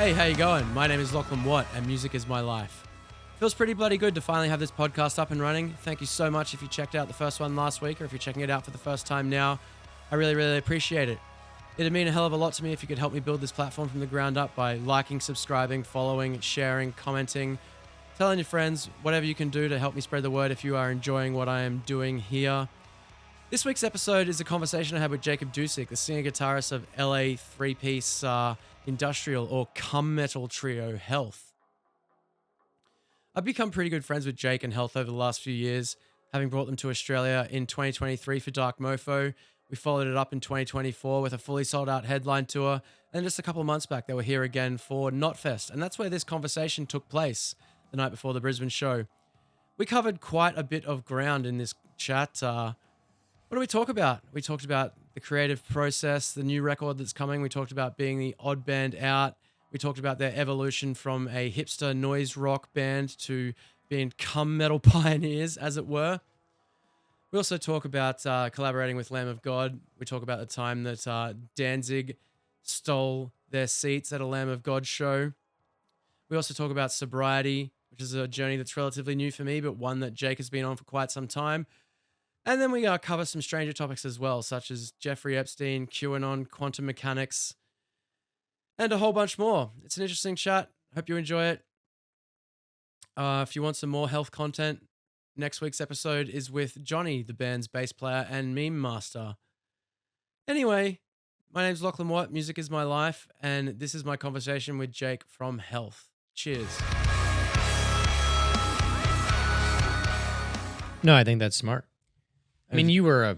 Hey, how you going? My name is Lachlan Watt, and music is my life. Feels pretty bloody good to finally have this podcast up and running. Thank you so much if you checked out the first one last week, or if you're checking it out for the first time now. I really, really appreciate it. It'd mean a hell of a lot to me if you could help me build this platform from the ground up by liking, subscribing, following, sharing, commenting, telling your friends, whatever you can do to help me spread the word if you are enjoying what I am doing here. This week's episode is a conversation I had with Jacob Duzsik, the singer-guitarist of LA three-piece industrial or cum metal trio Health. I've become pretty good friends with Jake and Health over the last few years, having brought them to Australia in 2023 for Dark Mofo. We followed it up in 2024 with a fully sold-out headline tour, and just a couple of months back they were here again for Knotfest, and that's where this conversation took place the night before the Brisbane show. We covered quite a bit of ground in this chat. What do we talk about? We talked about the creative process, the new record that's coming. We talked about being the odd band out. We talked about their evolution from a hipster noise rock band to being cum metal pioneers, as it were. We also talk about collaborating with Lamb of God. We talk about the time that Danzig stole their seats at a Lamb of God show. We also talk about sobriety, which is a journey that's relatively new for me, but one that Jake has been on for quite some time. And then we cover some stranger topics as well, such as Jeffrey Epstein, QAnon, quantum mechanics, and a whole bunch more. It's an interesting chat. Hope you enjoy it. If you want some more health content, next week's episode is with Johnny, the band's bass player and meme master. Anyway, my name's Lachlan Watt. Music is my life, and this is my conversation with Jake from Health. Cheers. No, I think that's smart. I mean, you were a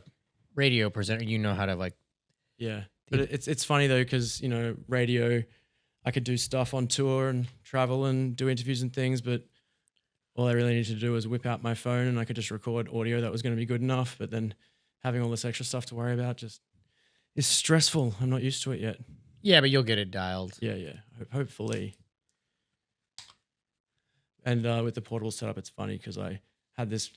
radio presenter. You know how to Yeah, but it's funny though because radio, I could do stuff on tour and travel and do interviews and things, but all I really needed to do was whip out my phone and I could just record audio that was going to be good enough. But then having all this extra stuff to worry about just is stressful. I'm not used to it yet. Yeah, but you'll get it dialed. Yeah, hopefully. And with the portable setup, it's funny because I had this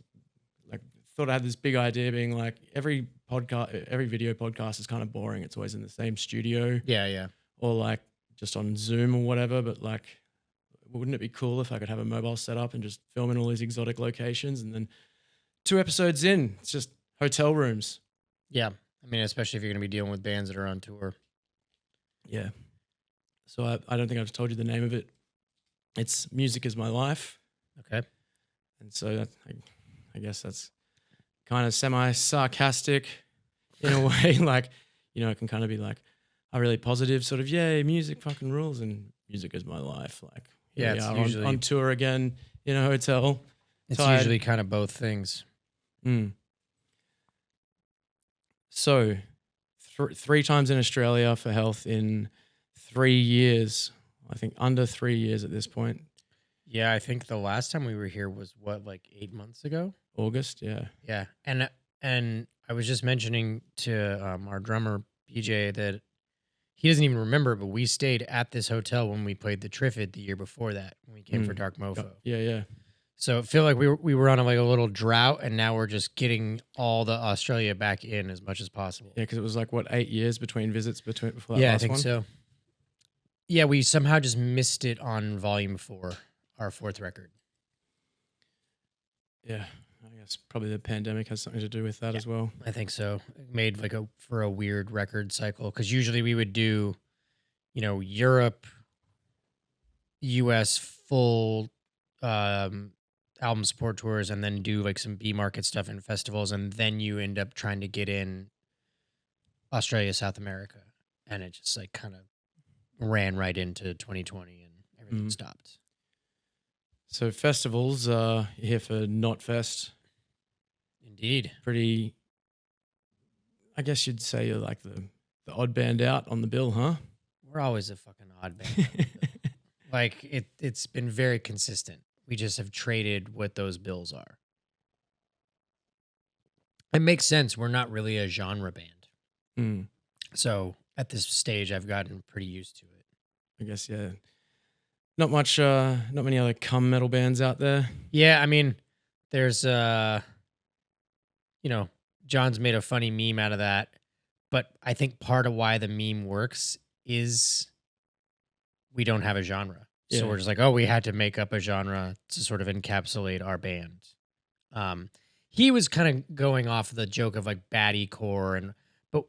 thought I had this big idea being like every video podcast is kind of boring. It's always in the same studio. Yeah. Or like just on Zoom or whatever. But like, wouldn't it be cool if I could have a mobile setup and just film in all these exotic locations? And then 2 episodes in, it's just hotel rooms. Yeah. I mean, especially if you're going to be dealing with bands that are on tour. Yeah. So I don't think I've told you the name of it. It's Music is My Life. Okay. And so I guess that's kind of semi-sarcastic in a way. Like, it can kind of be like a really positive sort of, yay, music fucking rules, and music is my life. Like, yeah, it's usually on tour again in a hotel. It's tired. Usually kind of both things. So 3 times in Australia for Health in 3 years. I think under 3 years at this point. Yeah, I think the last time we were here was 8 months ago? August, yeah. Yeah, and I was just mentioning to our drummer PJ that he doesn't even remember, but we stayed at this hotel when we played the Triffid the year before that when we came for Dark Mofo. Yeah. So I feel like we were on a little drought, and now we're just getting all the Australia back in as much as possible. Yeah, because it was 8 years between visits before that last one? Yeah, I think so. Yeah, we somehow just missed it on volume 4, our 4th record. Yeah, I guess probably the pandemic has something to do with that as well. I think so. It made for a weird record cycle, because usually we would do, Europe, US full album support tours, and then do some B market stuff in festivals, and then you end up trying to get in Australia, South America, and it just kind of ran right into 2020 and everything stopped. So festivals, you're here for Knotfest. Indeed. Pretty, I guess you'd say you're like the odd band out on the bill, huh? We're always a fucking odd band. It's been very consistent. We just have traded what those bills are. It makes sense. We're not really a genre band. So at this stage, I've gotten pretty used to it. I guess, yeah. Not many other cum metal bands out there. Yeah, I mean, there's, John's made a funny meme out of that, but I think part of why the meme works is we don't have a genre. Yeah. So we're just like, oh, we had to make up a genre to sort of encapsulate our band. He was kind of going off the joke of like baddie core, but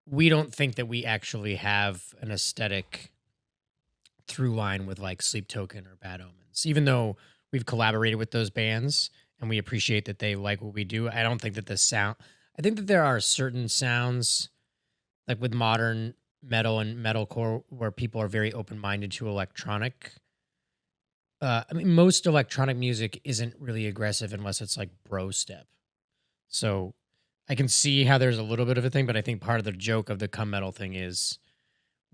we don't think that we actually have an aesthetic through line with like Sleep Token or Bad Omens. Even though we've collaborated with those bands and we appreciate that they like what we do, I don't think that I think that there are certain sounds like with modern metal and metalcore where people are very open-minded to electronic. I mean, most electronic music isn't really aggressive unless it's like bro step. So I can see how there's a little bit of a thing, but I think part of the joke of the cum metal thing is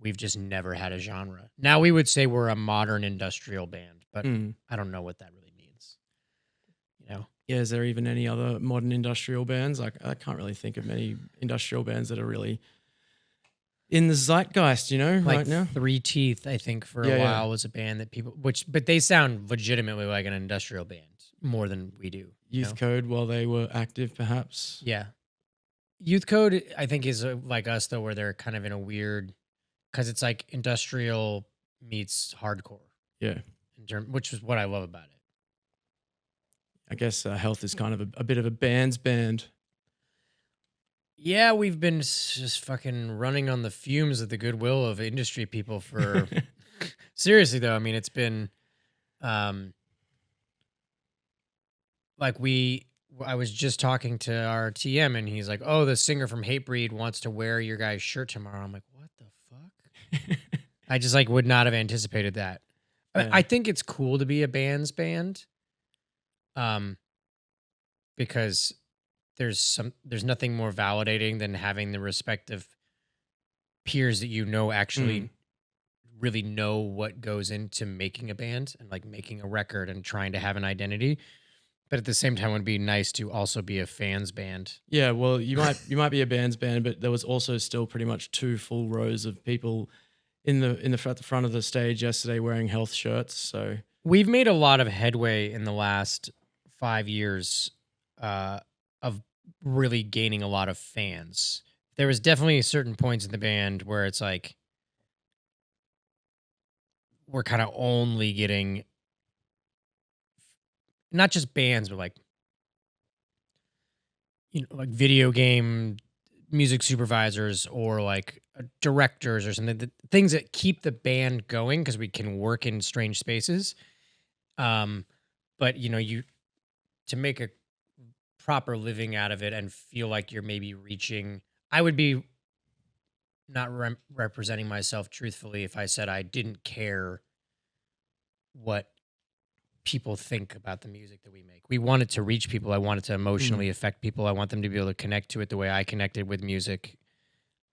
we've just never had a genre. Now we would say we're a modern industrial band, but I don't know what that really means. You know? Yeah, is there even any other modern industrial bands? Like, I can't really think of many industrial bands that are really in the zeitgeist, like right now. Three Teeth, I think, for a while was a band that people, but they sound legitimately like an industrial band more than we do. Youth Code, while they were active, perhaps. Yeah. Youth Code, I think, is like us, though, where they're kind of in a weird, because it's like industrial meets hardcore. Yeah. Which is what I love about it. I guess Health is kind of a bit of a band's band. Yeah, we've been just fucking running on the fumes of the goodwill of industry people for... Seriously, though, I mean, it's been... I was just talking to our TM, and he's like, oh, the singer from Hatebreed wants to wear your guy's shirt tomorrow. I'm like, what the fuck? I just like would not have anticipated that. Yeah. I think it's cool to be a band's band. Because there's nothing more validating than having the respective peers that actually really know what goes into making a band and like making a record and trying to have an identity. But at the same time, it would be nice to also be a fans band. Yeah, well, you might be a band's band, but there was also still pretty much 2 full rows of people in the front of the stage yesterday wearing Health shirts. So we've made a lot of headway in the last 5 years of really gaining a lot of fans. There was definitely certain points in the band where it's like we're kind of only getting not just bands, but like like video game music supervisors or like directors or something. The things that keep the band going because we can work in strange spaces. But to make a proper living out of it and feel like you're maybe reaching, I would be not representing myself truthfully if I said I didn't care what people think about the music that we make. We want it to reach people. I want it to emotionally affect people. I want them to be able to connect to it the way I connected with music.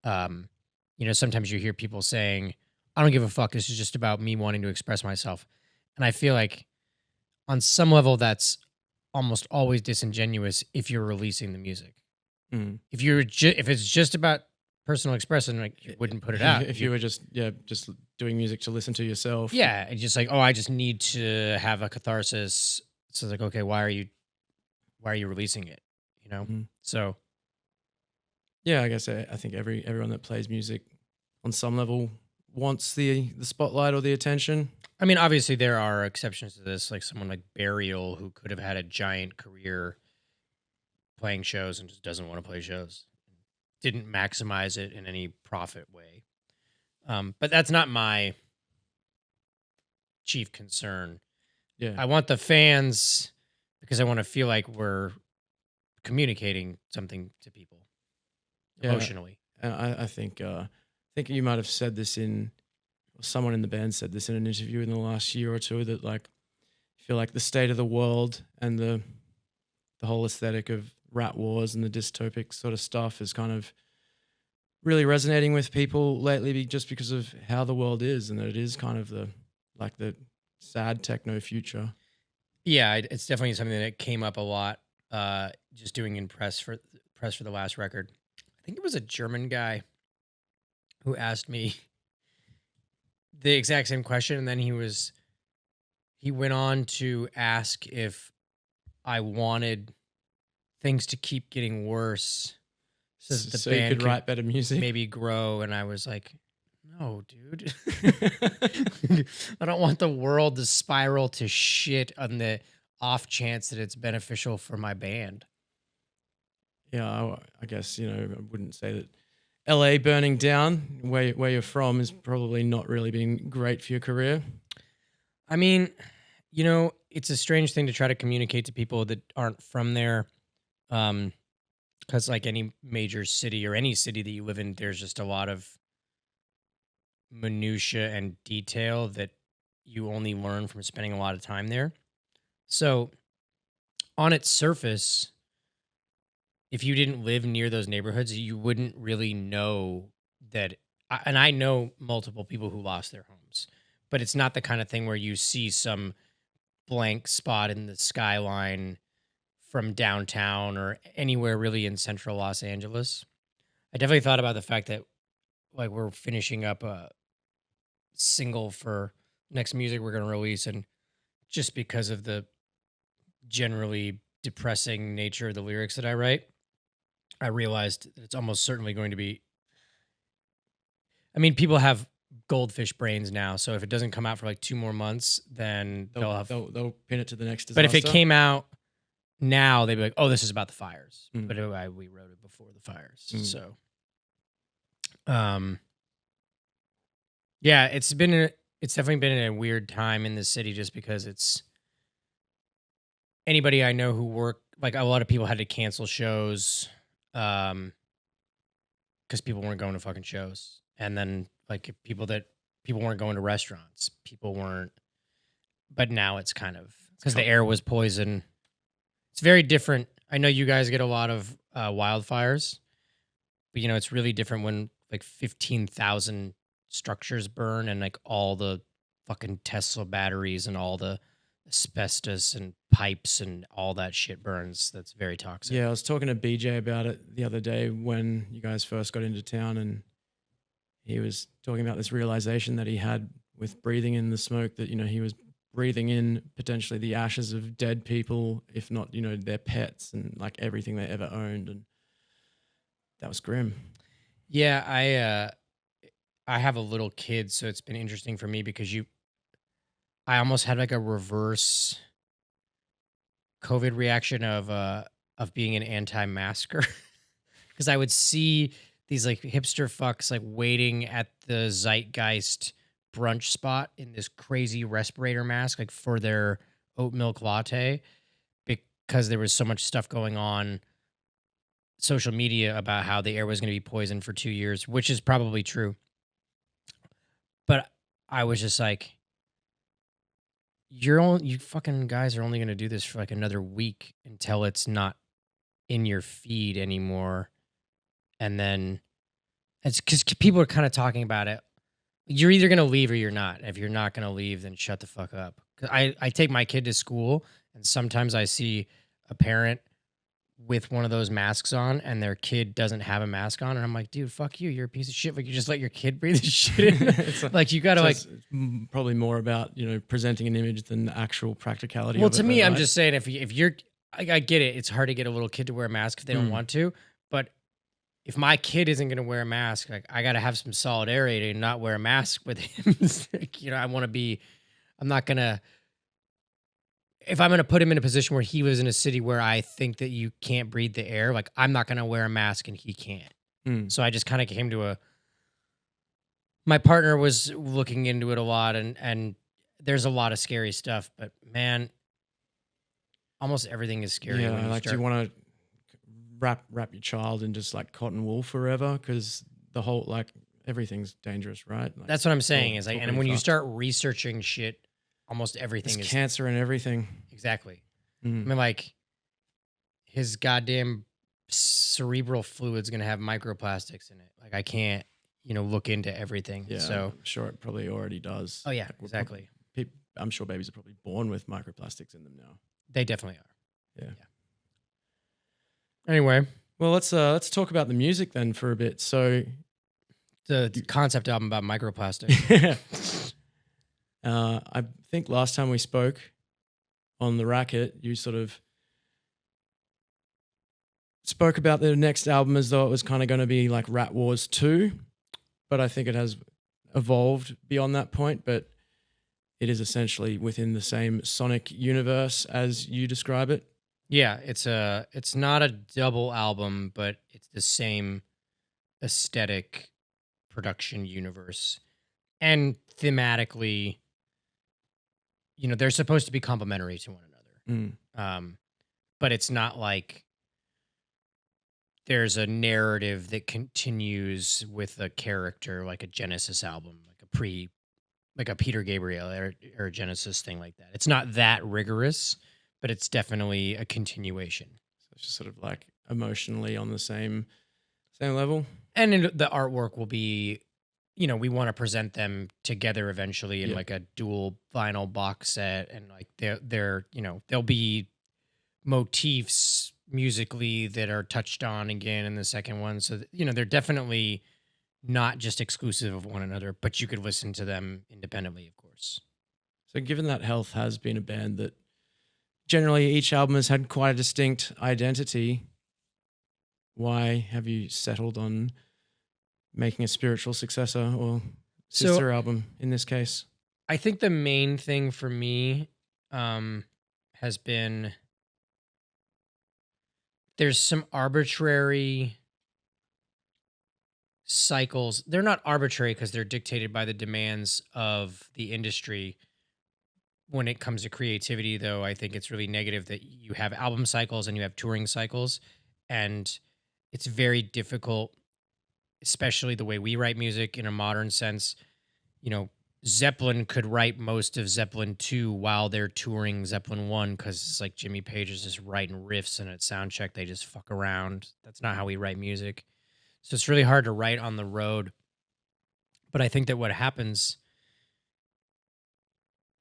Sometimes you hear people saying, I don't give a fuck. This is just about me wanting to express myself. And I feel like on some level that's almost always disingenuous if you're releasing the music. If it's just about personal expression, like you wouldn't put it out. If you were just doing music to listen to yourself. Yeah, and just like, oh, I just need to have a catharsis. So it's like, okay, why are you releasing it? So yeah, I guess I think everyone that plays music on some level wants the spotlight or the attention. I mean, obviously there are exceptions to this, like someone like Burial who could have had a giant career playing shows and just doesn't want to play shows. Didn't maximize it in any profit way. But that's not my chief concern. Yeah. I want the fans because I want to feel like we're communicating something to people emotionally. I think you might have said this someone in the band said this in an interview in the last year or two, that like I feel like the state of the world and the whole aesthetic of rat wars and the dystopic sort of stuff is kind of really resonating with people lately just because of how the world is, and that it is kind of the sad techno future. Yeah, it's definitely something that came up a lot just doing in press for the last record. I think it was a German guy who asked me the exact same question, and then he went on to ask if I wanted things to keep getting worse so that the band you could write better music, maybe grow. And I was like, No, dude. I don't want the world to spiral to shit on the off chance that it's beneficial for my band. Yeah, I guess, I wouldn't say that LA burning down where you're from is probably not really been great for your career. I mean, it's a strange thing to try to communicate to people that aren't from there. Because like any major city or any city that you live in, there's just a lot of minutia and detail that you only learn from spending a lot of time there. So on its surface, if you didn't live near those neighborhoods, you wouldn't really know that. And I know multiple people who lost their homes, but it's not the kind of thing where you see some blank spot in the skyline from downtown or anywhere really in central Los Angeles. I definitely thought about the fact that like we're finishing up a single for next music we're going to release, and just because of the generally depressing nature of the lyrics that I write, I realized that it's almost certainly going to be, I mean, people have goldfish brains now, so if it doesn't come out for like 2 more months, then they'll pin it to the next disaster. But if it came out now, they'd be like, oh, this is about the fires. But we wrote it before the fires. So yeah, it's definitely been a weird time in this city, just because it's anybody I know who work, like a lot of people had to cancel shows because people weren't going to fucking shows. And then like people weren't going to restaurants, people weren't, but now it's kind of, because the air was poison. It's very different. I know you guys get a lot of wildfires, but it's really different when like 15,000 structures burn and like all the fucking Tesla batteries and all the asbestos and pipes and all that shit burns. That's very toxic. Yeah, I was talking to BJ about it the other day when you guys first got into town, and he was talking about this realization that he had with breathing in the smoke, that, he was breathing in potentially the ashes of dead people, if not, their pets and like everything they ever owned. And that was grim. Yeah, I have a little kid, so it's been interesting for me because I almost had like a reverse COVID reaction of being an anti-masker, because I would see these like hipster fucks like waiting at the Zeitgeist brunch spot in this crazy respirator mask, like for their oat milk latte, because there was so much stuff going on social media about how the air was going to be poisoned for 2 years, which is probably true. But I was just like, you fucking guys are only going to do this for like another week until it's not in your feed anymore. And then it's because people are kind of talking about it. You're either going to leave or you're not. If you're not going to leave, then shut the fuck up. 'Cause I take my kid to school, and sometimes I see a parent with one of those masks on and their kid doesn't have a mask on, and I'm like, dude, fuck you, you're a piece of shit. Like, you just let your kid breathe this shit in. It's like you gotta like, it's probably more about presenting an image than the actual practicality. Well, of to it, me, though, I'm right? just saying, if you're, I get it, it's hard to get a little kid to wear a mask if they don't want to, but if my kid isn't gonna wear a mask, like I gotta have some solidarity and not wear a mask with him. Like, I want to be, I'm not gonna, if I'm going to put him in a position where he was in a city where I think that you can't breathe the air, like I'm not going to wear a mask and he can't. So I just kind of came to my partner was looking into it a lot, and there's a lot of scary stuff, but man, almost everything is scary. Yeah, when you like, do you want to wrap your child in just like cotton wool forever? Because the whole, like, everything's dangerous, right? Like, that's what I'm saying, is like, all and when you fucked. start researching shit, almost everything There's is cancer and everything. exactly. I mean, like, his goddamn cerebral fluid's gonna have microplastics in it. Like, I can't, look into everything. Yeah, So I'm sure it probably already does. oh yeah, Like, exactly. I'm sure babies are probably born with microplastics in them now. They definitely are. Yeah. Anyway, well, let's talk about the music then for a bit. So the concept album about microplastic. I think last time we spoke on the Racket, you sort of spoke about the next album as though it was kind of going to be like Rat Wars 2, but I think it has evolved beyond that point, but it is essentially within the same sonic universe as you describe it. Yeah, it's not a double album, but it's the same aesthetic production universe. And thematically, they're supposed to be complementary to one another. But it's not like there's a narrative that continues with a character like a Genesis album, like a Peter Gabriel or a Genesis thing like that. It's not that rigorous, but it's definitely a continuation. So it's just sort of like emotionally on the same level. And the artwork will be, we want to present them together eventually in like a dual vinyl box set, and like they're there'll be motifs musically that are touched on again in the second one. So they're definitely not just exclusive of one another, but you could listen to them independently, of course. So given that Health has been a band that generally each album has had quite a distinct identity, why have you settled on making a spiritual successor or sister album in this case? I think the main thing for me has been there's some arbitrary cycles. They're not arbitrary because they're dictated by the demands of the industry. When it comes to creativity, though, I think it's really negative that you have album cycles and you have touring cycles, and it's very difficult, especially the way we write music in a modern sense. Zeppelin could write most of Zeppelin 2 while they're touring Zeppelin 1 because it's like Jimmy Page is just writing riffs, and at soundcheck they just fuck around. That's not how we write music. So it's really hard to write on the road. But I think that what happens,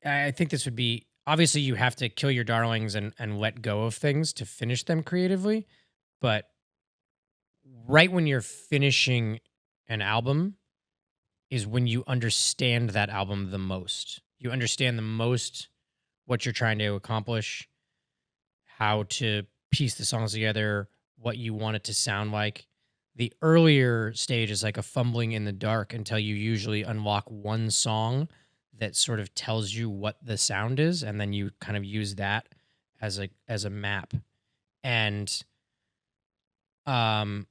I think this would be, obviously you have to kill your darlings and let go of things to finish them creatively. But right when you're finishing an album is when you understand that album the most. You understand the most what you're trying to accomplish, how to piece the songs together, what you want it to sound like. The earlier stage is like a fumbling in the dark until you usually unlock one song that sort of tells you what the sound is, and then you kind of use that as a map. And as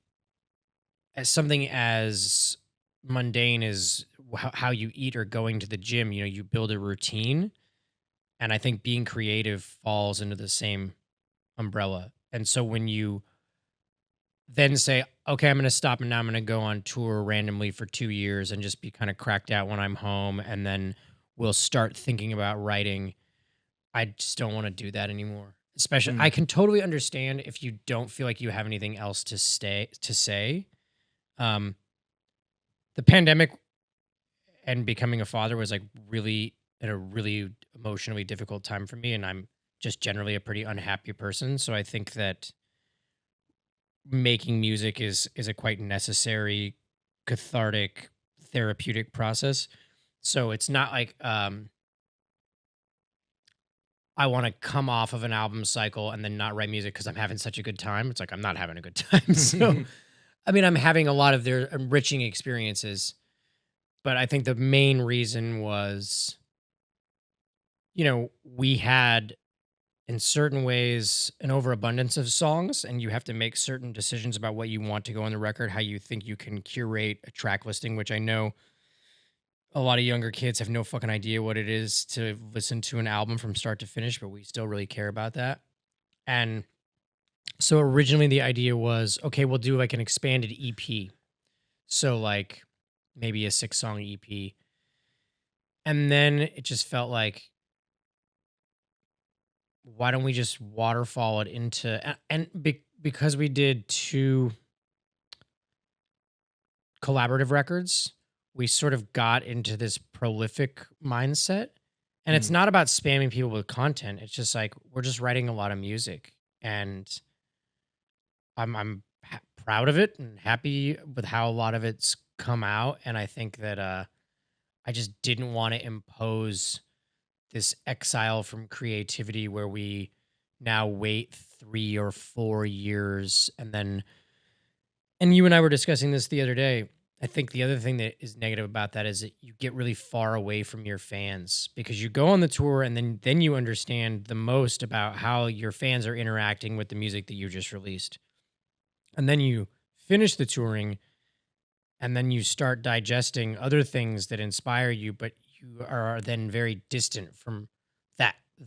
something as mundane as how you eat or going to the gym, you build a routine. And I think being creative falls into the same umbrella. And so when you then say, okay, I'm going to stop and now I'm going to go on tour randomly for 2 years and just be kind of cracked out when I'm home, and then we'll start thinking about writing, I just don't want to do that anymore. Especially, I can totally understand if you don't feel like you have anything else to say. The pandemic and becoming a father was like really emotionally difficult time for me, and I'm just generally a pretty unhappy person. So I think that making music is a quite necessary, cathartic, therapeutic process. So it's not like I want to come off of an album cycle and then not write music because I'm having such a good time. It's like I'm not having a good time. So I mean, I'm having a lot of their enriching experiences, but I think the main reason was, we had, in certain ways, an overabundance of songs, and you have to make certain decisions about what you want to go on the record, how you think you can curate a track listing, which I know a lot of younger kids have no fucking idea what it is to listen to an album from start to finish, but we still really care about that. And so originally the idea was, okay, we'll do like an expanded EP. So like maybe a 6-song EP. And then it just felt like, why don't we just waterfall it into, because we did 2 collaborative records, we sort of got into this prolific mindset. And it's not about spamming people with content. It's just like, we're just writing a lot of music, and I'm proud of it and happy with how a lot of it's come out. And I think that I just didn't want to impose this exile from creativity where we now wait 3 or 4 years and you and I were discussing this the other day. I think the other thing that is negative about that is that you get really far away from your fans because you go on the tour and then you understand the most about how your fans are interacting with the music that you just released. And then you finish the touring and then you start digesting other things that inspire you, but you are then very distant from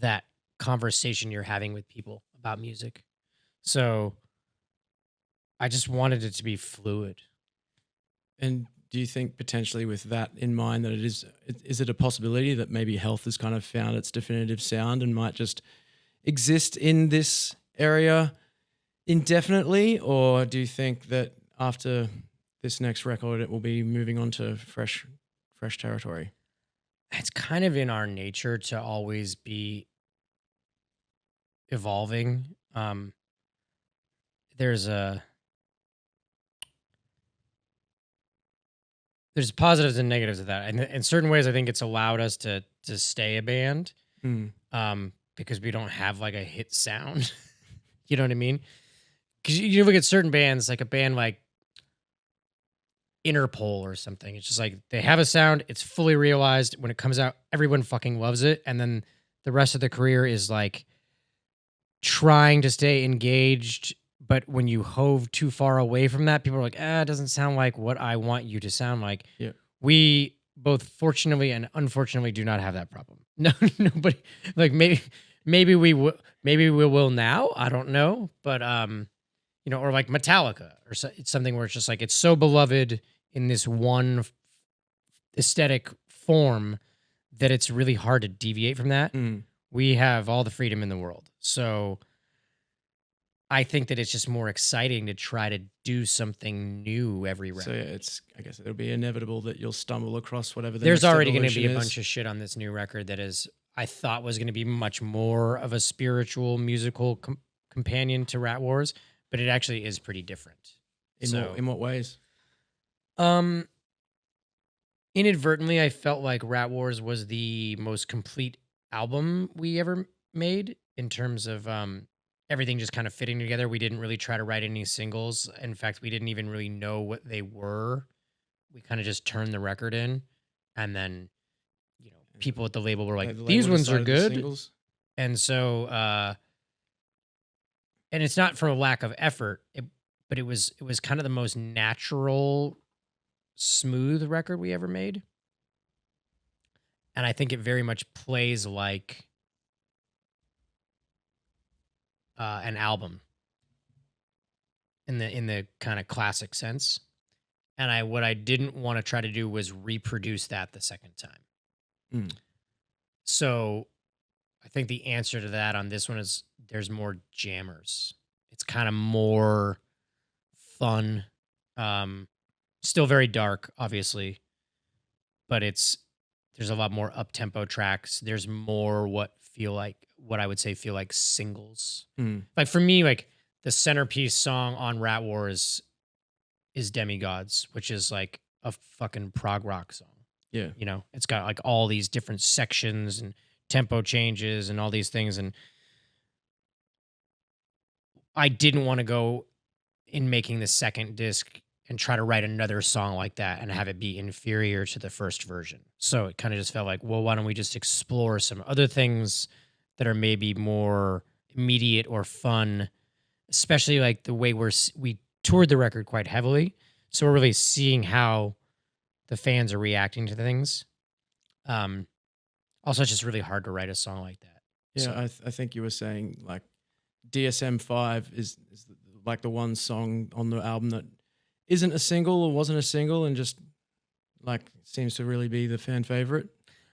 that conversation you're having with people about music. So I just wanted it to be fluid. And do you think potentially with that in mind that is it a possibility that maybe Health has kind of found its definitive sound and might just exist in this area indefinitely? Or do you think that after this next record, it will be moving on to fresh territory? It's kind of in our nature to always be evolving. There's positives and negatives of that. And in certain ways, I think it's allowed us to stay a band because we don't have like a hit sound. You know what I mean? Because you look at certain bands, like a band like Interpol or something. It's just like they have a sound. It's fully realized. When it comes out, everyone fucking loves it. And then the rest of the career is like trying to stay engaged. But when you hove too far away from that, people are like, it doesn't sound like what I want you to sound like. Yeah. We both fortunately and unfortunately do not have that problem. No, nobody, like maybe we will now. I don't know. But, or like Metallica or it's something where it's just like, it's so beloved in this one aesthetic form that it's really hard to deviate from that. We have all the freedom in the world. So I think that it's just more exciting to try to do something new every record. So yeah, I guess it'll be inevitable that you'll stumble across whatever the There's next already going to evolution be a is. bunch of shit on this new record that I thought was going to be much more of a spiritual musical companion to Rat Wars, but it actually is pretty different. In what ways? Inadvertently, I felt like Rat Wars was the most complete album we ever made in terms of everything just kind of fitting together. We didn't really try to write any singles. In fact, we didn't even really know what they were. We kind of just turned the record in, and then people at the label were like, "These ones are good." And so, and it's not from a lack of effort, but it was kind of the most natural, smooth record we ever made. And I think it very much plays like an album in the kind of classic sense. And what I didn't want to try to do was reproduce that the second time. So I think the answer to that on this one is there's more jammers. It's kind of more fun. Still very dark, obviously, but there's a lot more up-tempo tracks. There's more what I would say feel like singles. Like for me, like the centerpiece song on Rat Wars is Demigods, which is like a fucking prog rock song. Yeah. It's got like all these different sections and tempo changes and all these things. And I didn't want to go in making the second disc and try to write another song like that and have it be inferior to the first version. So it kind of just felt like, well, why don't we just explore some other things that are maybe more immediate or fun, especially like the way we toured the record quite heavily. So we're really seeing how the fans are reacting to things. Also, it's just really hard to write a song like that. Yeah, I think you were saying like DSM-5 is like the one song on the album that isn't a single or wasn't a single and just like seems to really be the fan favorite.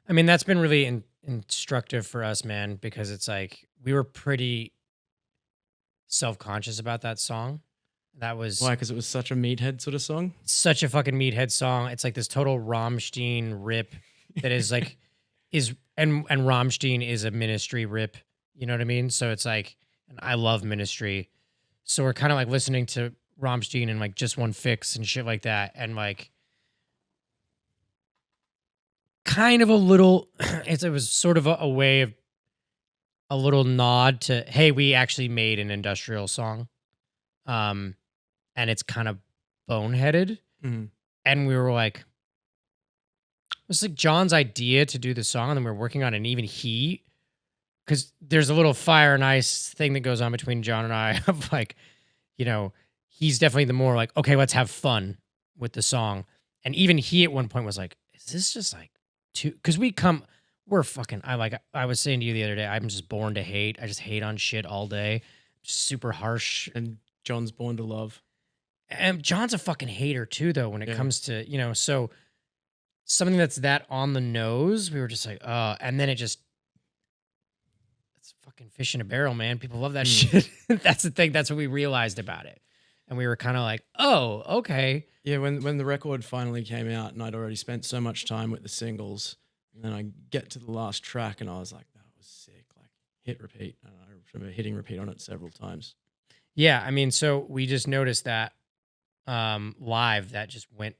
I mean, that's been really instructive for us, man, because it's like we were pretty self-conscious about that song. That was why? Because it was such a meathead sort of song. Such a fucking meathead song. It's like this total Rammstein rip that is like and Rammstein is a Ministry rip. You know what I mean? So it's like, and I love Ministry, so we're kind of like listening to Rammstein and like Just One Fix and shit like that, and like kind of a little. It was sort of a way of a little nod to, hey, we actually made an industrial song. And it's kind of boneheaded, And we were like, it was like John's idea to do the song, and then we were working on it, and even he, because there's a little fire and ice thing that goes on between John and I of like, he's definitely the more like, okay, let's have fun with the song. And even he at one point was like, is this just like too, because we're fucking, I was saying to you the other day, I'm just born to hate. I just hate on shit all day. Just super harsh. And John's born to love. And John's a fucking hater too, though, when it Yeah. comes to, so something that's that on the nose, we were just like, and then it's fucking fish in a barrel, man. People love that shit. That's the thing. That's what we realized about it. And we were kind of like, oh, okay. Yeah, when the record finally came out and I'd already spent so much time with the singles, and then I get to the last track and I was like, that was sick. Like, hit repeat. And I remember hitting repeat on it several times. Yeah, I mean, so we just noticed that live that just went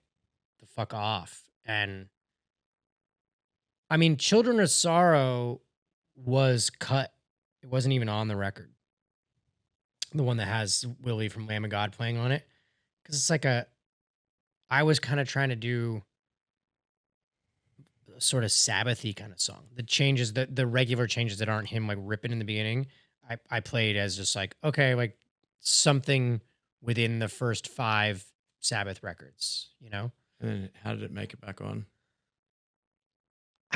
the fuck off. And I mean, Children of Sorrow was cut. It wasn't even on the record. The one that has Willie from Lamb of God playing on it. Because it's like I was kind of trying to do a sort of Sabbath-y kind of song. The changes, the regular changes that aren't him like ripping in the beginning, I played as just like, okay, like something within the first 5 Sabbath records, And then how did it make it back on?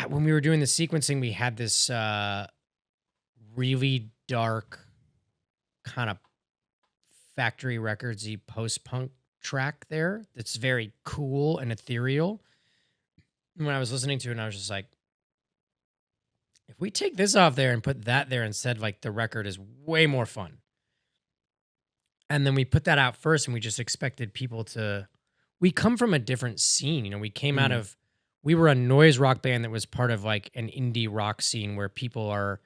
When we were doing the sequencing, we had this really dark kind of Factory Records-y post-punk track there that's very cool and ethereal. And when I was listening to it, I was just like, if we take this off there and put that there instead, like the record is way more fun. And then we put that out first, and we just expected people to. We come from a different scene, we came out of. We were a noise rock band that was part of like an indie rock scene where people are.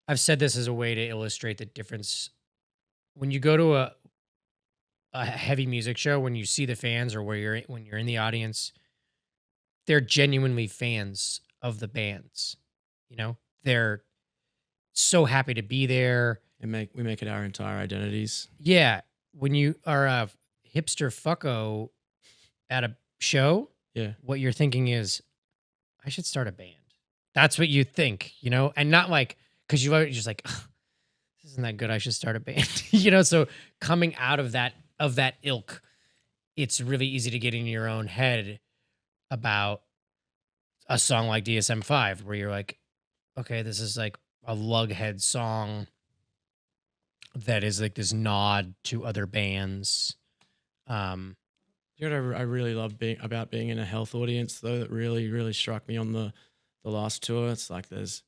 I've said this as a way to illustrate the difference. When you go to a heavy music show, when you see the fans or when you're in the audience, they're genuinely fans of the bands. They're so happy to be there. We make it our entire identities. Yeah. When you are a hipster fucko at a show, what you're thinking is, I should start a band. That's what you think, and not like, because you're just like, this isn't that good. I should start a band, So coming out of that ilk, it's really easy to get in your own head about a song like DSM-5, where you're like, okay, this is like a lughead song that is like this nod to other bands. You know what I really love about being in a health audience, though, that really, really struck me on the last tour? It's like there's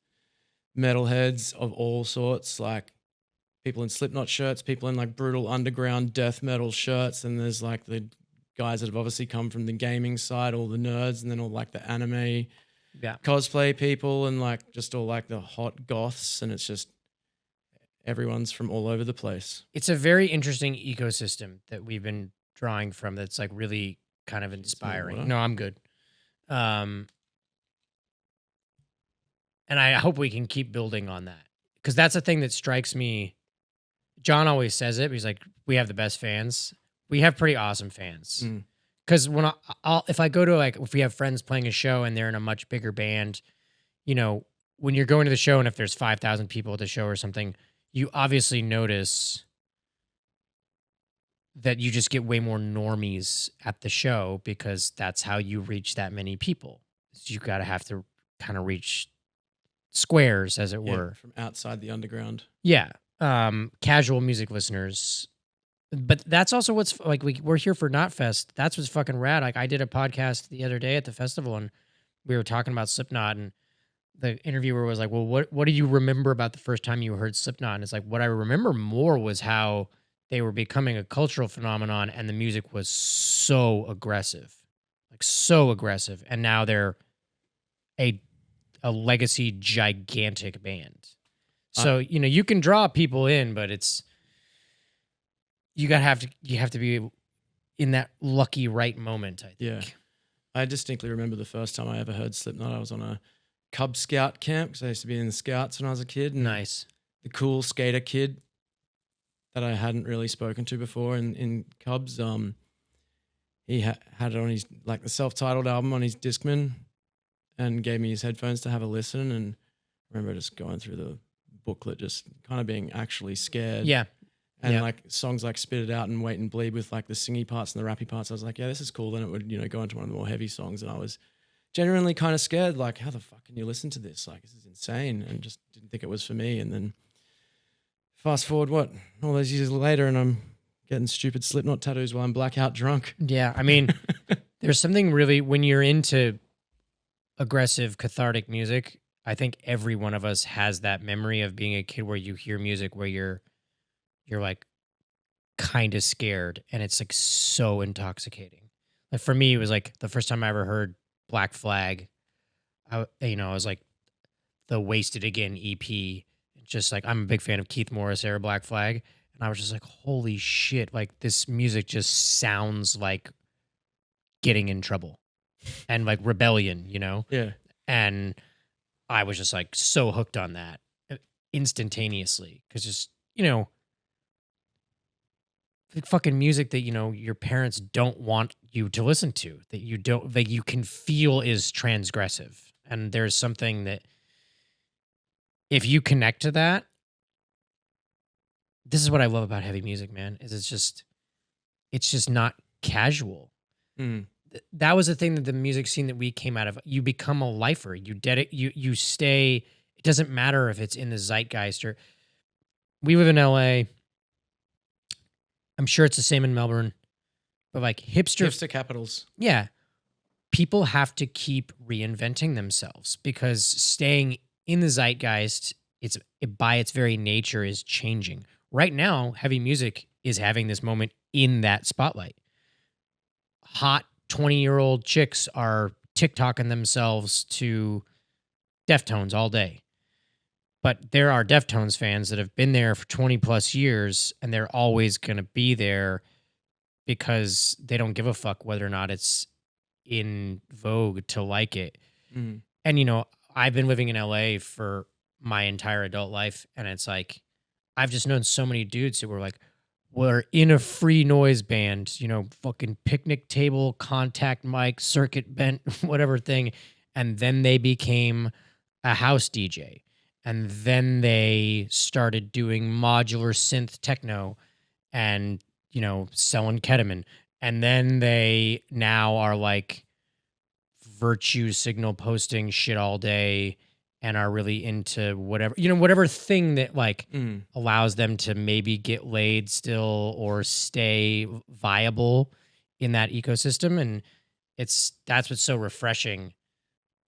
metalheads of all sorts, like people in Slipnot shirts, people in like brutal underground death metal shirts, and there's like the guys that have obviously come from the gaming side, all the nerds, and then all like the anime cosplay people, and like just all like the hot goths, and it's just everyone's from all over the place. It's a very interesting ecosystem that we've been drawing from that's like really kind of inspiring. No, I'm good. And I hope we can keep building on that, because that's a thing that strikes me. John always says it. He's like, we have the best fans. We have pretty awesome fans. Because when if I go to like, if we have friends playing a show and they're in a much bigger band, when you're going to the show and if there's 5,000 people at the show or something, you obviously notice that you just get way more normies at the show, because that's how you reach that many people. So you have to kind of reach squares, as it were. From outside the underground. Yeah. Casual music listeners. But that's also what's like, we're here for Knotfest. That's what's fucking rad. Like, I did a podcast the other day at the festival, and we were talking about Slipknot, and the interviewer was like, well, what do you remember about the first time you heard Slipknot? And it's like, what I remember more was how they were becoming a cultural phenomenon, and the music was so aggressive. And now they're a legacy gigantic band. So, you can draw people in, but you have to be in that lucky right moment, I think. Yeah. I distinctly remember the first time I ever heard Slipknot. I was on a Cub Scout camp, because I used to be in the Scouts when I was a kid. And Nice. The cool skater kid that I hadn't really spoken to before in Cubs, he had it on his, like, the self-titled album on his Discman, and gave me his headphones to have a listen. And I remember just going through the booklet, just kind of being actually scared. Yeah. And Yeah. like songs like Spit It Out and Wait and Bleed with like the singy parts and the rappy parts, I was like, yeah, this is cool. Then it would, go into one of the more heavy songs, and I was genuinely kind of scared. Like, how the fuck can you listen to this? Like, this is insane. And just didn't think it was for me. And then fast forward, all those years later, and I'm getting stupid Slipnot tattoos while I'm blackout drunk. Yeah. I mean, there's something really, when you're into aggressive, cathartic music, I think every one of us has that memory of being a kid where you hear music where you're like kind of scared, and it's like so intoxicating. Like for me, it was like the first time I ever heard Black Flag. I was like the Wasted Again EP. Just like, I'm a big fan of Keith Morris era Black Flag, and I was just like, holy shit! Like this music just sounds like getting in trouble and like rebellion, Yeah. And I was just like so hooked on that instantaneously, because just the fucking music that your parents don't want you to listen to, that you don't, that you can feel is transgressive. And there's something that, if you connect to that, this is what I love about heavy music, man, is it's just not casual. That was the thing, that the music scene that we came out of, you become a lifer. You stay. It doesn't matter if it's in the zeitgeist, or we live in LA. I'm sure it's the same in Melbourne, but like Hipster capitals. Yeah. People have to keep reinventing themselves, because staying in the zeitgeist, by its very nature is changing. Right now, heavy music is having this moment in that spotlight. Hot 20-year-old chicks are TikToking themselves to Deftones all day. But there are Deftones fans that have been there for 20 plus years, and they're always going to be there because they don't give a fuck whether or not it's in vogue to like it. And, I've been living in LA for my entire adult life, and it's like, I've just known so many dudes who were like, we're in a free noise band, fucking picnic table, contact mic, circuit bent, whatever thing. And then they became a house DJ. And then they started doing modular synth techno and, selling ketamine. And then they now are like virtue signal posting shit all day and are really into whatever thing that like allows them to maybe get laid still or stay viable in that ecosystem. And that's what's so refreshing.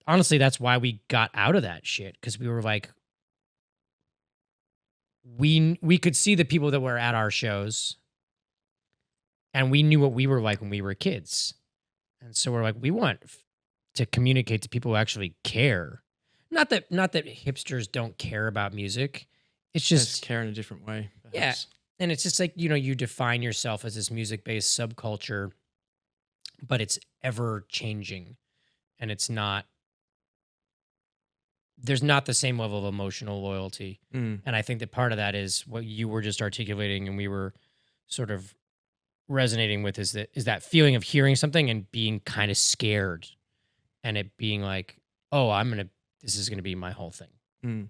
Honestly, that's why we got out of that shit, because we were like, we could see the people that were at our shows, and we knew what we were like when we were kids. And so we're like, we want to communicate to people who actually care. Not that hipsters don't care about music. It's just care in a different way. Perhaps. Yeah. And it's just like, you define yourself as this music-based subculture, but it's ever changing, and there's not the same level of emotional loyalty. And I think that part of that is what you were just articulating, and we were sort of resonating with, is that feeling of hearing something and being kind of scared, and it being like, oh, this is going to be my whole thing.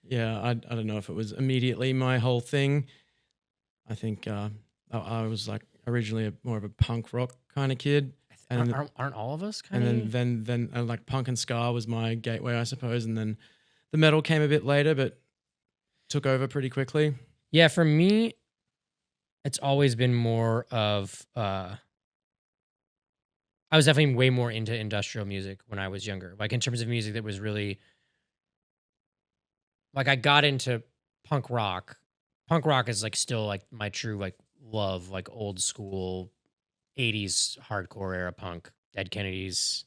Yeah. I don't know if it was immediately my whole thing. I think I was like originally more of a punk rock kind of kid. And aren't all of us kind of? And then like punk and ska was my gateway, I suppose. And then the metal came a bit later, but took over pretty quickly. Yeah, for me, it's always been more of I was definitely way more into industrial music when I was younger. Like in terms of music that was really, like, I got into punk rock. Punk rock is like still like my true like love, like old school 80s hardcore era punk, Dead Kennedys,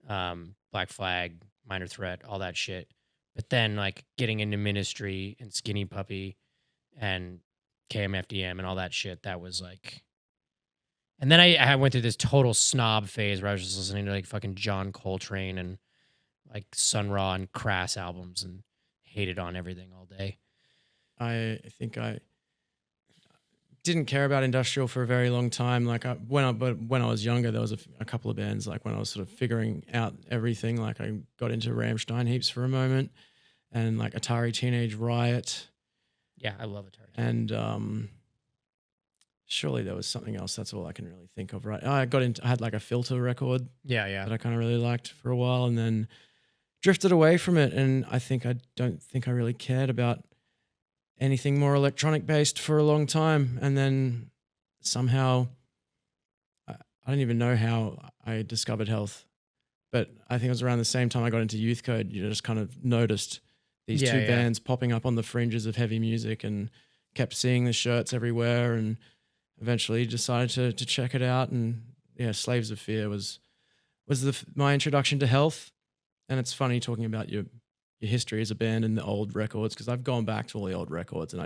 Black Flag, Minor Threat, all that shit. But then like getting into Ministry and Skinny Puppy and KMFDM and all that shit, that was like. And then I went through this total snob phase where I was just listening to like fucking John Coltrane and like Sun Ra and Crass albums and hated on everything all day. I think didn't care about industrial for a very long time. Like when I was younger, there was a couple of bands. Like when I was sort of figuring out everything, like I got into Rammstein heaps for a moment, and like Atari Teenage Riot, Yeah, I love Atari. and surely there was something else. That's all I can really think of. Right, I had like a Filter record Yeah. that I kind of really liked for a while, and then drifted away from it. And I don't think I really cared about anything more electronic based for a long time. And then somehow, I don't even know how I discovered health, but I think it was around the same time I got into Youth Code. You just kind of noticed these two bands popping up on the fringes of heavy music, and kept seeing the shirts everywhere, and eventually decided to check it out. And yeah, Slaves of Fear was my introduction to health. And it's funny talking about your history as a band and the old records, because I've gone back to all the old records and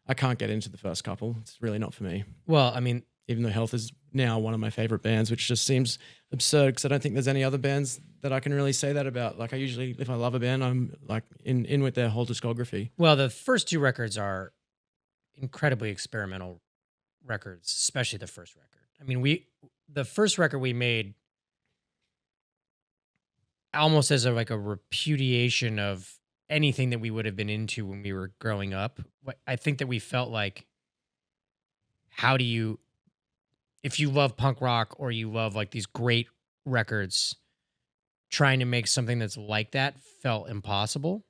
I can't get into the first couple. It's really not for me. Well, I mean, even though Health is now one of my favorite bands, which just seems absurd because I don't think there's any other bands that I can really say that about. Like I usually, if I love a band, I'm like in with their whole discography. well, the first two records are incredibly experimental records, especially the first record. I mean, the first record we made almost as like a repudiation of anything that we would have been into when we were growing up. I think that we felt like, if you love punk rock or you love like these great records, trying to make something that's like that felt impossible.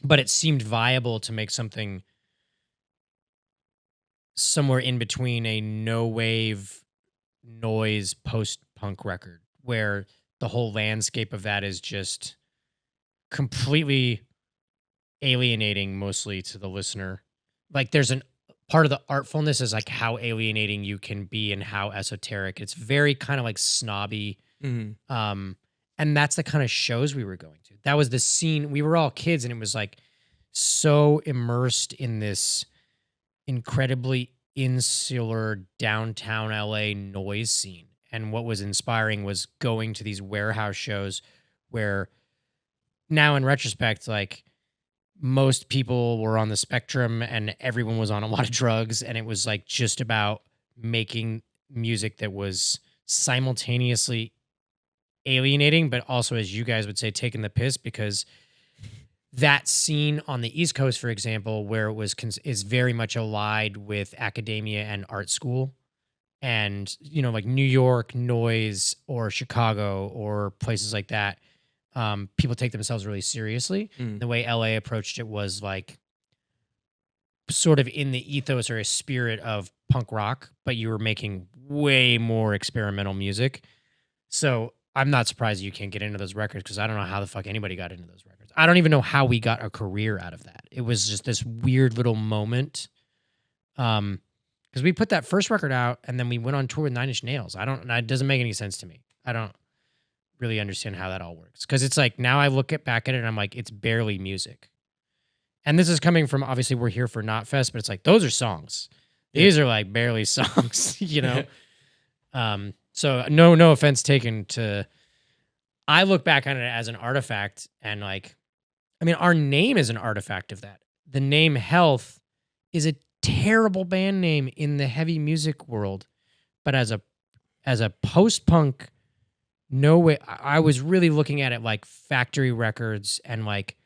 But it seemed viable to make something somewhere in between a no wave noise post-punk record, where the whole landscape of that is just completely alienating, mostly to the listener. Like there's an part of the artfulness is like how alienating you can be and how esoteric. It's very kind of like snobby. Mm-hmm. And that's the kind of shows we were going to. That was the scene. We were all kids, and it was like so immersed in this incredibly insular downtown LA noise scene. And what was inspiring was going to these warehouse shows where now in retrospect, like most people were on the spectrum and everyone was on a lot of drugs. And it was like just about making music that was simultaneously alienating, but also, as you guys would say, taking the piss, because that scene on the East Coast, for example, where it was is very much allied with academia and art school, and like New York noise or Chicago or places like that. People take themselves really seriously. The way LA approached it was like sort of in the ethos or a spirit of punk rock, but you were making way more experimental music. So I'm not surprised you can't get into those records, because I don't know how the fuck anybody got into those records. I don't even know how we got a career out of that. It was just this weird little moment. Because we put that first record out and then we went on tour with Nine Inch Nails. It doesn't make any sense to me. I don't really understand how that all works. Because it's like, now I look back at it and I'm like, it's barely music. And this is coming from, obviously we're here for Knotfest, but it's like, those are songs. Yeah. These are like barely songs, So no offense taken to, I look back on it as an artifact, and like, I mean, our name is an artifact of that. The name Health is a terrible band name in the heavy music world, but as a post-punk, no way. I was really looking at it like Factory Records and like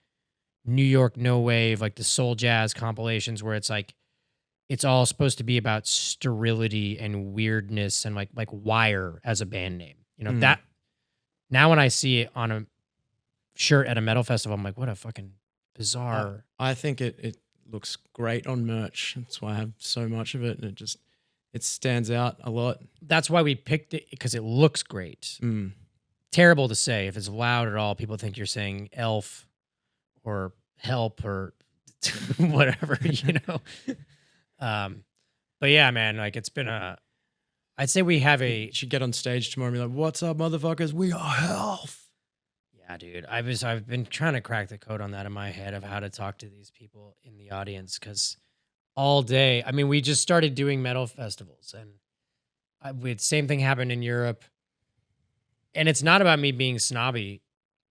New York No Wave, like the soul jazz compilations, where it's like, it's all supposed to be about sterility and weirdness, and like Wire as a band name. That now when I see it on a shirt at a metal festival, I'm like, what a fucking bizarre. I think it looks great on merch. That's why I have so much of it, and it stands out a lot. That's why we picked it, because it looks great. Terrible to say. If it's loud at all, people think you're saying elf or help or whatever, But yeah, man, like it's been I'd say we have You should get on stage tomorrow and be like, "What's up, motherfuckers? We are Health." Yeah, dude. I've been trying to crack the code on that in my head of how to talk to these people in the audience, because all day, I mean, we just started doing metal festivals, and same thing happened in Europe. And it's not about me being snobby.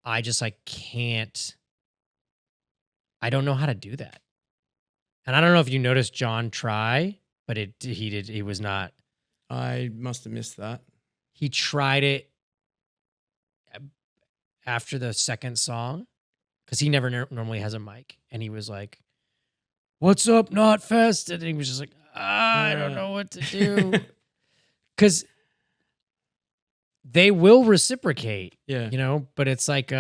I just like can't. I don't know how to do that. And I don't know if you noticed John try. but he was not. I must have missed that. He tried it after the second song because he never normally has a mic, and he was like, "What's up, Not Fest?" And he was just like, I don't know what to do. Because they will reciprocate, Yeah. you know, but it's like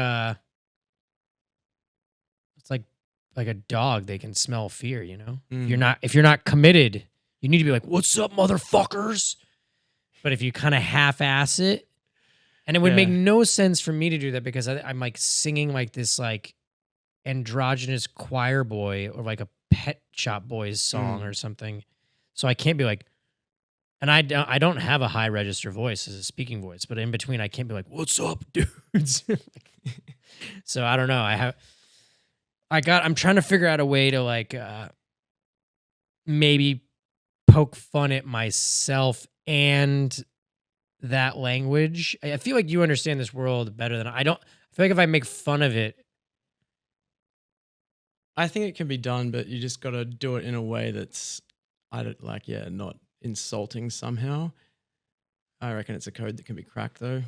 like a dog. They can smell fear, you know. If you're not committed, you need to be like, "What's up, motherfuckers?" But if you kind of half-ass it, and it would make no sense for me to do that because I'm like singing like this like androgynous choir boy or like a Pet Shop Boys song or something, so I can't be like. And I don't have a high register voice as a speaking voice, but in between I can't be like, "What's up, dudes?" So I don't know. I'm trying to figure out a way to like maybe poke fun at myself and that language. I feel like you understand this world better than I don't. I feel like if I make fun of it, I think it can be done, but you just got to do it in a way that's not insulting somehow. I reckon it's a code that can be cracked though.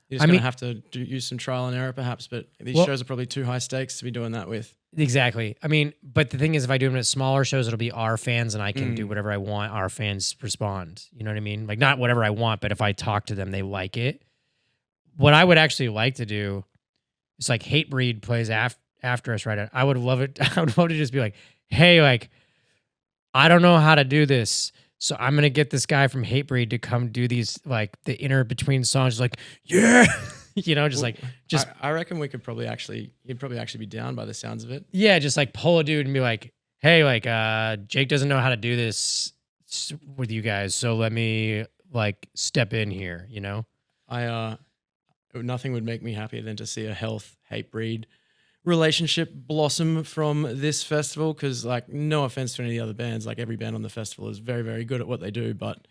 You're just going to have to use some trial and error perhaps, but these shows are probably too high stakes to be doing that with. Exactly. I mean, but the thing is, if I do them at smaller shows, it'll be our fans and I can do whatever I want. Our fans respond. You know what I mean? Like not whatever I want, but if I talk to them, they like it. What I would actually like to do is like Hatebreed plays after us, right? I would love it. I would love to just be like, "Hey, like, I don't know how to do this. So I'm going to get this guy from Hatebreed to come do these, like the inner between songs, like, yeah, you know, I reckon we could he'd probably actually be down by the sounds of it. Yeah, just like pull a dude and be like, "Hey, like, Jake doesn't know how to do this with you guys. So let me like step in here, you know?" Nothing would make me happier than to see a Hatebreed relationship blossom from this festival, because like no offense to any of the other bands, like every band on the festival is very, very good at what they do, but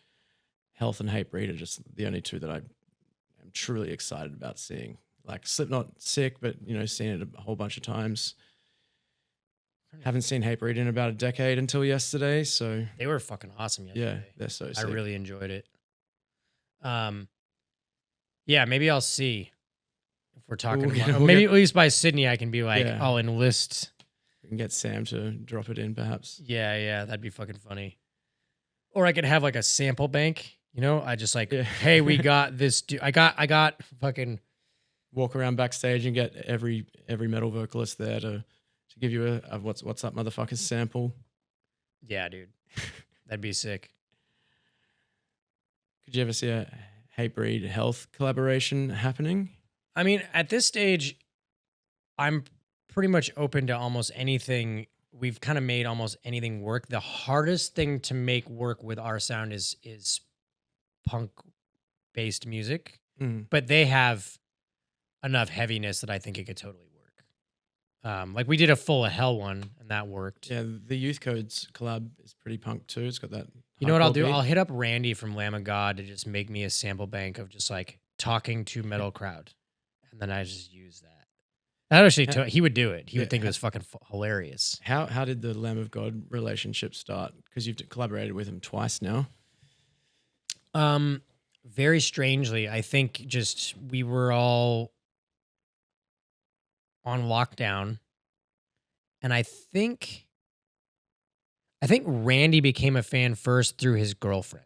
Health and Hatebreed are just the only two that I am truly excited about seeing. Like Slipnot, sick, but you know, seen it a whole bunch of times. Haven't seen Hatebreed in about a decade until yesterday, so they were fucking awesome yesterday. Yeah, they're so sick. I really enjoyed it. Yeah, maybe I'll see. If we're talking maybe at least by Sydney, I can be like, I'll enlist. We can get Sam to drop it in, perhaps. Yeah, that'd be fucking funny. Or I could have like a sample bank, you know? I just like, hey, we got this. I got fucking. Walk around backstage and get every metal vocalist there to give you a what's up, motherfuckers sample. Yeah, dude, that'd be sick. Could you ever see a Hatebreed Health collaboration happening? I mean, at this stage, I'm pretty much open to almost anything. We've kind of made almost anything work. The hardest thing to make work with our sound is punk-based music, but they have enough heaviness that I think it could totally work. Like we did a Full of Hell one, and that worked. Yeah, the Youth Codes collab is pretty punk too. It's got that. You know what I'll do? I'll hit up Randy from Lamb of God to just make me a sample bank of just like talking to metal crowd. And then I just use that. That actually, he would do it. He would think it was fucking hilarious. How did the Lamb of God relationship start? Because you've collaborated with him twice now. Very strangely, I think just we were all on lockdown, and I think Randy became a fan first through his girlfriend,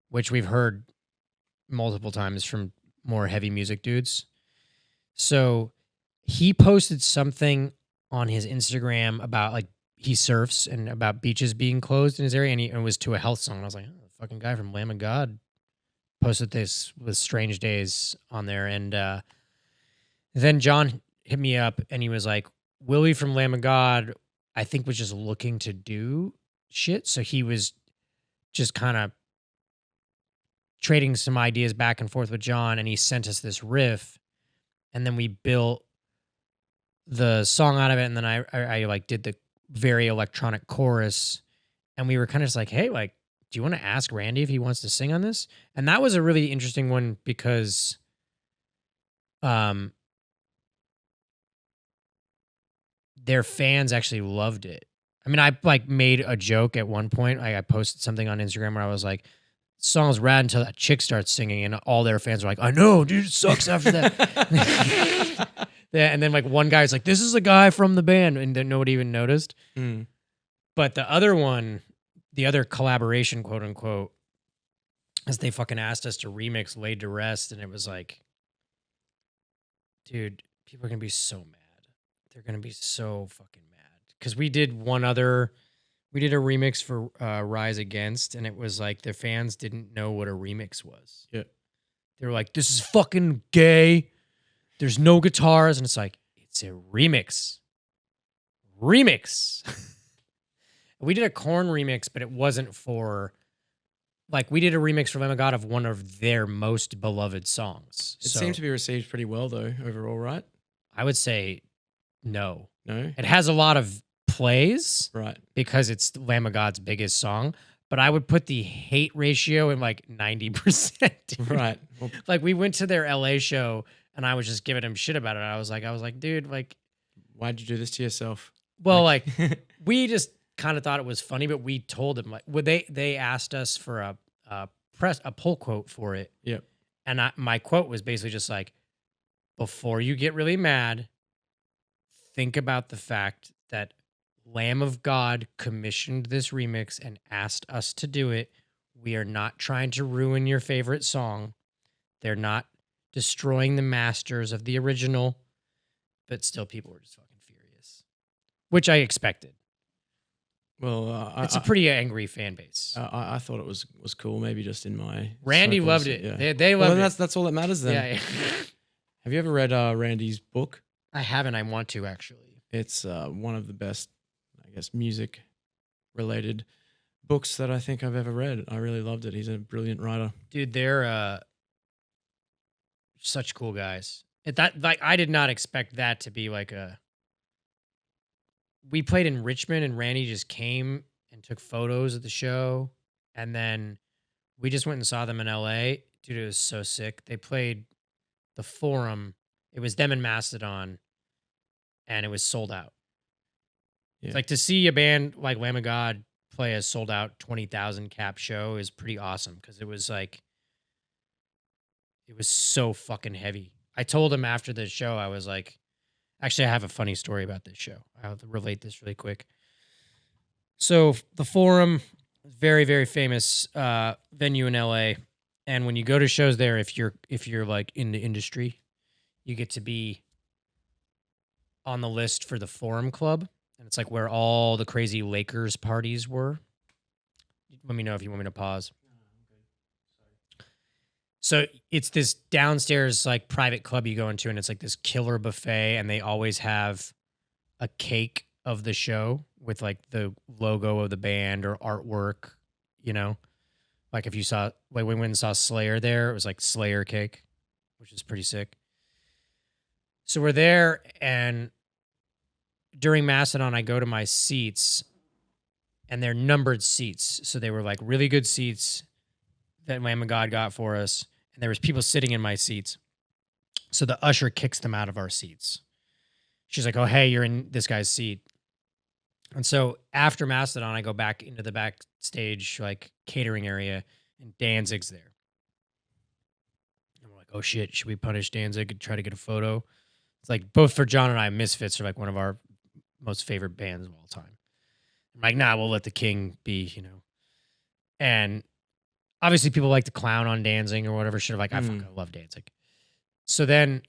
which we've heard multiple times from more heavy music dudes. So he posted something on his Instagram about like he surfs and about beaches being closed in his area, and it was to a health song. And I was like, oh, the fucking guy from Lamb of God posted this with Strange Days on there. And then John hit me up and he was like, Willie from Lamb of God, I think was just looking to do shit. So he was just kind of trading some ideas back and forth with John, and he sent us this riff. And then we built the song out of it, and then I like did the very electronic chorus, and we were kind of just like, hey, like, do you want to ask Randy if he wants to sing on this? And that was a really interesting one because their fans actually loved it. I mean, I like made a joke at one point. I posted something on Instagram where I was like, "Song's rad until that chick starts singing," and all their fans were like, "I know, dude, it sucks after that." Yeah, and then like one guy's like, "This is a guy from the band," and then nobody even noticed. Mm. But the other one, the other collaboration, quote unquote, is they fucking asked us to remix "Laid to Rest," and it was like, dude, people are gonna be so mad. They're gonna be so fucking mad because we did a remix for Rise Against, and it was like the fans didn't know what a remix was. Yeah. They were like, "This is fucking gay. There's no guitars," and it's like, it's a remix. Remix. We did a Korn remix, but it wasn't for like we did a remix for Lamb of God of one of their most beloved songs. It seemed to be received pretty well though, overall, right? I would say no. No? It has a lot of plays Right. because it's Lamb of God's biggest song, but I would put the hate ratio in like 90%. dude. Right. Well, Like we went to their LA show and I was just giving him shit about it. I was like, dude, like, why'd you do this to yourself? well, like we just kind of thought it was funny, but we told them like, well, they asked us for a pull quote for it. Yep. And my quote was basically just like, before you get really mad, think about the fact that Lamb of God commissioned this remix and asked us to do it. We are not trying to ruin your favorite song. They're not destroying the masters of the original, but still people were just fucking furious, which I expected. Well, It's a pretty angry fan base. I thought it was cool. Maybe just in my Randy circles, loved it. Yeah. They Well, loved then it. that's all that matters then. Yeah, yeah. Have you ever read Randy's book? I haven't. I want to actually. It's one of the best, I guess, music related books that I think I've ever read. I really loved it. He's a brilliant writer. Dude, they're such cool guys. That like I did not expect that to be like a. We played in Richmond and Randy just came and took photos of the show, and then we just went and saw them in LA. Dude, it was so sick. They played the Forum. It was them and Mastodon, and it was sold out. Yeah. It's like to see a band like Lamb of God play a sold out 20,000 cap show is pretty awesome because it was like it was so fucking heavy. I told him after the show, I was like, actually, I have a funny story about this show. I'll relate this really quick. So the Forum, very, very famous venue in LA. And when you go to shows there, if you're like in the industry, you get to be on the list for the Forum Club. And it's like where all the crazy Lakers parties were. Let me know if you want me to pause. So it's this downstairs like private club you go into, and it's like this killer buffet, and they always have a cake of the show with like the logo of the band or artwork, you know? Like if you saw, like we went and saw Slayer there, it was like Slayer cake, which is pretty sick. So we're there, and during Mastodon, I go to my seats, and they're numbered seats. So they were like really good seats that Lamb of God got for us, and there was people sitting in my seats. So the usher kicks them out of our seats. She's like, "Oh, hey, you're in this guy's seat." And so after Mastodon, I go back into the backstage like catering area, and Danzig's there. And we're like, "Oh shit, should we punish Danzig and try to get a photo?" It's like both for John and I, Misfits are like one of our most favorite bands of all time. I'm like, "Nah, we'll let the king be," you know. And obviously, people like to clown on Danzig or whatever shit. Like, I fucking love Danzig. So then,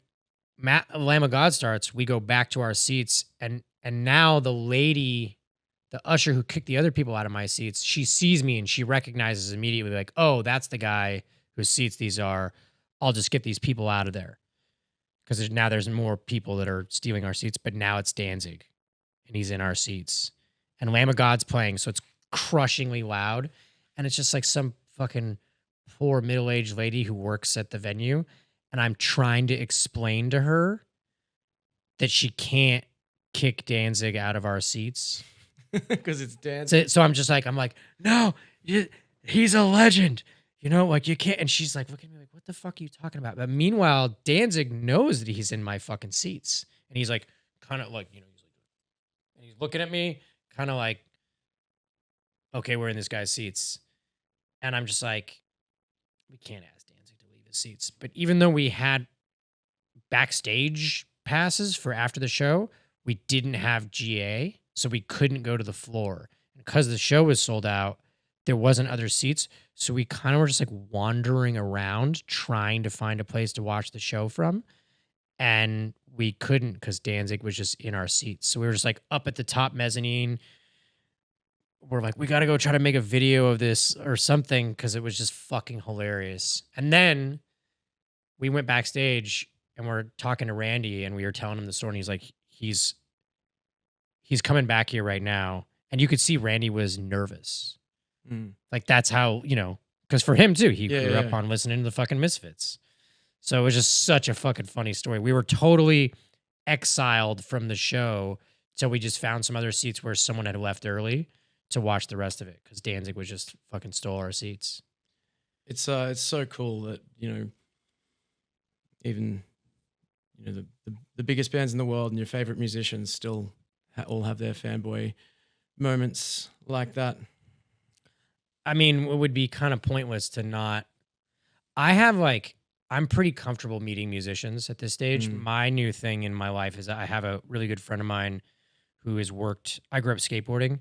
Lamb of God starts. We go back to our seats, and now the lady, the usher who kicked the other people out of my seats, she sees me and she recognizes immediately, like, "Oh, that's the guy whose seats these are. I'll just get these people out of there." Because now there's more people that are stealing our seats, but now it's Danzig, and he's in our seats. And Lamb of God's playing, so it's crushingly loud, and it's just like some fucking poor middle-aged lady who works at the venue, and I'm trying to explain to her that she can't kick Danzig out of our seats because it's Danzig. so I'm like, "No, he's a legend, you know, like you can't." And she's like looking at me like, "What the fuck are you talking about?" But meanwhile, Danzig knows that he's in my fucking seats, and he's like kind of like, you know, he's like, and he's looking at me, kind of like, okay, we're in this guy's seats. And I'm just like, we can't ask Danzig to leave his seats. But even though we had backstage passes for after the show, we didn't have GA, so we couldn't go to the floor. Because the show was sold out, there wasn't other seats, so we kind of were just like wandering around trying to find a place to watch the show from, and we couldn't because Danzig was just in our seats. So we were just like up at the top mezzanine. We're like, we got to go try to make a video of this or something because it was just fucking hilarious. And then we went backstage and we're talking to Randy and we were telling him the story. And he's like, he's coming back here right now. And you could see Randy was nervous. Like that's how, because for him too, he grew up on listening to the fucking Misfits. So it was just such a fucking funny story. We were totally exiled from the show. So we just found some other seats where someone had left early to watch the rest of it because Danzig was just fucking stole our seats. It's so cool that even the biggest bands in the world and your favorite musicians still all have their fanboy moments like that. I mean, it would be kind of pointless to not. I'm pretty comfortable meeting musicians at this stage. My new thing in my life is I have a really good friend of mine who has worked. I grew up skateboarding.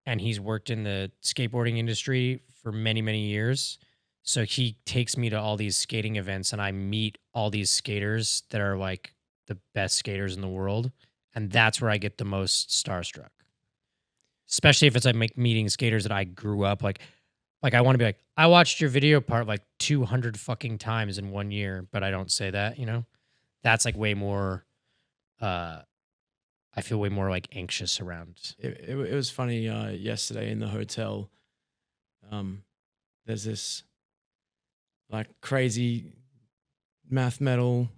And he's worked in the skateboarding industry for many, many years. So he takes me to all these skating events and I meet all these skaters that are like the best skaters in the world. And that's where I get the most starstruck. Especially if it's like meeting skaters that I grew up like I want to be like, I watched your video part like 200 fucking times in 1 year, but I don't say that, That's like way more I feel way more like anxious around. It was funny yesterday in the hotel. There's this like crazy math metal,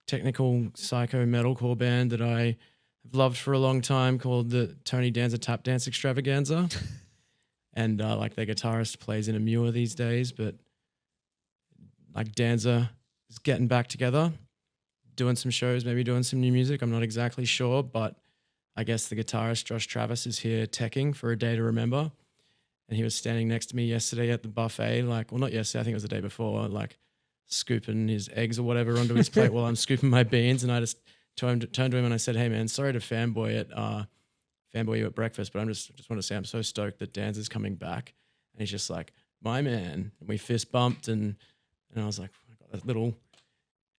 technical psycho metalcore band that I have loved for a long time called the Tony Danza Tap Dance Extravaganza. And like their guitarist plays in a Muir these days, but like Danza is getting back together, doing some shows, maybe doing some new music. I'm not exactly sure, but I guess the guitarist Josh Travis is here teching for a day to remember. And he was standing next to me yesterday at the buffet, not yesterday, I think it was the day before, like scooping his eggs or whatever onto his plate while I'm scooping my beans. And I just turned to him and I said, hey man, sorry to fanboy you at breakfast, but just want to say I'm so stoked that Dan's is coming back. And he's just like, my man. And we fist bumped and I was like, I got that little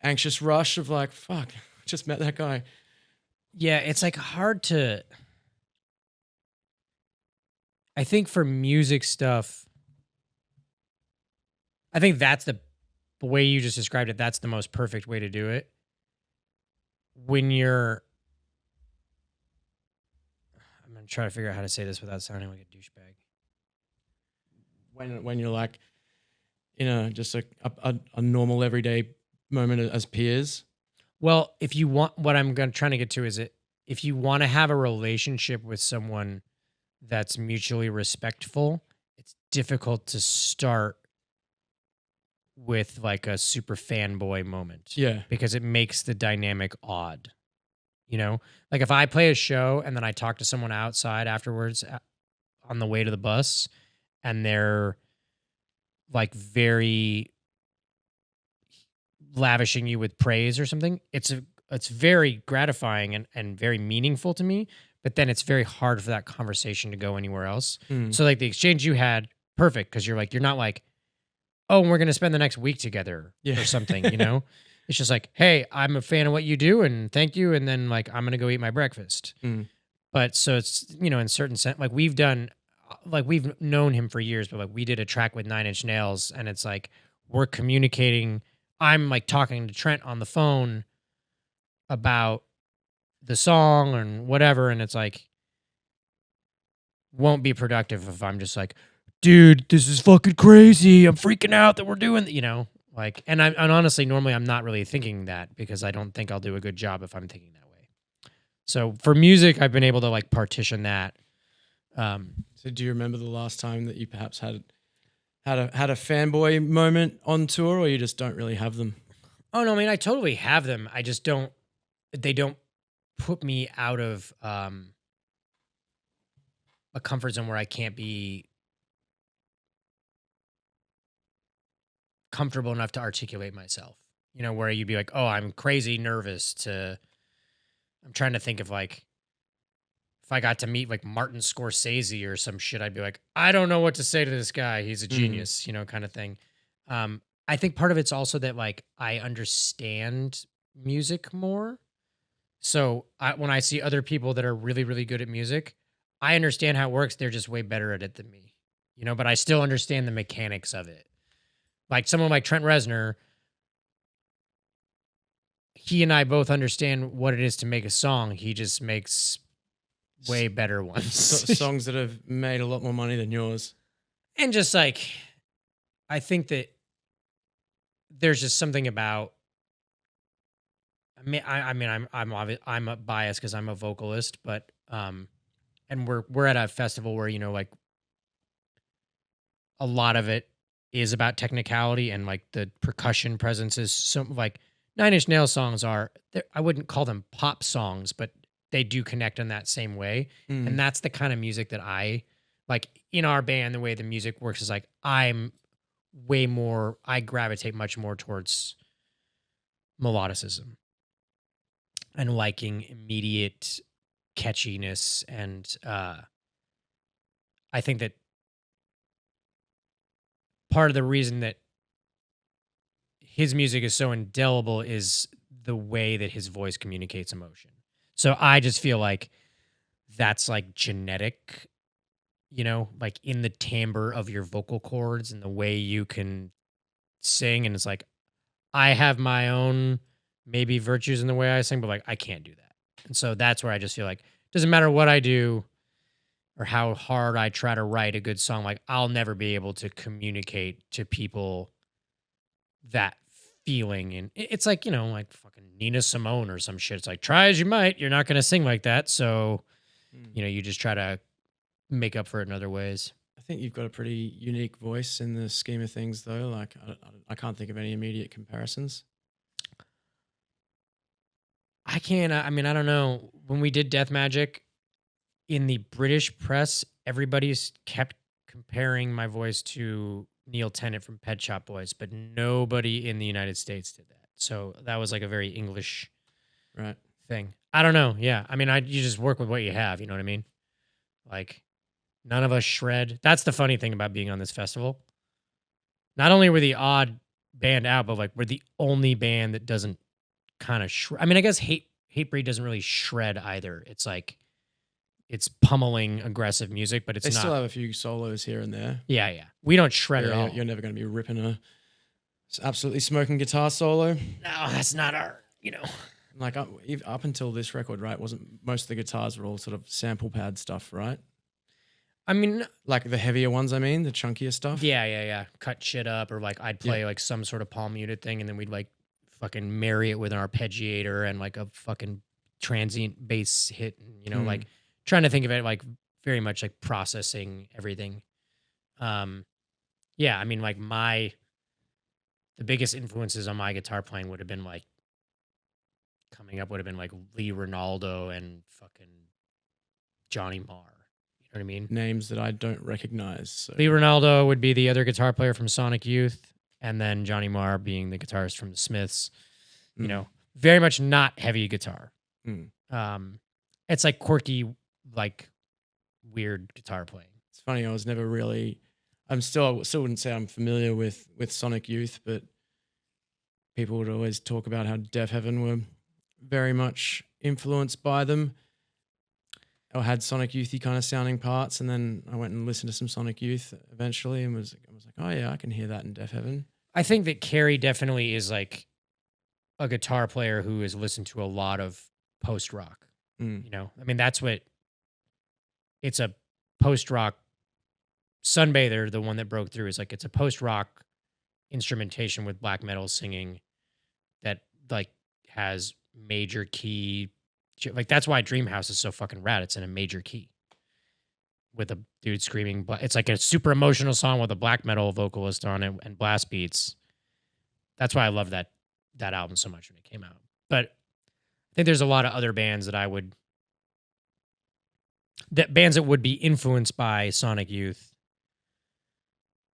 anxious rush of like, fuck, I just met that guy. Yeah, it's like hard to. I think for music stuff, I think that's the way you just described it. That's the most perfect way to do it. When you're, I'm gonna try to figure out how to say this without sounding like a douchebag. When you're like, just a normal everyday moment as peers. Well, if you want, what I'm trying to get to is if you want to have a relationship with someone that's mutually respectful, it's difficult to start with like a super fanboy moment. Yeah. Because it makes the dynamic odd. Like if I play a show and then I talk to someone outside afterwards on the way to the bus and they're like very lavishing you with praise or something, it's very gratifying and very meaningful to me, but then it's very hard for that conversation to go anywhere else. So like the exchange you had, perfect, because you're not like, oh, we're going to spend the next week together or something, It's just like, hey, I'm a fan of what you do and thank you, and then like I'm going to go eat my breakfast. But so it's, in certain sense, like we've known him for years, but like we did a track with 9 Inch Nails and it's like we're communicating. I'm like talking to Trent on the phone about the song and whatever. And it's like, won't be productive if I'm just like, dude, this is fucking crazy. I'm freaking out that we're doing, and honestly, normally I'm not really thinking that because I don't think I'll do a good job if I'm thinking that way. So for music, I've been able to like partition that. So do you remember the last time that you perhaps had a fanboy moment on tour, or you just don't really have them? Oh no, I mean I totally have them. I just don't. They don't put me out of a comfort zone where I can't be comfortable enough to articulate myself. You know, where you'd be like, oh, I'm crazy nervous to, I'm trying to think of like, if I got to meet like Martin Scorsese or some shit, I'd be like, I don't know what to say to this guy. He's a genius, you know, kind of thing. I think part of it's also that like I understand music more. So when I see other people that are really, really good at music, I understand how it works. They're just way better at it than me, you know, but I still understand the mechanics of it. Like someone like Trent Reznor, he and I both understand what it is to make a song. He just makes way better ones. Songs that have made a lot more money than yours. And just like, I think that there's just something about, I'm a biased because I'm a vocalist, but and we're at a festival where, you know, like a lot of it is about technicality and like the percussion presence is so like Nine Inch Nails songs are, I wouldn't call them pop songs, but they do connect in that same way. And that's the kind of music that I like in our band. The way the music works is like, I gravitate much more towards melodicism and liking immediate catchiness. And I think that part of the reason that his music is so indelible is the way that his voice communicates emotion. So I just feel like that's like genetic, you know, like in the timbre of your vocal cords and the way you can sing. And it's like, I have my own maybe virtues in the way I sing, but like I can't do that. And so that's where I just feel like it doesn't matter what I do or how hard I try to write a good song, like I'll never be able to communicate to people that feeling. And it's like, you know, like fucking Nina Simone or some shit. It's like, try as you might, you're not going to sing like that. So, you know, you just try to make up for it in other ways. I think you've got a pretty unique voice in the scheme of things, though. Like, I can't think of any immediate comparisons. I can't, I mean, I don't know. When we did Death Magic in the British press, everybody's kept comparing my voice to Neil Tennant from Pet Shop Boys, but nobody in the United States did that. So that was like a very English thing. I don't know. Yeah. I mean, you just work with what you have. You know what I mean? Like none of us shred. That's the funny thing about being on this festival. Not only were the odd band out, but like we're the only band that doesn't kind of shred. I mean, I guess Hatebreed doesn't really shred either. It's like, it's pummeling aggressive music, but they still have a few solos here and there. Yeah, yeah. We don't shred at all. You're never going to be ripping a absolutely smoking guitar solo. No, that's not our, you know. Like up until this record, right? Wasn't most of the guitars were all sort of sample pad stuff, right? I mean, like the heavier ones. I mean, the chunkier stuff. Yeah. Cut shit up, or like I'd play like some sort of palm muted thing, and then we'd like fucking marry it with an arpeggiator and like a fucking transient bass hit, you know, like. Trying to think of it like very much like processing everything. Yeah, I mean, like the biggest influences on my guitar playing would have been like coming up would have been like Lee Ronaldo and fucking Johnny Marr. You know what I mean? Names that I don't recognize. So. Lee Ronaldo would be the other guitar player from Sonic Youth, and then Johnny Marr being the guitarist from the Smiths. You know, very much not heavy guitar. It's like quirky, like weird guitar playing. It's funny. I still wouldn't say I'm familiar with Sonic Youth, but people would always talk about how Deaf Heaven were very much influenced by them or had Sonic Youthy kind of sounding parts. And then I went and listened to some Sonic Youth eventually and I was like, oh yeah, I can hear that in Deaf Heaven. I think that Carrie definitely is like a guitar player who has listened to a lot of post rock. You know, I mean, it's a post-rock Sunbather, the one that broke through, is like it's a post-rock instrumentation with black metal singing that like has major key, like that's why Dreamhouse is so fucking rad. It's in a major key with a dude screaming. It's like a super emotional song with a black metal vocalist on it and blast beats. That's why I love that album so much when it came out. But I think there's a lot of other bands that I would that bands that would be influenced by Sonic Youth,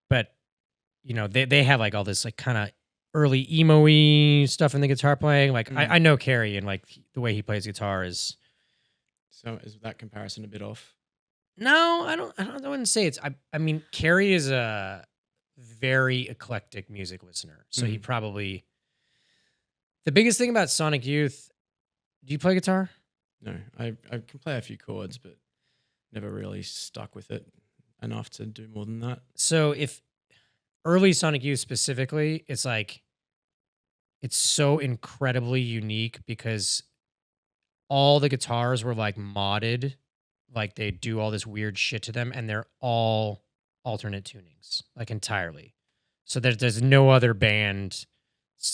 but you know, they have like all this like kind of early emo-y stuff in the guitar playing. Like I know Carrie, and like the way he plays guitar is. So is that comparison a bit off? No, I wouldn't say it's. I mean, Carrie is a very eclectic music listener, so he probably. The biggest thing about Sonic Youth. Do you play guitar? No, I can play a few chords, but never really stuck with it enough to do more than that. So if early Sonic Youth specifically, it's like it's so incredibly unique because all the guitars were like modded, like they do all this weird shit to them, and they're all alternate tunings, like entirely. So there's no other band's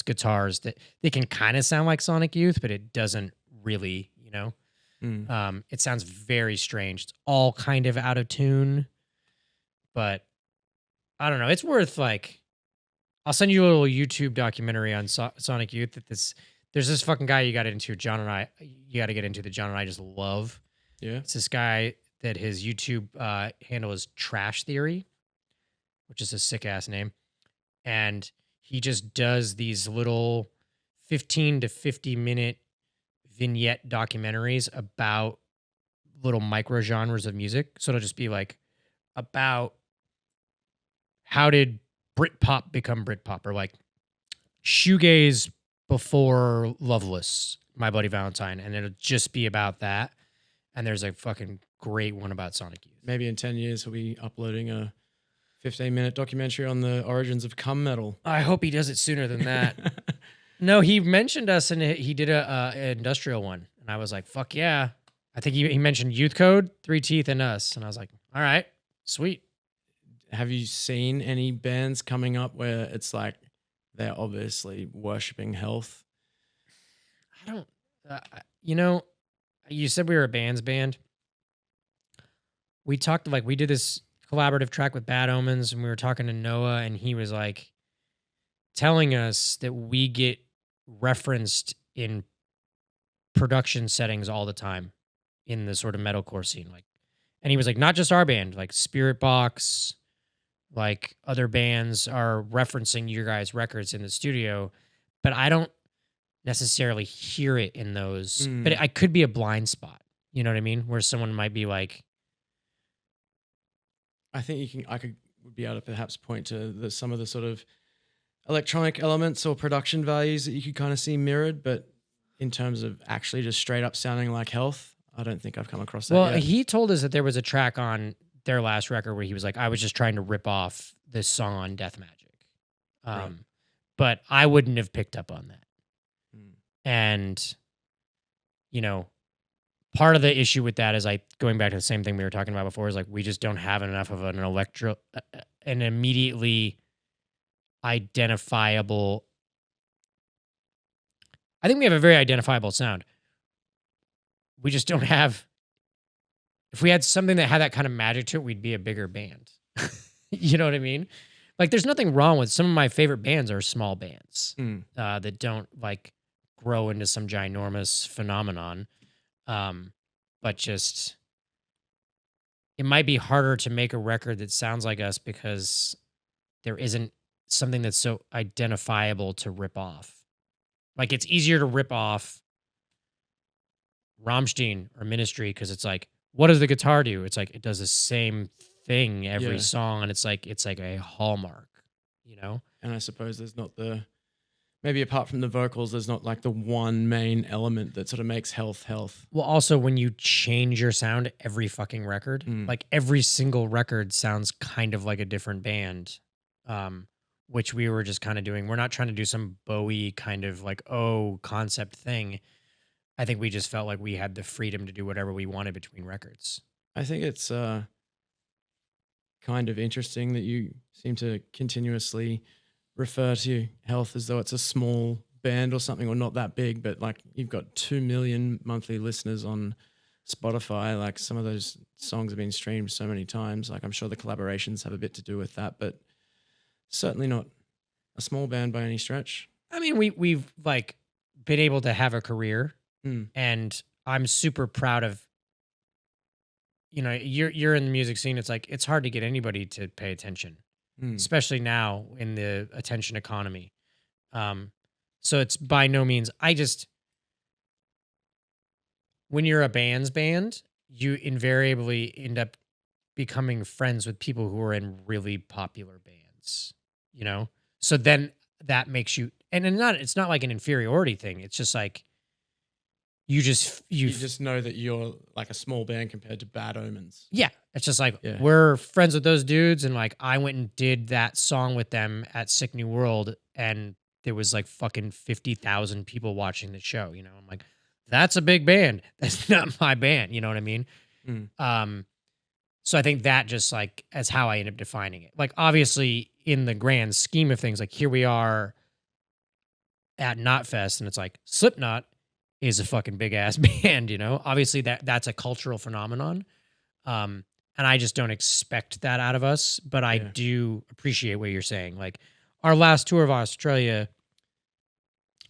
guitars that they can kind of sound like Sonic Youth, but it doesn't really, you know. It sounds very strange. It's all kind of out of tune, but I don't know. It's worth like, I'll send you a little YouTube documentary on Sonic Youth. There's this fucking guy you got into, John and I. You got to get into that John and I just love. Yeah, it's this guy that his YouTube handle is Trash Theory, which is a sick ass name, and he just does these little 15 to 50 minute vignette documentaries about little micro genres of music. So it'll just be like about how did Britpop become Britpop, or like shoegaze before Loveless, My Bloody Valentine, and it'll just be about that. And there's a fucking great one about Sonic Youth. Maybe in 10 years he'll be uploading a 15-minute documentary on the origins of cum metal. I hope he does it sooner than that. No, he mentioned us, and he did a industrial one, and I was like, "Fuck yeah!" I think he mentioned Youth Code, Three Teeth, and us, and I was like, "All right, sweet." Have you seen any bands coming up where it's like they're obviously worshipping health? I don't. You know, you said we were a band. We talked like we did this collaborative track with Bad Omens, and we were talking to Noah, and he was like telling us that we get referenced in production settings all the time in the sort of metalcore scene. Like, and he was like, not just our band, like Spirit Box, like other bands are referencing your guys' records in the studio, but I don't necessarily hear it in those. But I could be a blind spot. You know what I mean? Where someone might be like, I think would be able to perhaps point to some of the sort of electronic elements or production values that you could kind of see mirrored, but in terms of actually just straight up sounding like health, I don't think I've come across that yet. He told us that there was a track on their last record where he was like, I was just trying to rip off this song on Death Magic. Right. But I wouldn't have picked up on that. And, you know, part of the issue with that is going back to the same thing we were talking about before, is like, we just don't have enough of an immediately identifiable. I think we have a very identifiable sound. We just don't have. If we had something that had that kind of magic to it, we'd be a bigger band. You know what I mean? Like, there's nothing wrong with some of my favorite bands are small bands that don't like grow into some ginormous phenomenon. But just, it might be harder to make a record that sounds like us because there isn't something that's so identifiable to rip off. Like, it's easier to rip off Rammstein or Ministry because it's like, what does the guitar do? It's like, it does the same thing every song, and it's like a hallmark, you know? And I suppose there's not maybe apart from the vocals, there's not like the one main element that sort of makes health. Well, also when you change your sound every fucking record, like every single record sounds kind of like a different band, which we were just kind of doing. We're not trying to do some Bowie kind of like, concept thing. I think we just felt like we had the freedom to do whatever we wanted between records. I think it's kind of interesting that you seem to continuously refer to health as though it's a small band or something, or not that big, but like you've got 2 million monthly listeners on Spotify. Like, some of those songs have been streamed so many times. Like, I'm sure the collaborations have a bit to do with that, but certainly not a small band by any stretch. I mean, we've like been able to have a career, and I'm super proud of you know, you're in the music scene. It's like it's hard to get anybody to pay attention, especially now in the attention economy. So it's by no means. When you're a band's band, you invariably end up becoming friends with people who are in really popular bands, you know? So then that makes you, and it's not like an inferiority thing. It's just like, you just know that you're like a small band compared to Bad Omens. Yeah. It's just like, Yeah. we're friends with those dudes. And like, I went and did that song with them at Sick New World. And there was like fucking 50,000 people watching the show. You know, I'm like, that's a big band. That's not my band. You know what I mean? So I think that just like as how I end up defining it. Like, obviously, in the grand scheme of things, like here we are at Knotfest, and it's like Slipnot is a fucking big ass band. You know, obviously that's a cultural phenomenon, and I just don't expect that out of us. But I do appreciate what you're saying. Like, our last tour of Australia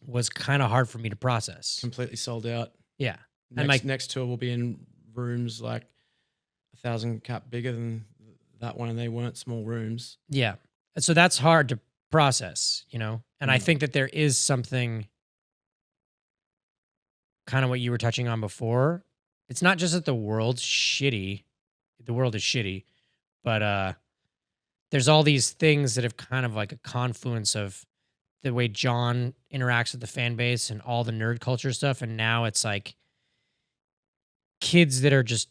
was kind of hard for me to process. Completely sold out. Yeah. And like next tour will be in rooms like 1,000 cap bigger than that one, and they weren't small rooms. Yeah. So that's hard to process, you know? And I think that there is something kind of what you were touching on before. It's not just that the world's shitty. The world is shitty, but there's all these things that have kind of like a confluence of the way John interacts with the fan base and all the nerd culture stuff. And now it's like kids that are just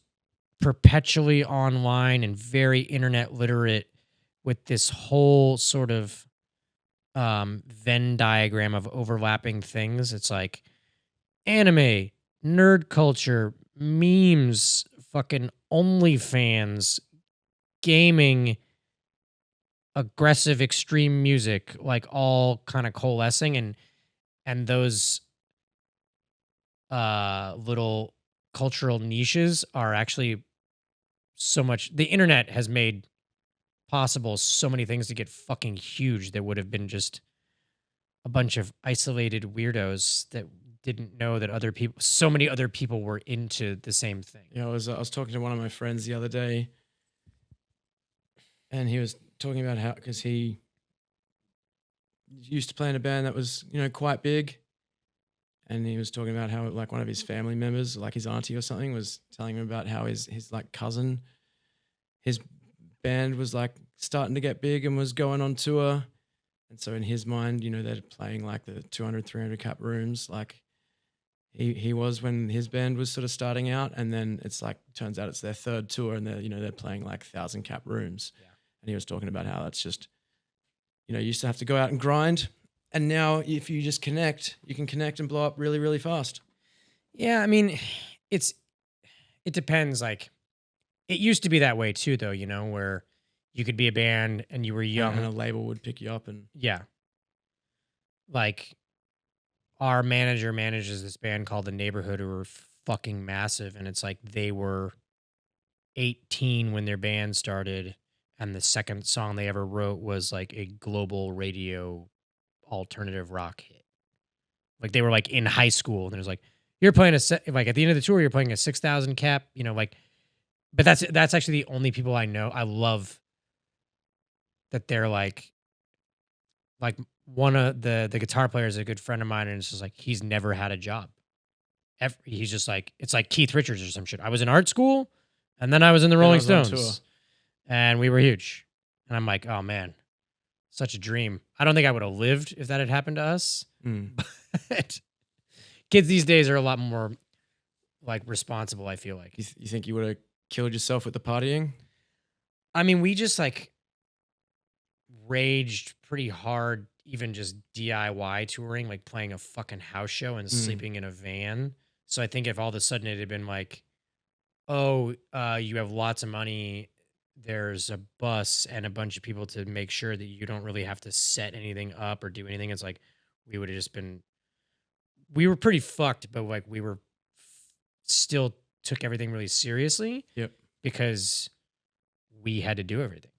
perpetually online and very internet literate with this whole sort of Venn diagram of overlapping things. It's like anime, nerd culture, memes, fucking OnlyFans, gaming, aggressive extreme music, like all kind of coalescing, and those little cultural niches are actually so much. The internet has made possible so many things to get fucking huge that would have been just a bunch of isolated weirdos that didn't know that so many other people were into the same thing. Yeah, I was talking to one of my friends the other day, and he was talking about how, because he used to play in a band that was, you know, quite big, and he was talking about how like one of his family members, like his auntie or something, was telling him about how his like cousin, his band was like starting to get big and was going on tour. And so in his mind, you know, they're playing like the 200, 300 cap rooms like he was when his band was sort of starting out. And then it's like, turns out it's their third tour and they're playing like 1,000 cap rooms. Yeah. And he was talking about how that's just, you know, you used to have to go out and grind. And now if you just connect, you can connect and blow up really, really fast. Yeah. I mean, it depends. Like, it used to be that way too, though, you know, where you could be a band and you were young. And a label would pick you up. And yeah. Like, our manager manages this band called The Neighborhood, who were fucking massive. And it's like they were 18 when their band started. And the second song they ever wrote was like a global radio alternative rock hit. Like, they were like in high school. And it was like, you're playing like at the end of the tour, you're playing a 6,000 cap, you know, like, but that's actually the only people I know. I love that they're like one of the guitar player is a good friend of mine, and it's just like he's never had a job. He's just like, it's like Keith Richards or some shit. I was in art school, and then I was in the Rolling Stones, and we were huge. And I'm like, oh man, such a dream. I don't think I would have lived if that had happened to us. But kids these days are a lot more like responsible, I feel like. You think you would have killed yourself with the partying? I mean, we just like raged pretty hard, even just DIY touring, like playing a fucking house show and sleeping in a van. So I think if all of a sudden it had been like, oh, you have lots of money, there's a bus and a bunch of people to make sure that you don't really have to set anything up or do anything, it's like we would have just been, we were pretty fucked, but like we were still took everything really seriously. Yep. Because we had to do everything,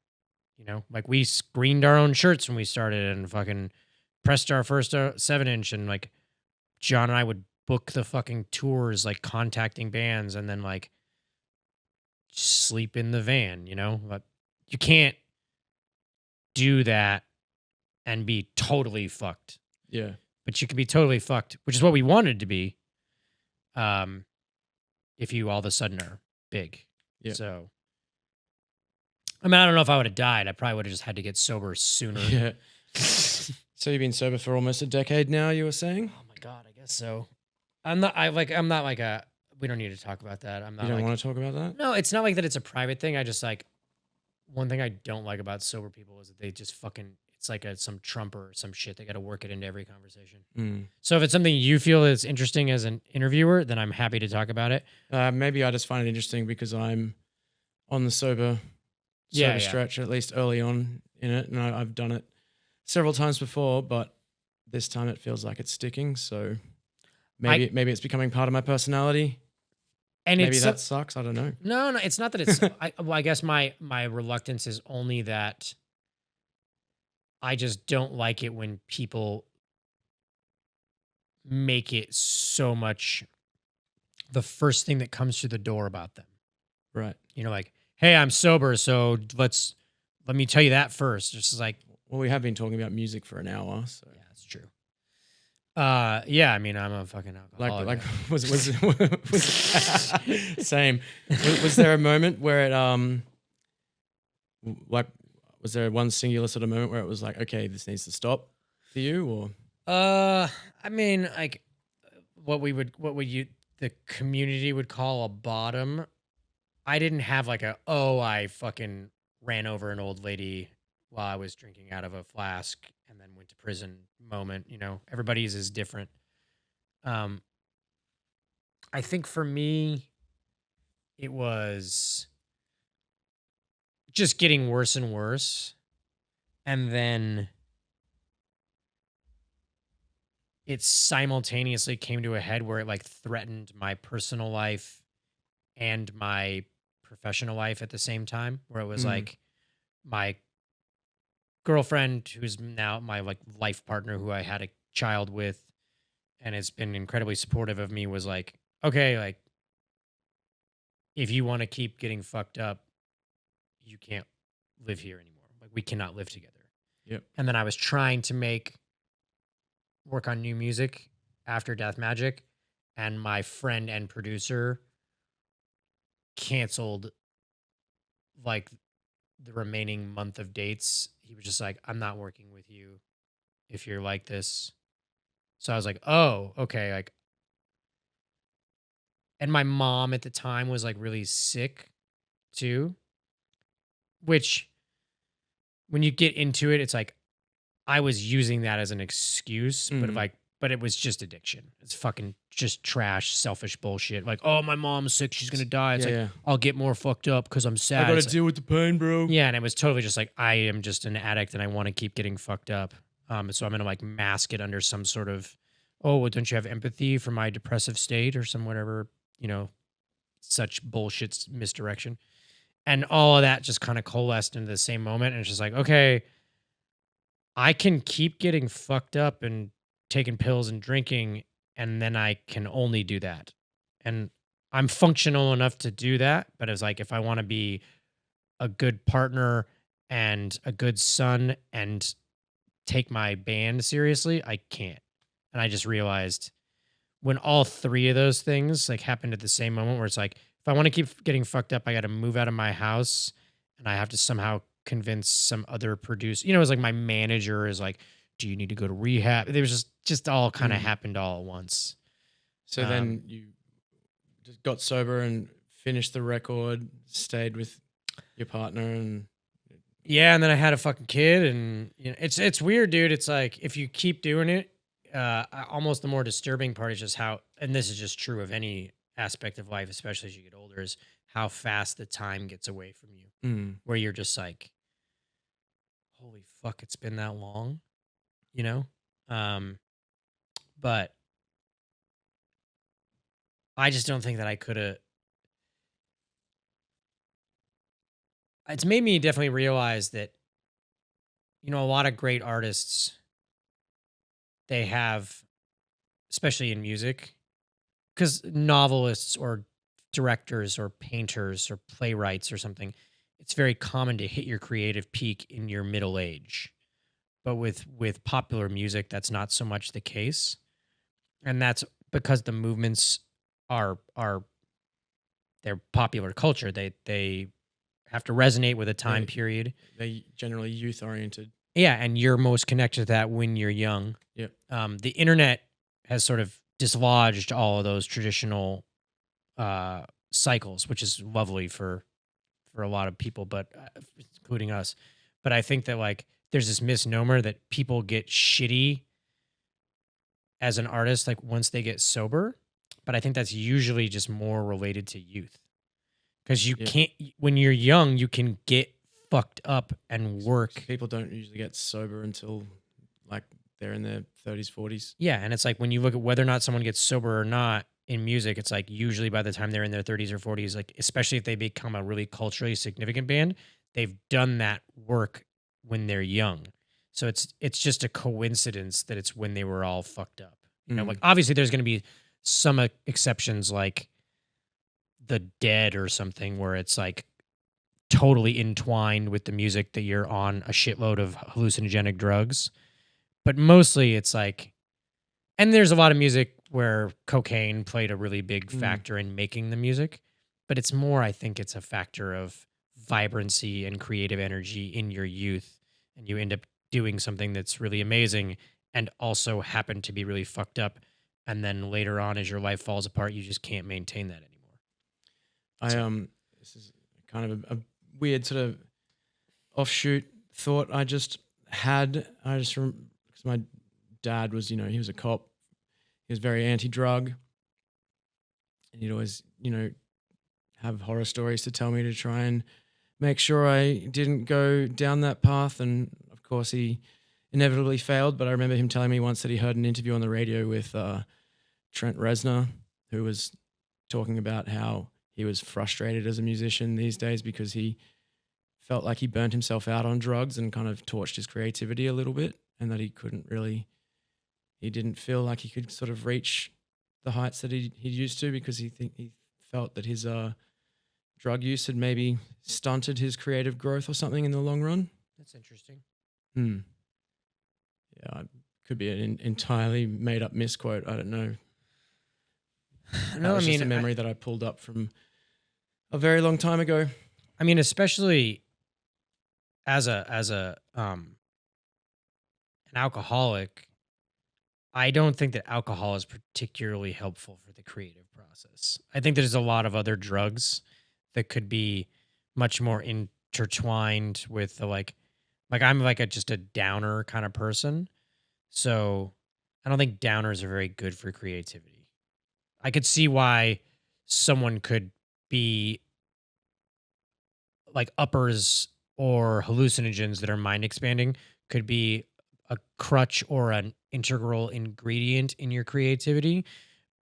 you know, like we screened our own shirts when we started and fucking pressed our first 7-inch, and like John and I would book the fucking tours, like contacting bands and then like sleep in the van, you know? But you can't do that and be totally fucked. Yeah. But you can be totally fucked, which is what we wanted to be. If you all of a sudden are big. Yeah. So, I mean, I don't know if I would have died. I probably would have just had to get sober sooner. Yeah. So you've been sober for almost a decade now, you were saying? Oh my God, I guess so. I'm not like a, we don't need to talk about that. I'm not You don't like, want to talk about that? no, it's not like that. It's a private thing. I just like, one thing I don't like about sober people is that they just fucking, it's like some Trumper or some shit. They got to work it into every conversation. Mm. So if it's something you feel is interesting as an interviewer, then I'm happy to talk about it. Maybe I just find it interesting because I'm on the sober stretch, at least early on in it. And I've done it several times before, but this time it feels like it's sticking. So maybe it's becoming part of my personality. And maybe that sucks. I don't know. No, it's not that it's. I guess my reluctance is only that I just don't like it when people make it so much the first thing that comes through the door about them. Right. You know, like, hey, I'm sober, so let me tell you that first. Just like, well, we have been talking about music for an hour, so yeah, that's true. Yeah, I mean, I'm a fucking alcoholic. Like was same. Was there a moment where it like was there one singular sort of moment where it was like, okay, this needs to stop for you, or? I mean, like what the community would call a bottom. I didn't have like I fucking ran over an old lady while I was drinking out of a flask and then went to prison moment. You know, everybody's is different. I think for me, it was just getting worse and worse. And then it simultaneously came to a head where it like threatened my personal life and my professional life at the same time, where it was like my girlfriend, who's now my like life partner, who I had a child with and has been incredibly supportive of me, was like, okay, like if you want to keep getting fucked up, you can't live here anymore. Like we cannot live together. Yep. And then I was trying to work on new music after Death Magic, and my friend and producer canceled like the remaining month of dates. He was just like, I'm not working with you if you're like this. So I was like, oh, okay. Like, and my mom at the time was like really sick too, which when you get into it, it's like, I was using that as an excuse, but it was just addiction. It's fucking just trash, selfish bullshit. Like, oh, my mom's sick. She's going to die. It's I'll get more fucked up because I'm sad. I got to deal with the pain, bro. Yeah. And it was totally just like, I am just an addict and I want to keep getting fucked up. So I'm going to like mask it under some sort of, oh, well, don't you have empathy for my depressive state or some whatever, you know, such bullshit misdirection. And all of that just kind of coalesced into the same moment. And it's just like, okay, I can keep getting fucked up and taking pills and drinking, and then I can only do that. And I'm functional enough to do that. But it's like, if I want to be a good partner and a good son and take my band seriously, I can't. And I just realized when all three of those things like happened at the same moment, where it's like, if I want to keep getting fucked up, I got to move out of my house and I have to somehow convince some other producer. You know, it was like my manager is like, do you need to go to rehab? There was just all kind of happened all at once. So then you just got sober and finished the record, stayed with your partner, and yeah, and then I had a fucking kid, and you know, it's weird, dude. It's like if you keep doing it, almost the more disturbing part is just how, and this is just true of any aspect of life, especially as you get older, is how fast the time gets away from you. Where you're just like, holy fuck, it's been that long, you know? But I just don't think that I could have. It's made me definitely realize that, you know, a lot of great artists, they have, especially in music, because novelists or directors or painters or playwrights or something, it's very common to hit your creative peak in your middle age. But with popular music, that's not so much the case. And that's because the movements are they're popular culture. They have to resonate with a time period. They generally youth oriented. Yeah, and you're most connected to that when you're young. Yeah. The internet has sort of dislodged all of those traditional cycles, which is lovely for a lot of people, but including us. But I think that like there's this misnomer that people get shitty as an artist like once they get sober, but I think that's usually just more related to youth. Because you can't, when you're young, you can get fucked up and work. People don't usually get sober until like they're in their 30s, 40s. Yeah, and it's like when you look at whether or not someone gets sober or not in music, it's like usually by the time they're in their 30s or 40s, like especially if they become a really culturally significant band, they've done that work when they're young. So it's just a coincidence that it's when they were all fucked up. You know, like obviously there's going to be some exceptions like the Dead or something where it's like totally entwined with the music that you're on a shitload of hallucinogenic drugs. But mostly it's like, and there's a lot of music where cocaine played a really big factor in making the music, but it's more, I think it's a factor of vibrancy and creative energy in your youth. And you end up doing something that's really amazing and also happen to be really fucked up. And then later on, as your life falls apart, you just can't maintain that anymore. This is kind of a weird sort of offshoot thought I just had. I just remember because my dad was, he was a cop. He was very anti-drug, and he'd always, have horror stories to tell me to try and make sure I didn't go down that path. And of course, he inevitably failed. But I remember him telling me once that he heard an interview on the radio with Trent Reznor, who was talking about how he was frustrated as a musician these days because he felt like he burnt himself out on drugs and kind of torched his creativity a little bit, and that he didn't feel like he could sort of reach the heights that he used to because he felt that his drug use had maybe stunted his creative growth or something in the long run. That's interesting. Yeah, it could be an entirely made up misquote. I don't know. No, Just a memory that I pulled up from a very long time ago. I mean, especially as an alcoholic, I don't think that alcohol is particularly helpful for the creative process. I think there's a lot of other drugs that could be much more intertwined with the like I'm like just a downer kind of person. So I don't think downers are very good for creativity. I could see why someone could be like uppers or hallucinogens that are mind expanding could be a crutch or an integral ingredient in your creativity.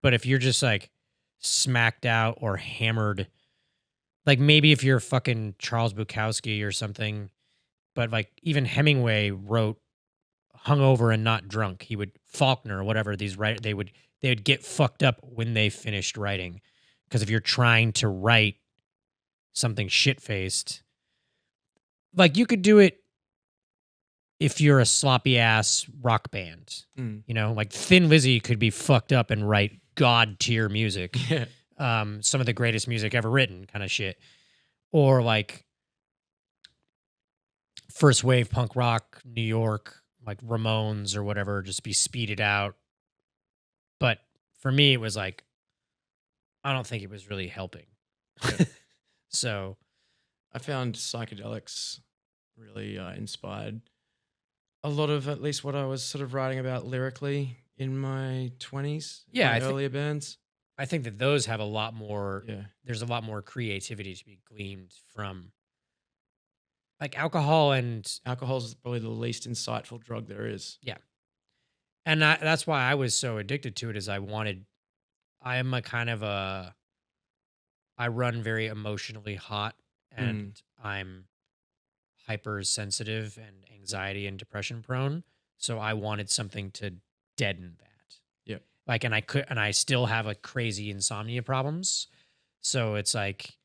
But if you're just like smacked out or hammered, like maybe if you're fucking Charles Bukowski or something, but like even Hemingway wrote hungover and not drunk. He would Faulkner or whatever they would get fucked up when they finished writing. Because if you're trying to write something shit-faced, like you could do it if you're a sloppy ass rock band, like Thin Lizzy could be fucked up and write god tier music. Yeah. Some of the greatest music ever written kind of shit. Or like first wave punk rock, New York, like Ramones or whatever, just be speeded out. But for me, it was like, I don't think it was really helping. Yeah. So I found psychedelics really inspired a lot of at least what I was sort of writing about lyrically in my 20s. Yeah, earlier bands. I think that those have a lot more. Yeah. There's a lot more creativity to be gleaned from. Like alcohol Alcohol's probably the least insightful drug there is. Yeah. And that's why I was so addicted to it is I am a kind of I run very emotionally hot and I'm hypersensitive and anxiety and depression prone. So I wanted something to deaden that. Yeah. Like, and I still have like crazy insomnia problems. So it's like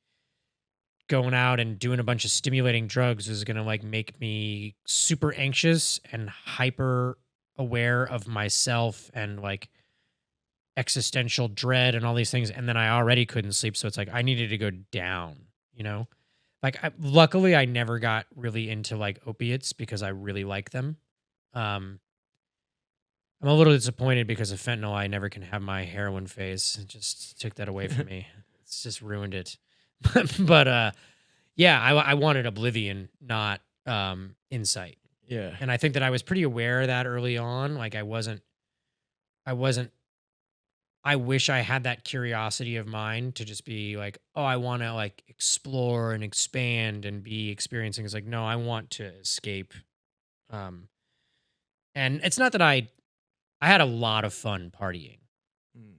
going out and doing a bunch of stimulating drugs is going to like make me super anxious and hyper aware of myself and like existential dread and all these things. And then I already couldn't sleep. So it's like I needed to go down, you know? Like, luckily, I never got really into like opiates because I really like them. Um, I'm a little disappointed because of fentanyl. I never can have my heroin phase. It just took that away from me. It's just ruined it. But yeah, I wanted oblivion, not insight. Yeah. And I think that I was pretty aware of that early on. Like I wasn't. I wish I had that curiosity of mine to just be like, oh, I want to like explore and expand and be experiencing. It's like, no, I want to escape. Um, and it's not that I had a lot of fun partying, Mm.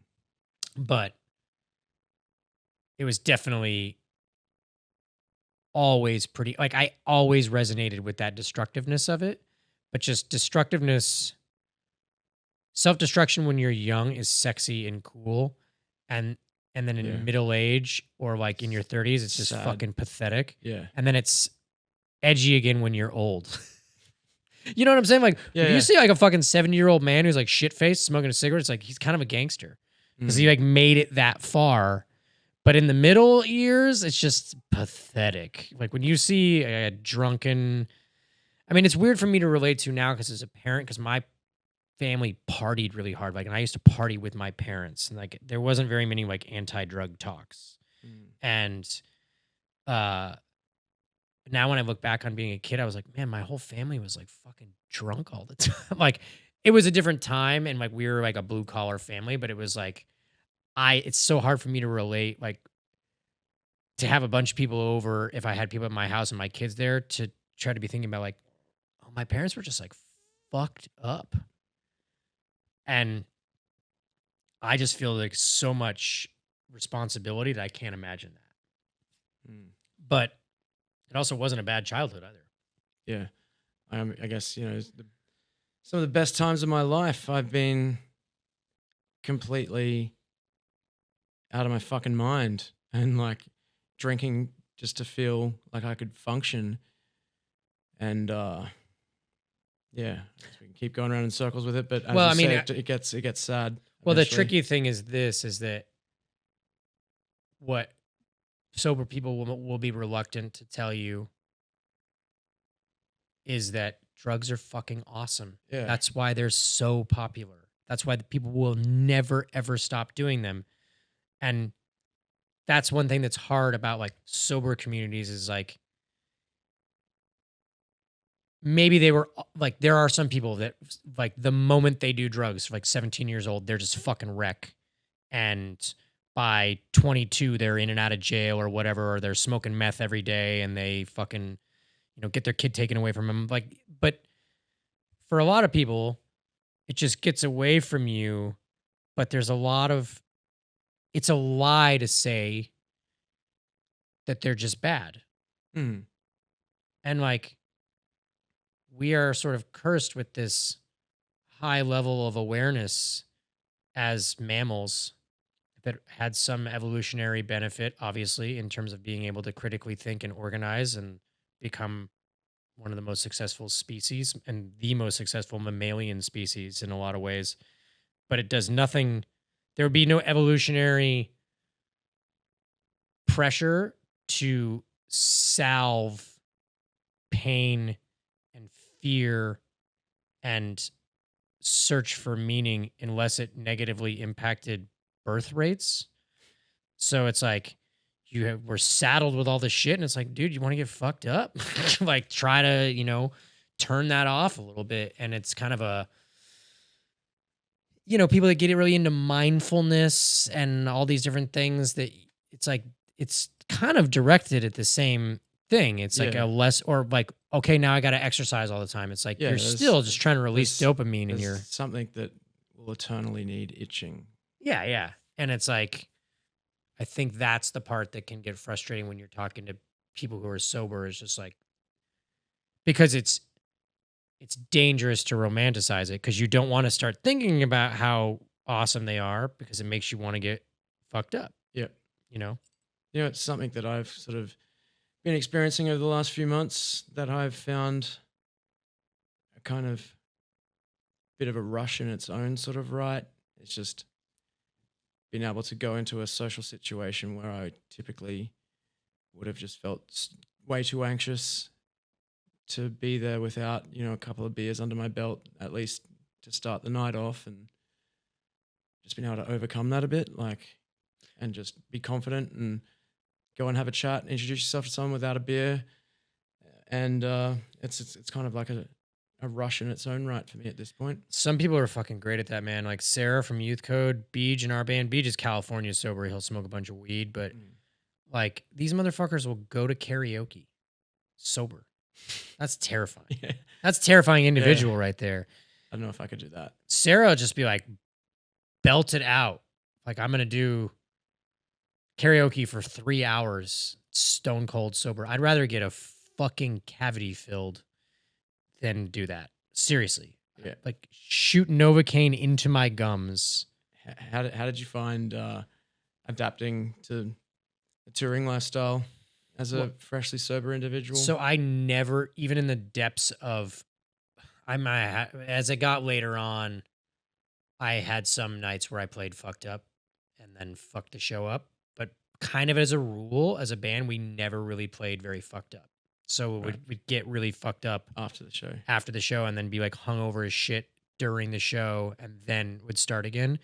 but it was definitely always pretty, like I always resonated with that destructiveness of it, but just destructiveness, self-destruction when you're young is sexy and cool. And then in Yeah. middle age or like in your 30s, it's just Sad. fucking pathetic. Yeah. And then it's edgy again when you're old. You know what I'm saying? Like, Yeah, when yeah. you see like a fucking 70-year-old man who's like shit faced smoking a cigarette, it's like he's kind of a gangster because he Mm. like made it that far. But in the middle years, it's just pathetic. Like when you see a drunken, I mean, it's weird for me to relate to now because as a parent, because my family partied really hard. Like, and I used to party with my parents, and like there wasn't very many like anti-drug talks. Mm. And now when I look back on being a kid, I was like, man, my whole family was like fucking drunk all the time. Like it was a different time, and like we were like a blue collar family, but it was like it's so hard for me to relate, like to have a bunch of people over if I had people at my house and my kids there to try to be thinking about like, oh, my parents were just like fucked up. And I just feel like so much responsibility that I can't imagine that. Mm. But it also wasn't a bad childhood either. Yeah. I guess, some of the best times of my life, I've been completely out of my fucking mind and like drinking just to feel like I could function. And yeah, I guess we can keep going around in circles with it, but as Well, you I mean, say, it gets sad. Well, the eventually. tricky thing is that what sober people will be reluctant to tell you is that drugs are fucking awesome. Yeah. That's why they're so popular. That's why the people will never ever stop doing them. And that's one thing that's hard about like sober communities is like maybe they were like there are some people that like the moment they do drugs, like 17 years old, they're just fucking wreck. And by 22, they're in and out of jail or whatever, or they're smoking meth every day and they fucking, get their kid taken away from them. Like, but for a lot of people, it just gets away from you. But there's it's a lie to say that they're just bad. Mm. And like, we are sort of cursed with this high level of awareness as mammals that had some evolutionary benefit, obviously, in terms of being able to critically think and organize and become one of the most successful species and the most successful mammalian species in a lot of ways. But it does nothing. There would be no evolutionary pressure to salve pain and fear and search for meaning unless it negatively impacted birth rates. So it's like we're saddled with all this shit, and it's like, dude, you want to get fucked up? Like, try to turn that off a little bit. And it's kind of a people that get really into mindfulness and all these different things that it's like it's kind of directed at the same thing. It's like Yeah. a less or like, okay, now I got to exercise all the time. It's like Yeah, you're still just trying to release dopamine in There's your something that will eternally need itching. yeah. And it's like, I think that's the part that can get frustrating when you're talking to people who are sober is just like, because it's dangerous to romanticize it because you don't want to start thinking about how awesome they are because it makes you want to get fucked up. Yeah. You know? it's something that I've sort of been experiencing over the last few months that I've found a kind of bit of a rush in its own sort of right. It's just being able to go into a social situation where I typically would have just felt way too anxious to be there without, a couple of beers under my belt, at least to start the night off, and just being able to overcome that a bit, and just be confident and go and have a chat, introduce yourself to someone without a beer. And it's kind of like a rush in its own right for me at this point. Some people are fucking great at that, man. Like Sarah from Youth Code, Beej in our band. Beej is California sober. He'll smoke a bunch of weed, but like these motherfuckers will go to karaoke sober. That's terrifying. Yeah. That's terrifying individual right there. I don't know if I could do that. Sarah will just be like, belt it out. Like, I'm going to do karaoke for 3 hours, stone cold sober. I'd rather get a fucking cavity filled than do that. Seriously. Yeah. Like, shoot Novocaine into my gums. How did you find adapting to the touring lifestyle as a freshly sober individual? So I never, even in the depths of, as it got later on, I had some nights where I played fucked up and then fucked the show up. But kind of as a rule, as a band, we never really played very fucked up. So we'd get really fucked up after the show and then be like hungover as shit during the show and then would start again.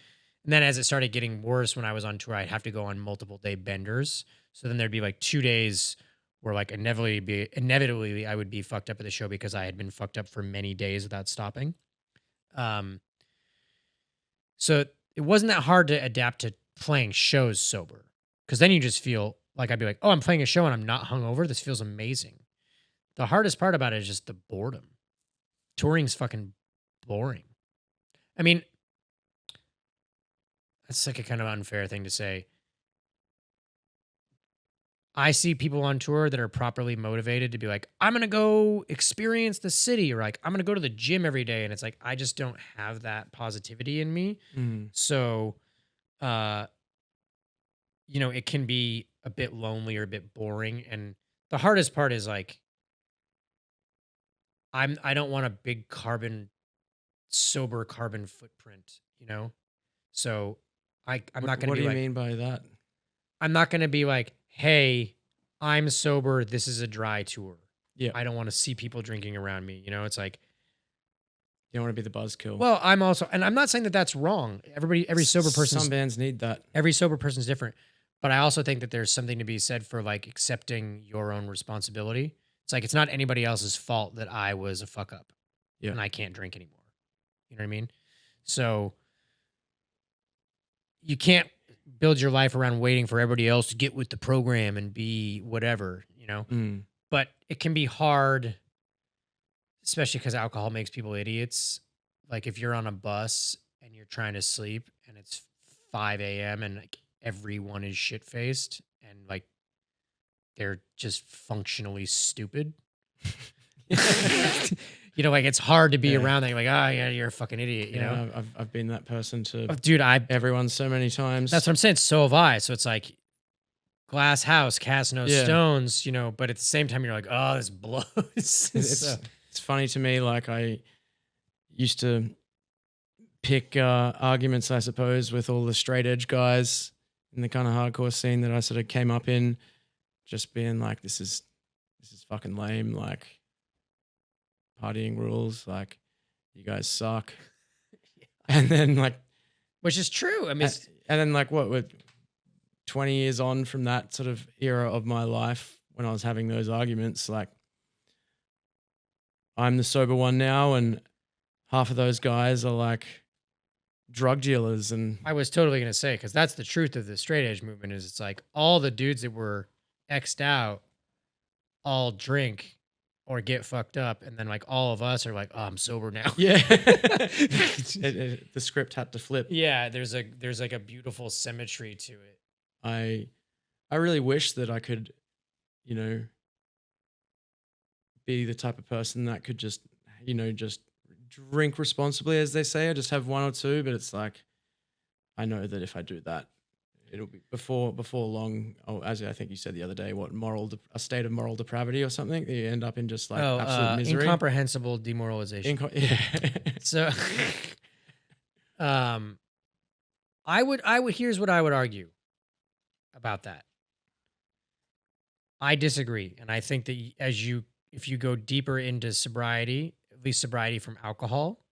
And then as it started getting worse when I was on tour, I'd have to go on multiple day benders. So then there'd be like 2 days where like inevitably I would be fucked up at the show because I had been fucked up for many days without stopping. So it wasn't that hard to adapt to playing shows sober, because then you just feel like I'd be like, oh, I'm playing a show and I'm not hungover. This feels amazing. The hardest part about it is just the boredom. Touring's fucking boring. I mean, that's like a kind of unfair thing to say. I see people on tour that are properly motivated to be like, I'm going to go experience the city, or like, I'm going to go to the gym every day. And it's like, I just don't have that positivity in me. So, it can be a bit lonely or a bit boring. And the hardest part is like, I don't want a big sober carbon footprint, So I'm not going to be like. What do you mean by that? I'm not going to be like, hey, I'm sober. This is a dry tour. Yeah. I don't want to see people drinking around me. It's like, you don't want to be the buzzkill. Well, I'm also, and I'm not saying that that's wrong. Every sober person. Some bands need that. Every sober person's different. But I also think that there's something to be said for like accepting your own responsibility. It's like, it's not anybody else's fault that I was a fuck up and I can't drink anymore. You know what I mean? So you can't build your life around waiting for everybody else to get with the program and be whatever, But it can be hard, especially because alcohol makes people idiots. Like if you're on a bus and you're trying to sleep and it's 5 a.m. and like everyone is shit-faced and like they're just functionally stupid. Like it's hard to be around that. You're like, oh yeah, you're a fucking idiot. You know, I've been that person to everyone so many times. That's what I'm saying. So have I. So it's like glass house, cast no stones. But at the same time, you're like, oh, this blows. It's funny to me. Like I used to pick arguments, I suppose, with all the straight edge guys in the kind of hardcore scene that I sort of came up in, just being like, this is fucking lame. Like, partying rules, like, you guys suck. And then like, which is true. I mean, and then like we're 20 years on from that sort of era of my life when I was having those arguments, like I'm the sober one now and half of those guys are like drug dealers. And I was totally going to say, because that's the truth of the straight edge movement is it's like all the dudes that were X'd out all drink or get fucked up, and then like all of us are like, oh, I'm sober now. Yeah. The script had to flip. Yeah, there's like a beautiful symmetry to it. I really wish that I could, be the type of person that could just drink responsibly, as they say. I just have one or two, but it's like, I know that if I do that, it'll be before long. Oh, as I think you said the other day, what a state of moral depravity or something. You end up in just like absolute misery, incomprehensible demoralization. Yeah. So, I would. Here's what I would argue about that. I disagree, and I think that if you go deeper into sobriety, at least sobriety from alcohol,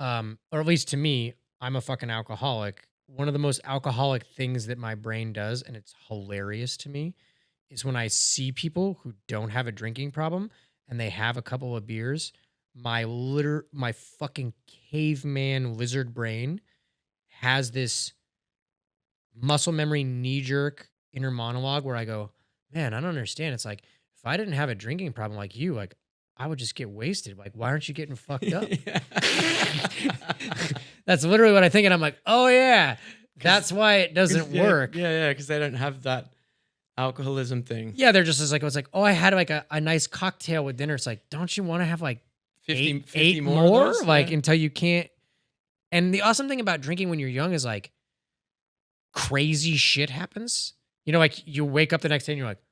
or at least to me, I'm a fucking alcoholic. One of the most alcoholic things that my brain does, and it's hilarious to me, is when I see people who don't have a drinking problem and they have a couple of beers, my fucking caveman lizard brain has this muscle memory knee jerk inner monologue where I go, man, I don't understand. It's like, if I didn't have a drinking problem like you, like, I would just get wasted. Like, why aren't you getting fucked up? That's literally what I think. And I'm like, oh yeah, that's why it doesn't work. Yeah. Because they don't have that alcoholism thing. Yeah. They're just like, it's like, oh, I had like a nice cocktail with dinner. It's like, don't you want to have like 50 eight more? Like until you can't. And the awesome thing about drinking when you're young is like crazy shit happens. You know, like you wake up the next day and you're like,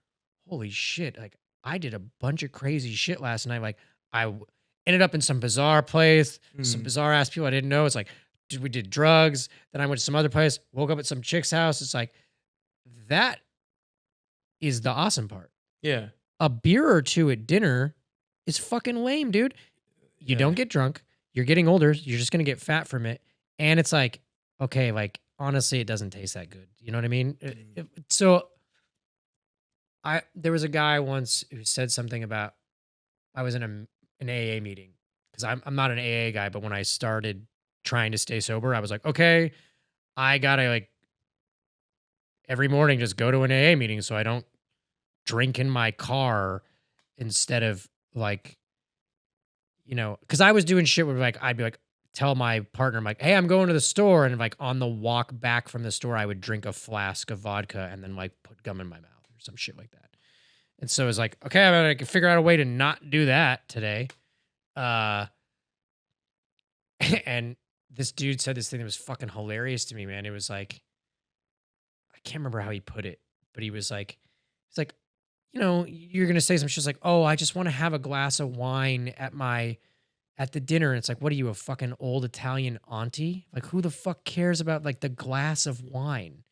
holy shit. Like I did a bunch of crazy shit last night. Like I ended up in some bizarre place, some bizarre ass people I didn't know. It's like, we did drugs. Then I went to some other place, woke up at some chick's house. It's like, that is the awesome part. Yeah. A beer or two at dinner is fucking lame, dude. You don't get drunk. You're getting older. You're just going to get fat from it. And it's like, okay, like, honestly, it doesn't taste that good. You know what I mean? So there was a guy once who said something about, I was in an AA meeting because I'm not an AA guy, but when I started trying to stay sober, I was like, okay, I got to like every morning just go to an AA meeting so I don't drink in my car instead of like, you know, because I was doing shit where like I'd be like, tell my partner, I'm like, hey, I'm going to the store. And like on the walk back from the store, I would drink a flask of vodka and then like put gum in my mouth or some shit like that. And so it was like, okay, I'm going to figure out a way to not do that today. And this dude said this thing that was fucking hilarious to me, man. It was like, I can't remember how he put it, but he was like, it's like, you know, you're going to say some shit like, oh, I just want to have a glass of wine at the dinner. And it's like, what are you, a fucking old Italian auntie? Like, who the fuck cares about like the glass of wine?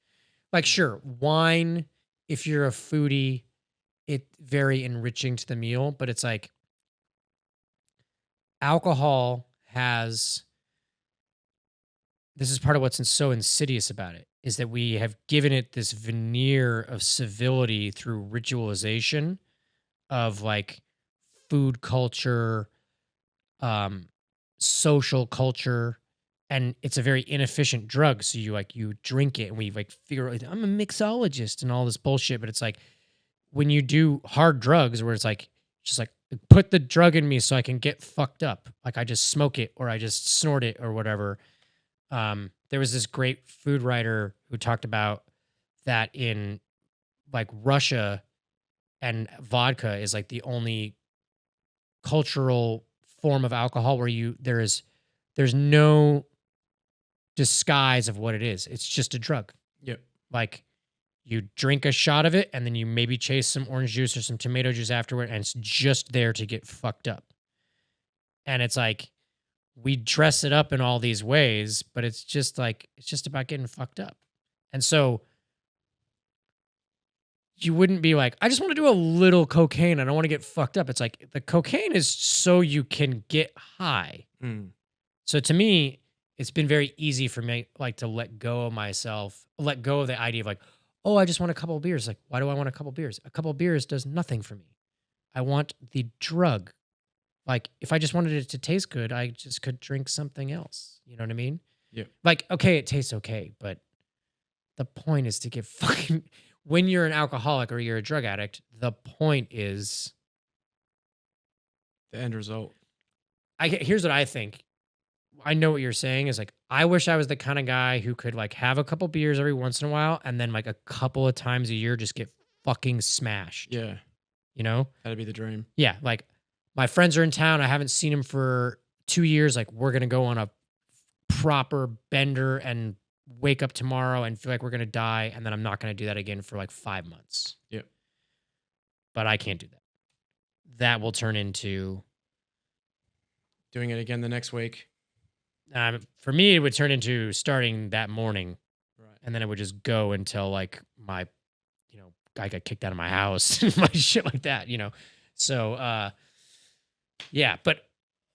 Like, sure, wine, if you're a foodie, it's very enriching to the meal, but it's like alcohol has, this is part of what's so insidious about it, is that we have given it this veneer of civility through ritualization of like food culture, social culture, and it's a very inefficient drug. So you drink it and we like figure out, I'm a mixologist and all this bullshit, but it's like when you do hard drugs where it's like, just like put the drug in me so I can get fucked up. Like I just smoke it or I just snort it or whatever. There was this great food writer who talked about that in like Russia, and vodka is like the only cultural form of alcohol where there's no disguise of what it is. It's just a drug. Yep. Like you drink a shot of it and then you maybe chase some orange juice or some tomato juice afterward, and it's just there to get fucked up. And it's like, we dress it up in all these ways, but it's just about getting fucked up. And so you wouldn't be like, I just want to do a little cocaine. I don't want to get fucked up. It's like the cocaine is so you can get high. So to me, it's been very easy for me like to let go of the idea of like, oh, I just want a couple of beers. Like, why do I want a couple of beers? A couple of beers does nothing for me. I want the drug. Like, if I just wanted it to taste good, I just could drink something else. You know what I mean? Yeah. Like, okay, it tastes okay, but the point is to get fucking... When you're an alcoholic or you're a drug addict, the point is... the end result. Here's what I think. I know what you're saying is like, I wish I was the kind of guy who could like have a couple beers every once in a while and then like a couple of times a year just get fucking smashed. Yeah. You know? That'd be the dream. Yeah, like... My friends are in town. I haven't seen them for 2 years. Like, we're going to go on a proper bender and wake up tomorrow and feel like we're going to die, and then I'm not going to do that again for like 5 months. Yep. But I can't do that. That will turn into doing it again the next week. For me, it would turn into starting that morning, Right. and then it would just go until like my, I got kicked out of my house and my shit like that, So, yeah, but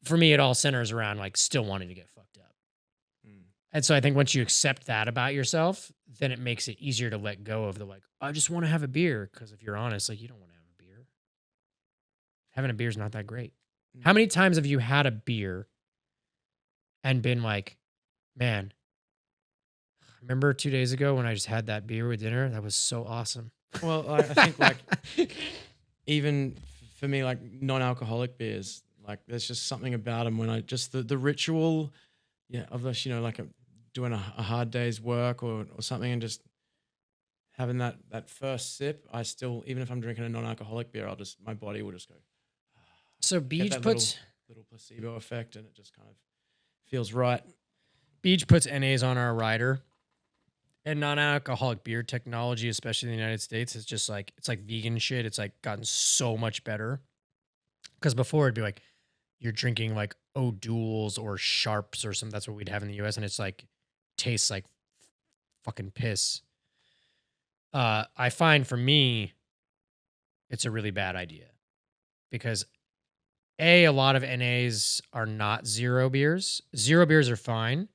for me, it all centers around like still wanting to get fucked up. And so I think once you accept that about yourself, then it makes it easier to let go of the like, I just want to have a beer. Because if you're honest, like you don't want to have a beer. Having a beer is not that great. How many times have you had a beer and been like, man, remember 2 days ago when I just had that beer with dinner? That was so awesome. Well, I think like even for me, like non-alcoholic beers, like there's just something about them when I just the ritual, of this, like doing a hard day's work or something, and just having that first sip. I still, even if I'm drinking a non-alcoholic beer, my body will just go. So Beach puts little placebo effect, and it just kind of feels right. Beach puts NAs on our rider. And non-alcoholic beer technology, especially in the United States, is just like, it's like vegan shit. It's like gotten so much better. Because before it'd be like, you're drinking like O'Doul's or Sharps or something. That's what we'd have in the US. And it's like, tastes like fucking piss. I find for me, it's a really bad idea. Because a lot of NAs are not zero beers. Zero beers are fine.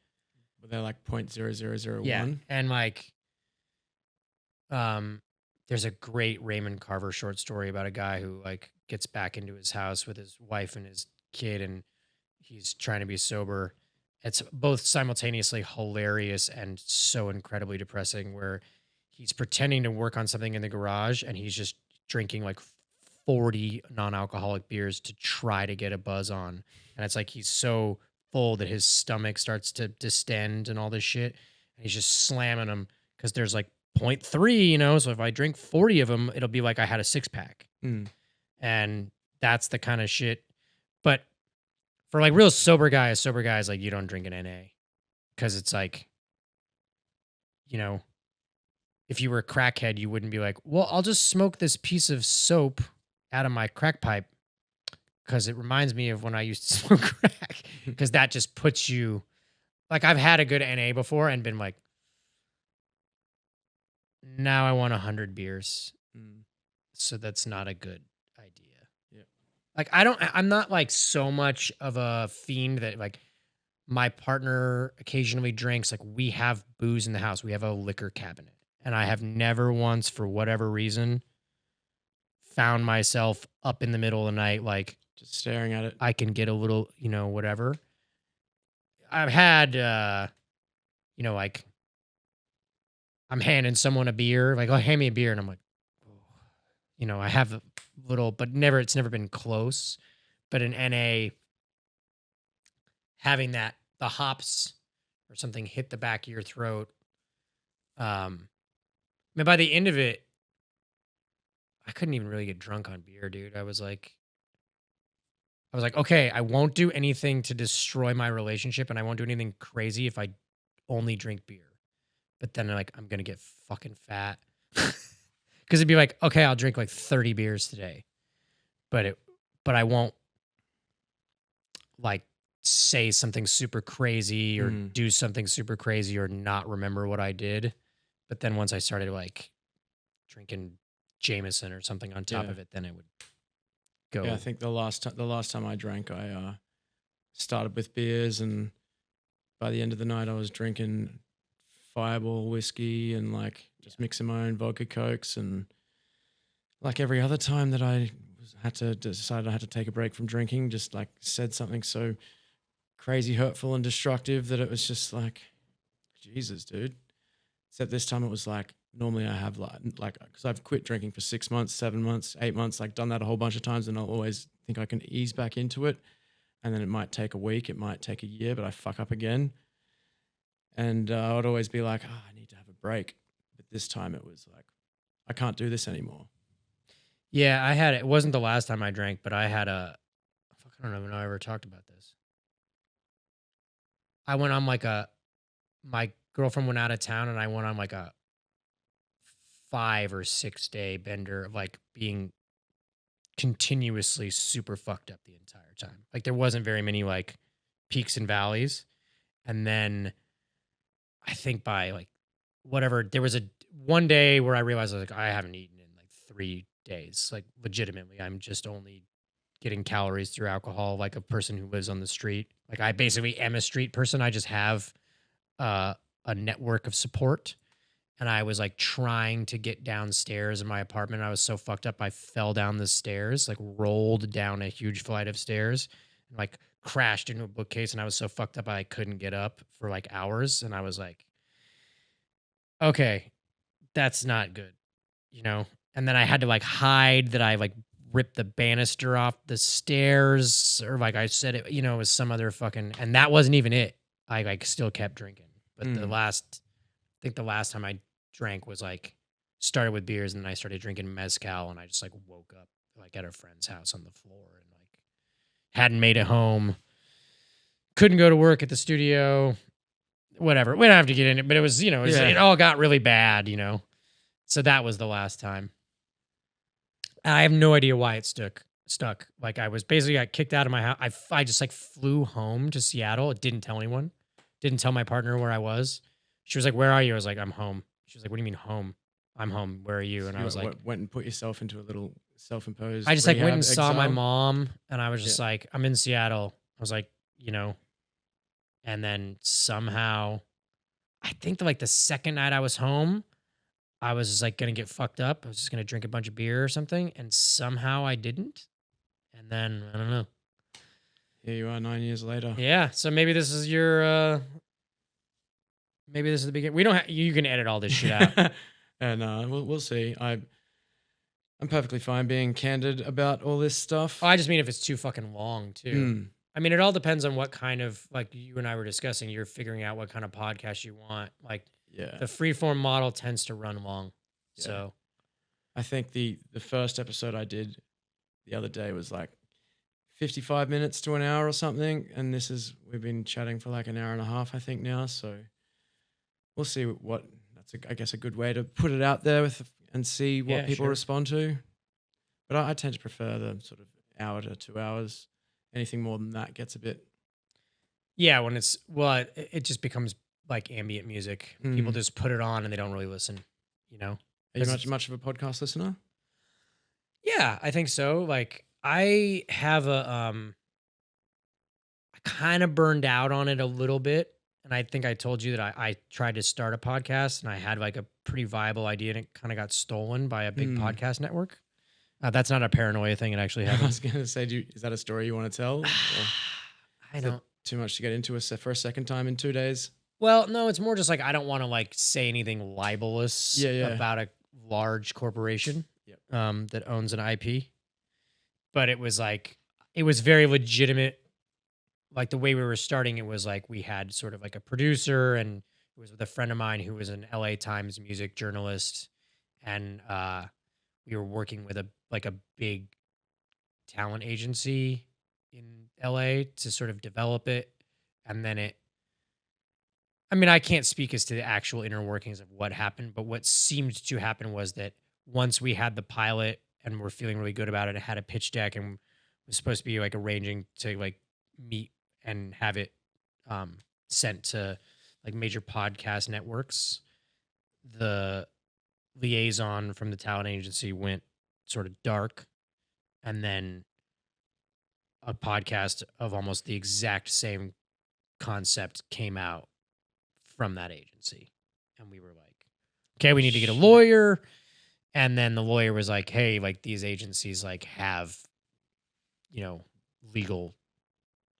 They're like 0.0001. Yeah, and like, there's a great Raymond Carver short story about a guy who like gets back into his house with his wife and his kid, and he's trying to be sober. It's both simultaneously hilarious and so incredibly depressing, where he's pretending to work on something in the garage and he's just drinking like 40 non-alcoholic beers to try to get a buzz on. And it's like he's so full that his stomach starts to distend and all this shit. And he's just slamming them because there's like 0.3, so if I drink 40 of them, it'll be like I had a 6-pack. And that's the kind of shit. But for like real sober guys, like you don't drink an NA because it's like, if you were a crackhead, you wouldn't be like, well, I'll just smoke this piece of soap out of my crack pipe because it reminds me of when I used to smoke crack, because that just puts you, like, I've had a good NA before and been like, now I want 100 beers. So that's not a good idea. Yeah. Like, I'm not like so much of a fiend that like my partner occasionally drinks. Like, we have booze in the house. We have a liquor cabinet. And I have never once, for whatever reason, found myself up in the middle of the night, like, just staring at it. I can get a little, whatever. I've had, like, I'm handing someone a beer, like, oh, hand me a beer. And I'm like, I have a little, but it's never been close. But in NA, having the hops or something hit the back of your throat, by the end of it, I couldn't even really get drunk on beer, dude. I was like, okay, I won't do anything to destroy my relationship, and I won't do anything crazy if I only drink beer. But then like, I'm going to get fucking fat. Because it'd be like, okay, I'll drink like 30 beers today. But I won't like say something super crazy or do something super crazy or not remember what I did. But then once I started like drinking Jameson or something on top of it, then it would go. Yeah, I think the last time I drank, I started with beers, and by the end of the night, I was drinking Fireball whiskey and like just mixing my own vodka cokes. And like every other time that I decided I had to take a break from drinking, just like said something so crazy, hurtful, and destructive that it was just like, Jesus, dude. Except this time it was like, normally I have like, because I've quit drinking for 6 months, 7 months, 8 months, like done that a whole bunch of times, and I'll always think I can ease back into it. And then it might take a week, it might take a year, but I fuck up again. And I would always be like, I need to have a break. But this time it was like, I can't do this anymore. Yeah, I had it. It wasn't the last time I drank, but I had I don't even know if I ever talked about this. I went on like my girlfriend went out of town, and I went on like a 5 or 6 day bender of like being continuously super fucked up the entire time. Like there wasn't very many like peaks and valleys. And then I think by like whatever, there was one day where I realized I was like, I haven't eaten in like 3 days. Like legitimately, I'm just only getting calories through alcohol, like a person who lives on the street. Like I basically am a street person. I just have a network of support. And I was like trying to get downstairs in my apartment. I was so fucked up. I fell down the stairs, like rolled down a huge flight of stairs and like crashed into a bookcase. And I was so fucked up, I couldn't get up for like hours. And I was like, okay, that's not good, you know? And then I had to like hide that I like ripped the banister off the stairs, or like I said it, you know, it was some other fucking, and that wasn't even it. I like still kept drinking. But I think the last time I drank was like started with beers, and then I started drinking mezcal, and I just like woke up like at a friend's house on the floor and like hadn't made it home. Couldn't go to work at the studio. Whatever. We don't have to get in it, but it was, you know, it all got really bad, you know. So that was the last time. I have no idea why it stuck. Like I was basically got kicked out of my house. I just like flew home to Seattle. It didn't tell anyone. Didn't tell my partner where I was. She was like, "Where are you?" I was like, "I'm home." She was like, "What do you mean home?" "I'm home. Where are you?" And I was like, went and put yourself into a little self-imposed. I just like went and exile? saw my mom, and I was just like, "I'm in Seattle." I was like, you know, and then somehow, I think that like the second night I was home, I was just like gonna get fucked up. I was just gonna drink a bunch of beer or something, and somehow I didn't. And then I don't know. Here you are 9 years later. Yeah, so maybe this is your. Maybe this is the beginning. We don't. You can edit all this shit out. And we'll see. I'm perfectly fine being candid about all this stuff. Oh, I just mean if it's too fucking long too. I mean, it all depends on what kind of, like you and I were discussing. You're figuring out what kind of podcast you want. Like, the freeform model tends to run long. Yeah. So, I think the first episode I did the other day was like 55 minutes to an hour or something, and we've been chatting for like an hour and a half, I think now. So we'll see that's I guess a good way to put it out there and see what people respond to. But I tend to prefer the sort of hour to 2 hours. Anything more than that gets a bit. Yeah, when it just becomes like ambient music. People just put it on and they don't really listen, you know? Are you much of a podcast listener? Yeah, I think so. Like I have I kind of burned out on it a little bit. And I think I told you that I tried to start a podcast and I had like a pretty viable idea and it kind of got stolen by a big podcast network. That's not a paranoia thing. It actually happened. I was going to say, is that a story you want to tell? I don't. Too much to get into for a second time in 2 days? Well, no, it's more just like I don't want to like say anything libelous about a large corporation that owns an IP. But it was very legitimate. Like the way we were starting, it was like we had sort of like a producer, and it was with a friend of mine who was an LA Times music journalist, and we were working with a big talent agency in LA to sort of develop it. And then I can't speak as to the actual inner workings of what happened, but what seemed to happen was that once we had the pilot and we're feeling really good about it, it had a pitch deck and was supposed to be like arranging to like meet and have it sent to like major podcast networks. The liaison from the talent agency went sort of dark, and then a podcast of almost the exact same concept came out from that agency, and we were like, okay, we need to get a lawyer. And then the lawyer was like, hey, like these agencies like have, you know, legal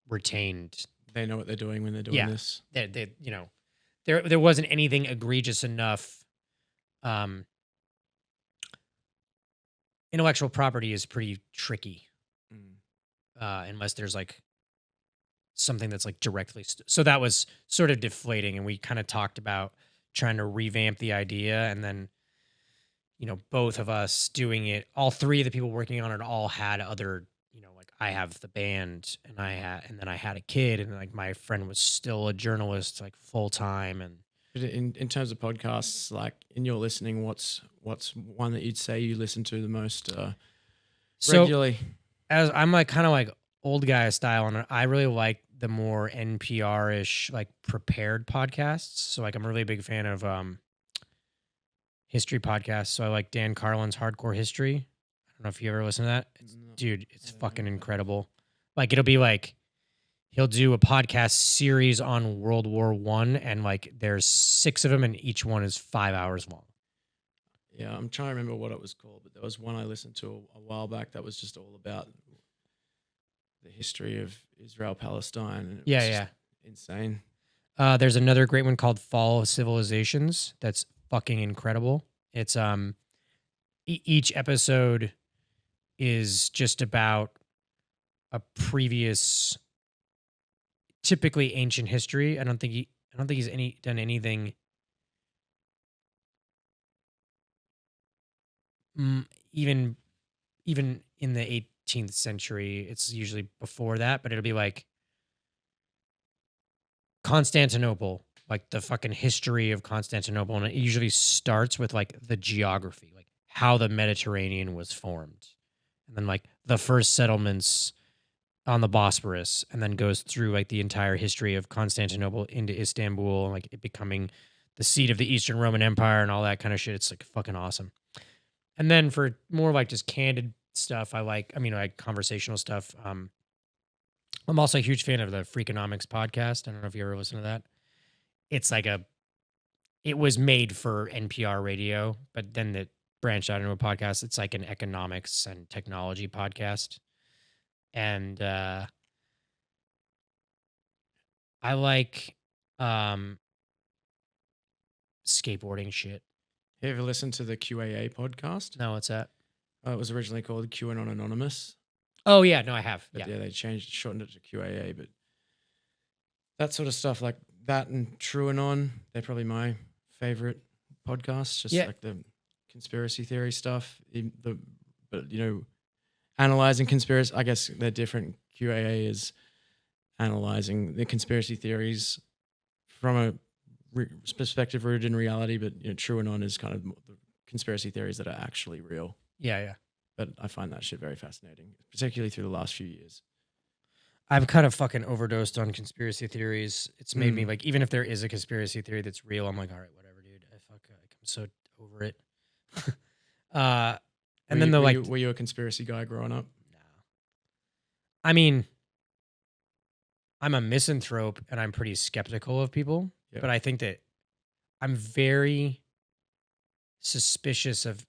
retained. They know what they're doing when they're doing this. They you know, there wasn't anything egregious enough. Intellectual property is pretty tricky, unless there's like something that's like directly. So that was sort of deflating, and we kind of talked about trying to revamp the idea, and then, you know, both of us doing it. All three of the people working on it all had other, you know, like I have the band, and then I had a kid, and like my friend was still a journalist, like full time, and But in terms of podcasts, like in your listening, what's one that you'd say you listen to the most regularly? As I'm like kind of like old guy style, and I really like the more NPR-ish like prepared podcasts. So like I'm a really big fan of history podcasts. So I like Dan Carlin's Hardcore History. I don't know if you ever listen to that. Dude, it's fucking incredible. Like it'll be like he'll do a podcast series on World War I, and like there's 6 of them, and each one is 5 hours long. Yeah, I'm trying to remember what it was called, but there was one I listened to a while back that was just all about the history of Israel Palestine. And it was just insane. There's another great one called Fall of Civilizations that's fucking incredible. It's each episode is just about a previous, typically ancient history. I don't think he's done anything even in the 18th century. It's usually before that, but it'll be like Constantinople, like the fucking history of Constantinople, and it usually starts with like the geography, like how the Mediterranean was formed, and then like the first settlements on the Bosporus, and then goes through like the entire history of Constantinople into Istanbul, and like it becoming the seat of the Eastern Roman Empire and all that kind of shit. It's like fucking awesome. And then for more like just candid stuff, I like conversational stuff. I'm also a huge fan of the Freakonomics podcast. I don't know if you ever listen to that. It's like it was made for NPR radio, but then it branched out into a podcast. It's like an economics and technology podcast. And I like skateboarding shit. You ever listened to the QAA podcast? No, what's that? It was originally called QAnon Anonymous. Oh, yeah. No, I have. But yeah, they shortened it to QAA. But that sort of stuff, like that and TrueAnon, they're probably my favorite podcasts. Just like the conspiracy theory stuff. But analyzing conspiracy, I guess they're different. QAA is analyzing the conspiracy theories from a perspective rooted in reality, but TrueAnon is kind of the conspiracy theories that are actually real. Yeah. But I find that shit very fascinating, particularly through the last few years. I've kind of fucking overdosed on conspiracy theories. It's made me like, even if there is a conspiracy theory that's real, I'm like, all right, whatever, dude. I'm so over it. Were you a conspiracy guy growing up? No. I mean, I'm a misanthrope and I'm pretty skeptical of people, but I think that I'm very suspicious of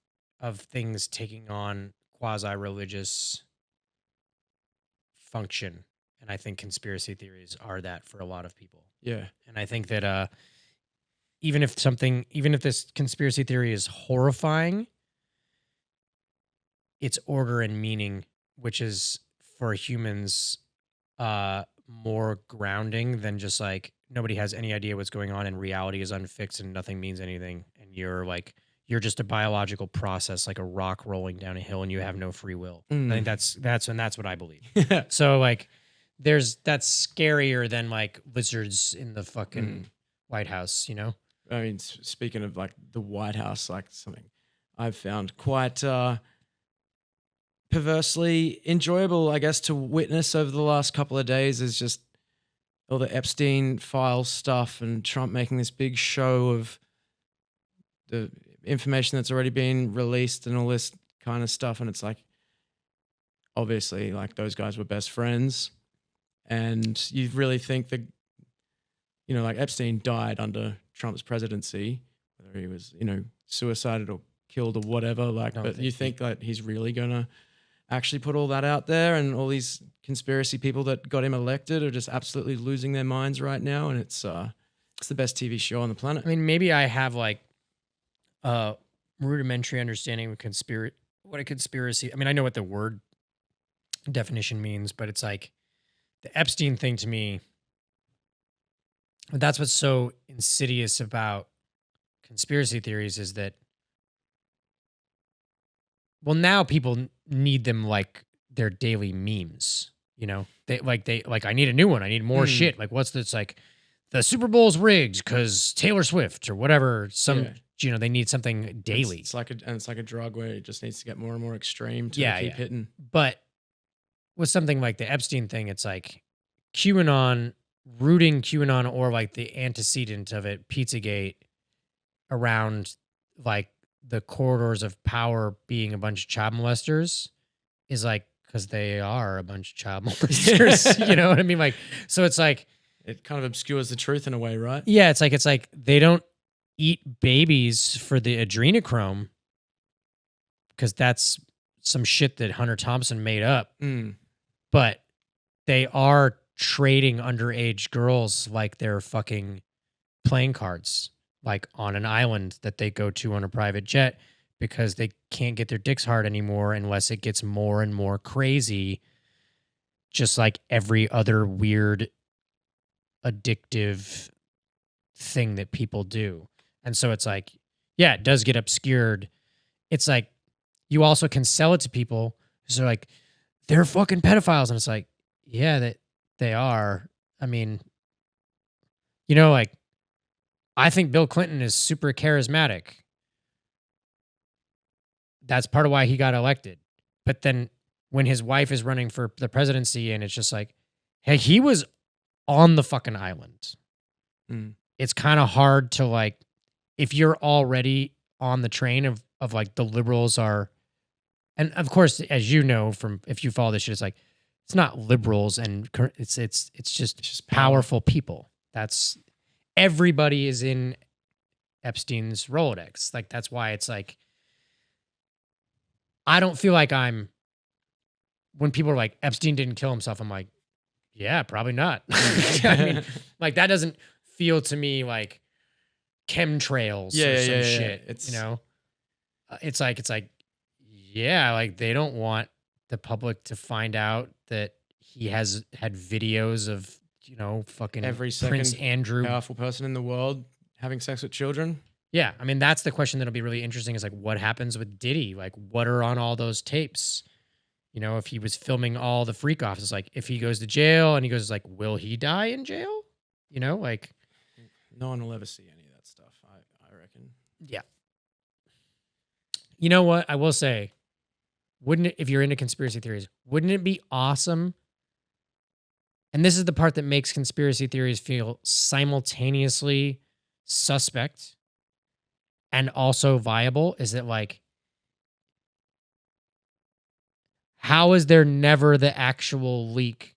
things taking on quasi-religious function. And I think conspiracy theories are that for a lot of people. Yeah. And I think that even if this conspiracy theory is horrifying, its order and meaning, which is for humans more grounding than just like nobody has any idea what's going on and reality is unfixed and nothing means anything. And you're just a biological process, like a rock rolling down a hill, and you have no free will. I think that's what I believe. So like that's scarier than like lizards in the fucking White House, I mean, speaking of like the White House, like something I've found quite perversely enjoyable, I guess, to witness over the last couple of days is just all the Epstein file stuff and Trump making this big show of the information that's already been released and all this kind of stuff. And it's like, obviously, like those guys were best friends. And you really think that, like Epstein died under Trump's presidency, whether he was, suicided or killed or whatever, but you think that he's really going to actually put all that out there, and all these conspiracy people that got him elected are just absolutely losing their minds right now. And it's the best TV show on the planet. I mean, maybe I have like a rudimentary understanding of what a conspiracy. I mean, I know what the word definition means, but it's like the Epstein thing to me. That's what's so insidious about conspiracy theories is that, well, now people need them like their daily memes, They I need a new one. I need more shit. Like, what's this? Like, the Super Bowl's rigged because Taylor Swift or whatever. They need something daily. It's like a drug where it just needs to get more and more extreme to keep hitting. But with something like the Epstein thing, it's like QAnon, rooting QAnon, or like the antecedent of it, Pizzagate, around like the corridors of power being a bunch of child molesters is like, because they are a bunch of child molesters. You know what I mean? Like, so it's like, it kind of obscures the truth in a way, right? Yeah, it's like they don't eat babies for the adrenochrome because that's some shit that Hunter Thompson made up. But they are trading underage girls like they're fucking playing cards, like on an island that they go to on a private jet because they can't get their dicks hard anymore unless it gets more and more crazy, just like every other weird addictive thing that people do. And so it's like, yeah, it does get obscured. It's like, you also can sell it to people who are like, they're fucking pedophiles. And it's like, yeah, that they are. I mean, like, I think Bill Clinton is super charismatic. That's part of why he got elected. But then when his wife is running for the presidency and it's just like, hey, he was on the fucking island. It's kind of hard to like, if you're already on the train of like the liberals are, and of course, as you know, from if you follow this shit, it's like, it's not liberals and it's just powerful people. That's everybody is in Epstein's Rolodex. Like, that's why it's like, I don't feel like when people are like, Epstein didn't kill himself, I'm like, yeah, probably not. I mean, like, that doesn't feel to me like chemtrails or some shit. It's, it's like, yeah, like they don't want the public to find out that he has had videos of, fucking every second Prince Andrew, powerful person in the world having sex with children. Yeah. I mean, that's the question that'll be really interesting is like, what happens with Diddy? Like, what are on all those tapes? If he was filming all the freak offs, it's like, if he goes to jail and he goes like, will he die in jail? Like, no one will ever see any of that stuff. I reckon. Yeah. You know what? I will say, wouldn't it, if you're into conspiracy theories, wouldn't it be awesome? And this is the part that makes conspiracy theories feel simultaneously suspect and also viable, is that like, how is there never the actual leak?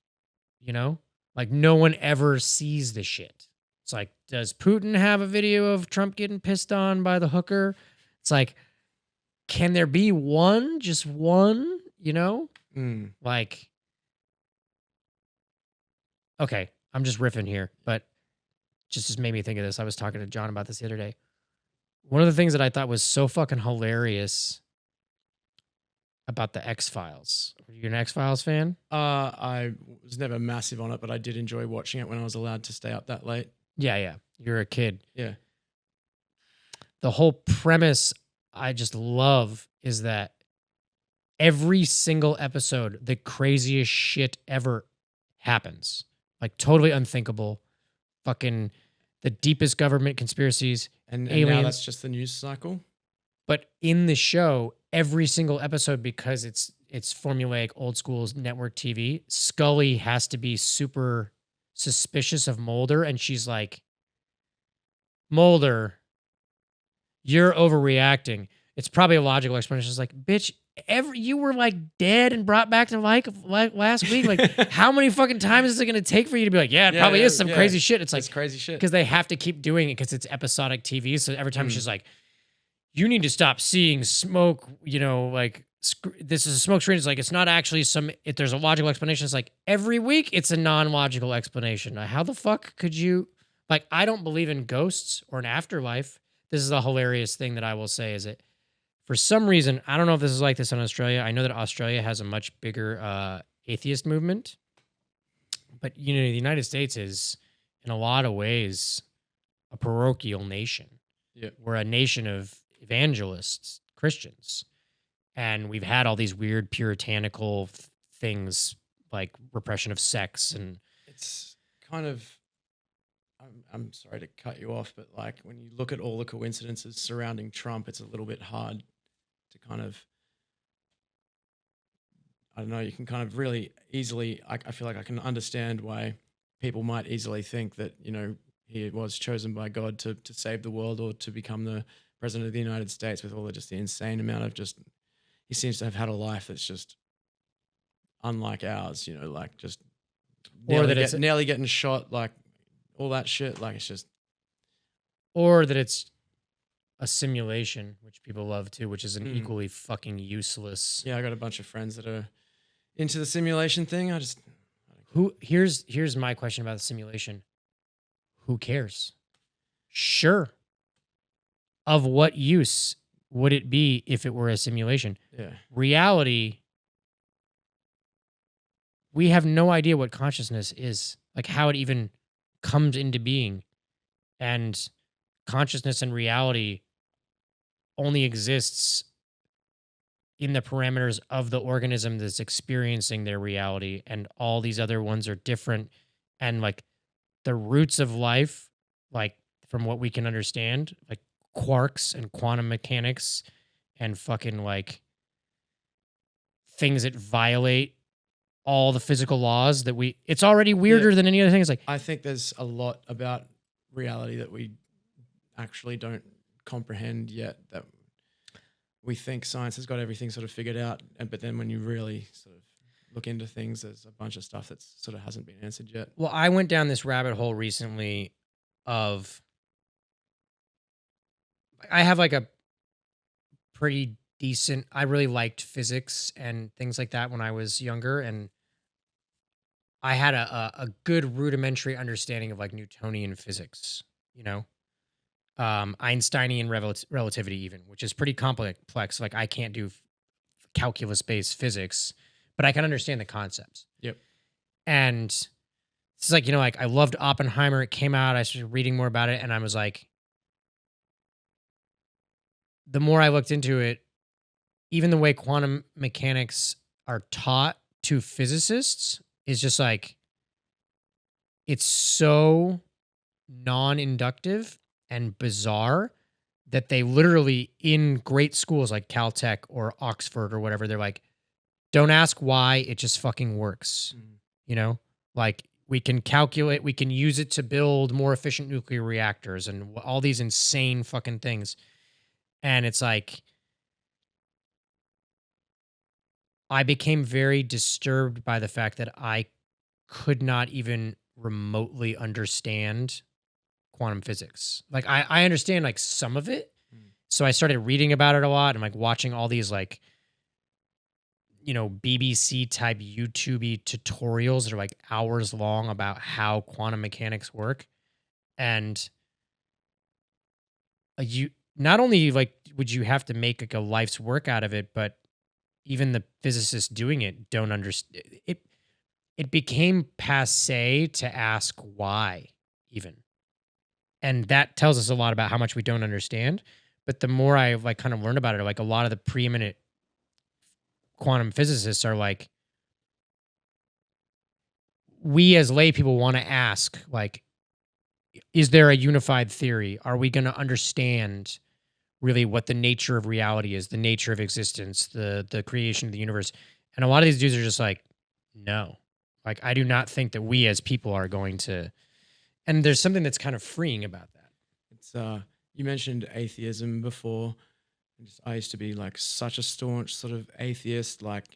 Like no one ever sees the shit. It's like, does Putin have a video of Trump getting pissed on by the hooker? It's like, can there be one, just one, Like, okay, I'm just riffing here, but just made me think of this. I was talking to John about this the other day. One of the things that I thought was so fucking hilarious about the X-Files. Are you an X-Files fan? I was never massive on it, but I did enjoy watching it when I was allowed to stay up that late. Yeah. You're a kid. Yeah. The whole premise I just love is that every single episode, the craziest shit ever happens. Like totally unthinkable. Fucking the deepest government conspiracies. And aliens. Now that's just the news cycle. But in the show, every single episode, because it's formulaic old school network TV, Scully has to be super suspicious of Mulder. And she's like, Mulder, you're overreacting. It's probably a logical explanation. It's like, bitch, you were like dead and brought back to life like last week. Like, how many fucking times is it going to take for you to be like, yeah, it probably is some crazy shit. It's like crazy shit because they have to keep doing it because it's episodic TV. So every time she's like, you need to stop seeing smoke, like this is a smoke screen. It's like, it's not actually there's a logical explanation. It's like every week it's a non-logical explanation. How the fuck could you, like, I don't believe in ghosts or an afterlife. This is a hilarious thing that I will say is that for some reason, I don't know if this is like this in Australia. I know that Australia has a much bigger atheist movement, but the United States is in a lot of ways a parochial nation. Yeah. We're a nation of evangelists, Christians, and we've had all these weird puritanical things like repression of sex, and it's kind of I'm sorry to cut you off, but like when you look at all the coincidences surrounding Trump, it's a little bit hard to kind of, I don't know, you can kind of really easily, I feel like I can understand why people might easily think that, you know, he was chosen by God to save the world or to become the president of the United States with all the just the insane amount of just, he seems to have had a life that's just unlike ours, you know, like just Or that it's nearly getting shot, like all that shit. Like it's just, or that it's a simulation, which people love too, which is an Mm. equally fucking useless. yeah, I got a bunch of friends that are into the simulation thing. Here's my question about the simulation. Who cares? Sure. Of what use would it be if it were a simulation? Yeah. Reality, we have no idea what consciousness is, like how it even comes into being. And consciousness and reality only exists in the parameters of the organism that's experiencing their reality, and all these other ones are different. And like the roots of life, like from what we can understand, like quarks and quantum mechanics and fucking like things that violate all the physical laws that it's already weirder than any other thing. It's like, I think there's a lot about reality that we actually don't comprehend yet, that we think science has got everything sort of figured out. But then when you really sort of look into things, there's a bunch of stuff that sort of hasn't been answered yet. well, I went down this rabbit hole recently of, I have like a pretty decent, I really liked physics and things like that when I was younger. And I had a good rudimentary understanding of like Newtonian physics, you know, Einsteinian relativity even, which is pretty complex. Like I can't do calculus-based physics, but I can understand the concepts. Yep. And it's like, you know, like I loved Oppenheimer. It came out, I started reading more about it, and I was like, the more I looked into it, even the way quantum mechanics are taught to physicists is just like, it's so non-inductive and bizarre that they literally, in great schools like Caltech or Oxford or whatever, they're like, don't ask why, it just fucking works. You know, like we can calculate, we can use it to build more efficient nuclear reactors and all these insane fucking things. And it's like, I became very disturbed by the fact that I could not even remotely understand quantum physics. Like I understand like some of it. So I started reading about it a lot and like watching all these like, you know, BBC type YouTube tutorials that are like hours long about how quantum mechanics work. And you not only like would you have to make like a life's work out of it, but even the physicists doing it don't understand it. It became passé to ask why even. And that tells us a lot about how much we don't understand. But the more I like kind of learned about it, like a lot of the preeminent quantum physicists are like, we as lay people want to ask, like, is there a unified theory? Are we going to understand really what the nature of reality is, the nature of existence, the creation of the universe? And a lot of these dudes are just like, no. Like, I do not think that we as people are going to. And there's something that's kind of freeing about that. It's you mentioned atheism before. I used to be like such a staunch sort of atheist, like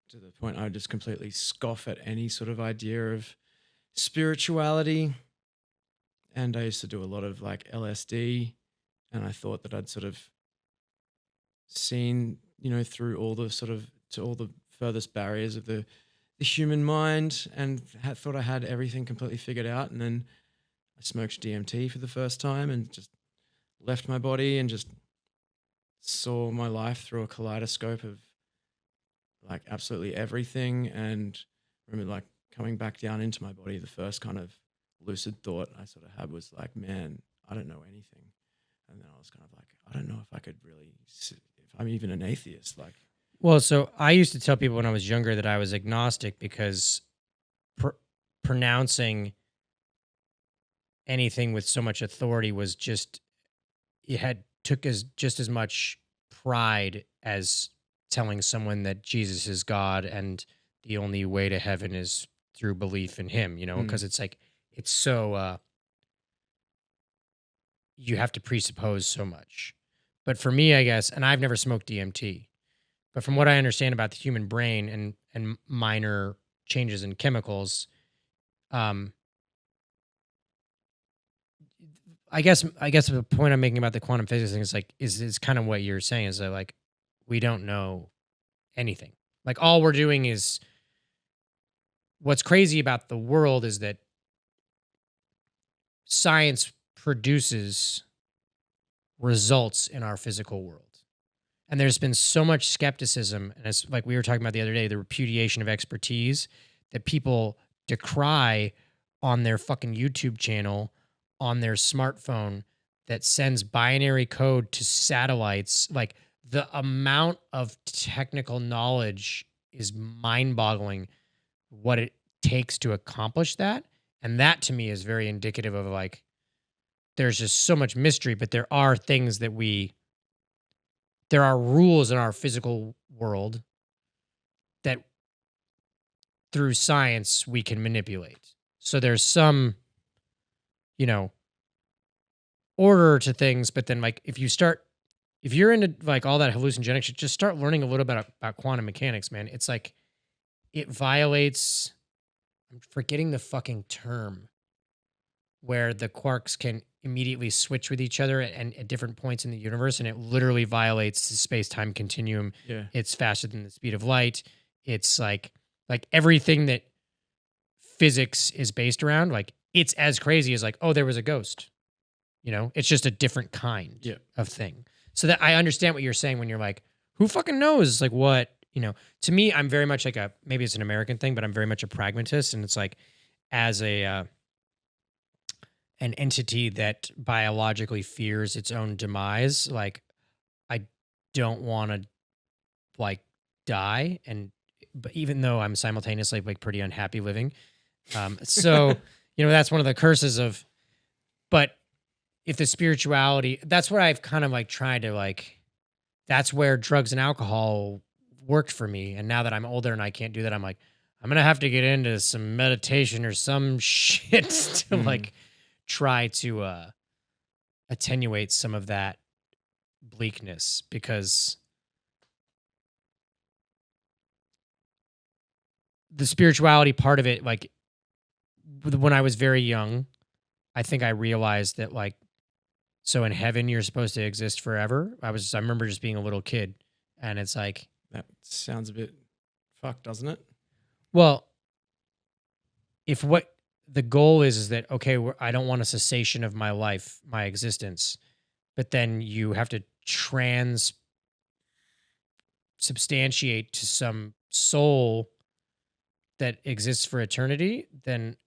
to the point I would just completely scoff at any sort of idea of spirituality. And I used to do a lot of like LSD, and I thought that I'd sort of seen, you know, through all the sort of to all the furthest barriers of the human mind, and thought I had everything completely figured out. And then I smoked DMT for the first time and just left my body and just saw my life through a kaleidoscope of like absolutely everything. And remember like coming back down into my body, the first kind of lucid thought I sort of had was like, man, I don't know anything. And then I was kind of like, I don't know if I could really, if I'm even an atheist. Like, well, so I used to tell people when I was younger that I was agnostic because pronouncing anything with so much authority was just took as just as much pride as telling someone that Jesus is God and the only way to heaven is through belief in him, because it's like it's so you have to presuppose so much. But for me, I guess, and I've never smoked DMT, but from what I understand about the human brain and minor changes in chemicals, um, I guess the point I'm making about the quantum physics thing is like is kind of what you're saying is that like we don't know anything. Like all we're doing is what's crazy about the world is that science produces results in our physical world. And there's been so much skepticism, and it's like we were talking about the other day, the repudiation of expertise that people decry on their fucking YouTube channel, on their smartphone that sends binary code to satellites. Like the amount of technical knowledge is mind-boggling what it takes to accomplish that. And that to me is very indicative of like there's just so much mystery, but there are things that there are rules in our physical world that through science we can manipulate. So there's some, order to things, but then like if you're into like all that hallucinogenic shit, just start learning a little bit about quantum mechanics, man. It's like it violates, I'm forgetting the fucking term, where the quarks can immediately switch with each other at different points in the universe, and it literally violates the space-time continuum. Yeah. It's faster than the speed of light. It's like everything that physics is based around, like it's as crazy as like, oh, there was a ghost. It's just a different kind of thing. So that I understand what you're saying when you're like, who fucking knows? Like what, to me, I'm very much like maybe it's an American thing, but I'm very much a pragmatist. And it's like, as an entity that biologically fears its own demise, like I don't want to like die. But even though I'm simultaneously like pretty unhappy living. So, that's one of the curses of, but if the spirituality, that's what I've kind of like tried to like, that's where drugs and alcohol worked for me. And now that I'm older and I can't do that, I'm like, I'm going to have to get into some meditation or some shit to like try to attenuate some of that bleakness, because the spirituality part of it, like when I was very young, I think I realized that like, so in heaven, you're supposed to exist forever. I remember just being a little kid, and it's like, that sounds a bit fucked, doesn't it? Well, if what the goal is that, okay, I don't want a cessation of my life, my existence, but then you have to substantiate to some soul that exists for eternity, then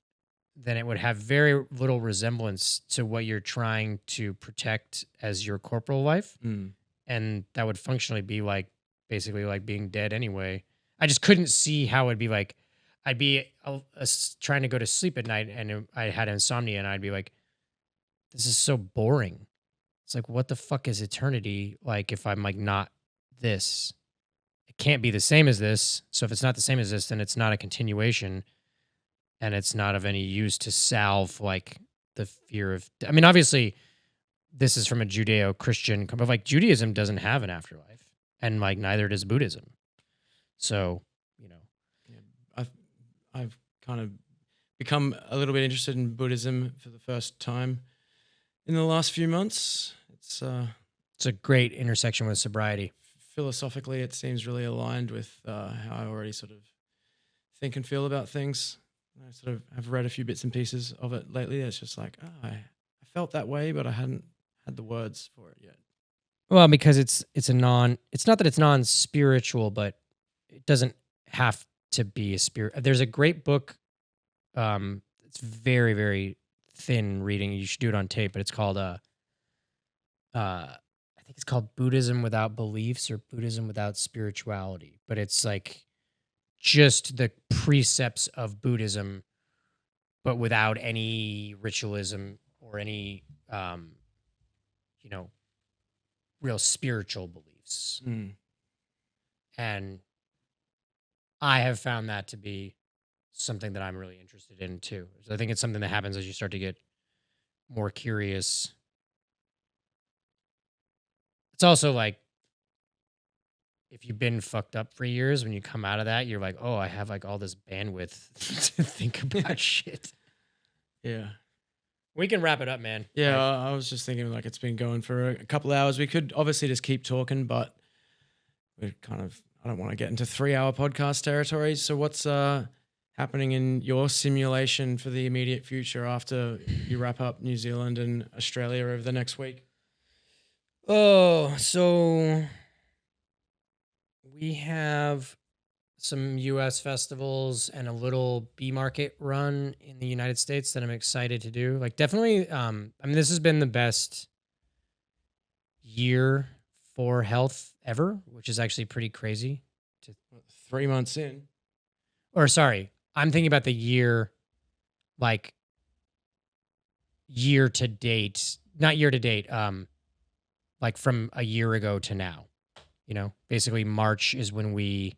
it would have very little resemblance to what you're trying to protect as your corporal life. And that would functionally be like basically like being dead anyway. I just couldn't see how it'd be like, I'd be trying to go to sleep at night and I had insomnia and I'd be like, this is so boring. It's like, what the fuck is eternity like if I'm like not this? It can't be the same as this. So if it's not the same as this, then it's not a continuation. And it's not of any use to salve like the fear of, I mean, obviously this is from a Judeo-Christian, but like Judaism doesn't have an afterlife, and like neither does Buddhism. So, I've kind of become a little bit interested in Buddhism for the first time in the last few months. It's a great intersection with sobriety. Philosophically, it seems really aligned with how I already sort of think and feel about things. I sort of have read a few bits and pieces of it lately. It's just like, I felt that way, but I hadn't had the words for it yet. Well, because it's not that it's non-spiritual, but it doesn't have to be a spirit. There's a great book. It's very, very thin reading. You should do it on tape, but it's called, I think it's called Buddhism Without Beliefs or Buddhism Without Spirituality, but it's like just the precepts of Buddhism, but without any ritualism or any, you know, real spiritual beliefs. Mm. And I have found that to be something that I'm really interested in too. So I think it's something that happens as you start to get more curious. It's also like, if you've been fucked up for years, when you come out of that, you're like, oh, I have like all this bandwidth to think about shit. Yeah. We can wrap it up, man. Yeah, Like, I was just thinking like it's been going for a couple of hours. We could obviously just keep talking, but we're kind of, I don't want to get into 3-hour podcast territory. So what's happening in your simulation for the immediate future after you wrap up New Zealand and Australia over the next week? oh, so we have some US festivals and a little B market run in the United States that I'm excited to do. Like, definitely, I mean, this has been the best year for health ever, which is actually pretty crazy. 3 months in. Or sorry, I'm thinking about the year, like year to date, not year to date, like from a year ago to now. You know, basically March is when we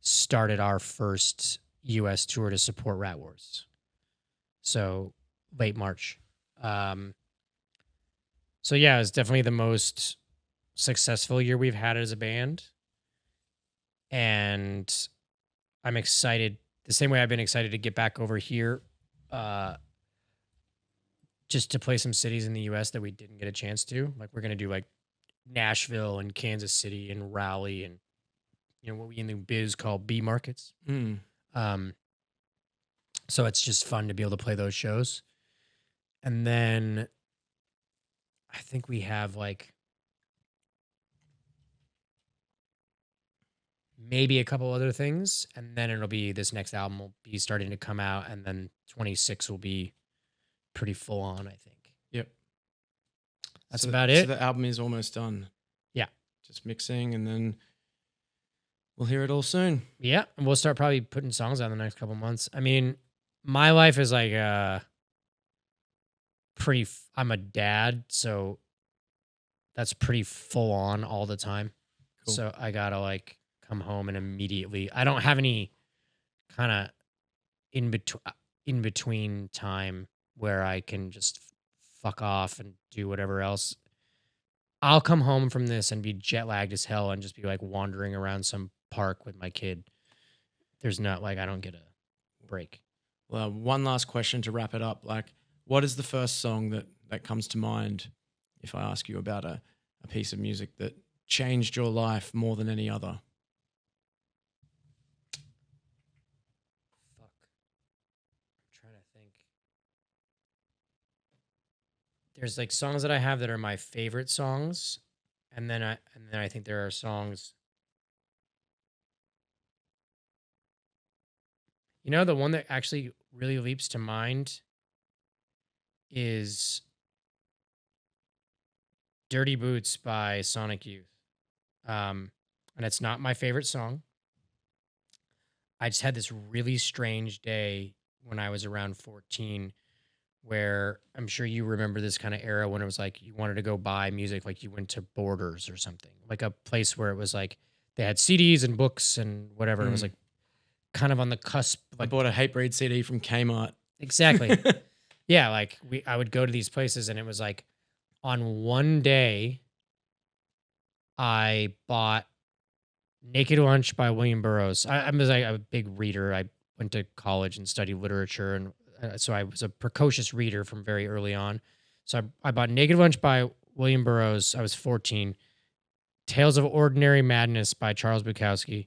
started our first US tour to support Rat Wars. So late March. So yeah, it's definitely the most successful year we've had as a band. And I'm excited the same way I've been excited to get back over here, just to play some cities in the US that we didn't get a chance to. Like, we're gonna do like Nashville and Kansas City and Raleigh and, you know, what we in the biz call B markets. Mm. So it's just fun to be able to play those shows. And then I think we have like maybe a couple other things, and then it'll be this next album will be starting to come out, and then 26 will be pretty full on, I think. Yep. That's So- about So it. the album is almost done. Yeah. Just mixing, and then we'll hear it all soon. Yeah, and we'll start probably putting songs out in the next couple months. I mean, my life is like I'm a dad, so that's pretty full on all the time. Cool. So I gotta like come home and immediately. I don't have any kind of in between time where I can just fuck off and do whatever else. I'll come home from this and be jet lagged as hell and just be like wandering around some park with my kid. There's not like, I don't get a break. Well, one last question to wrap it up. Like, what is the first song that comes to mind if I ask you about a piece of music that changed your life more than any other? Fuck. I'm trying to think. There's like songs that I have that are my favorite songs, and then I think there are songs. You know, the one that actually really leaps to mind is Dirty Boots by Sonic Youth. And it's not my favorite song. I just had this really strange day when I was around 14 where I'm sure you remember this kind of era when it was like you wanted to go buy music, like you went to Borders or something, like a place where it was like they had CDs and books and whatever. It was like kind of on the cusp. I Like, bought a Hatebreed CD from Kmart. exactly. Yeah, like I would go to these places and it was like on one day I bought Naked Lunch by William Burroughs. I was like a big reader. I went to college and studied literature, and so I was a precocious reader from very early on. So I bought Naked Lunch by William Burroughs. I was 14. Tales of Ordinary Madness by Charles Bukowski,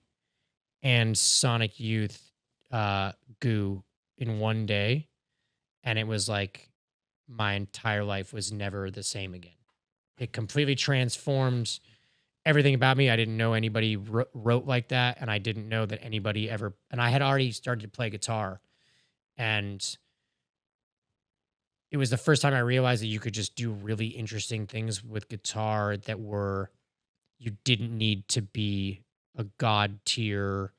and Sonic Youth Goo in one day. And it was like my entire life was never the same again. It completely transformed everything about me. I didn't know anybody wrote like that, and I didn't know that anybody ever. And I had already started to play guitar, and it was the first time I realized that you could just do really interesting things with guitar that were, you didn't need to be a god tier,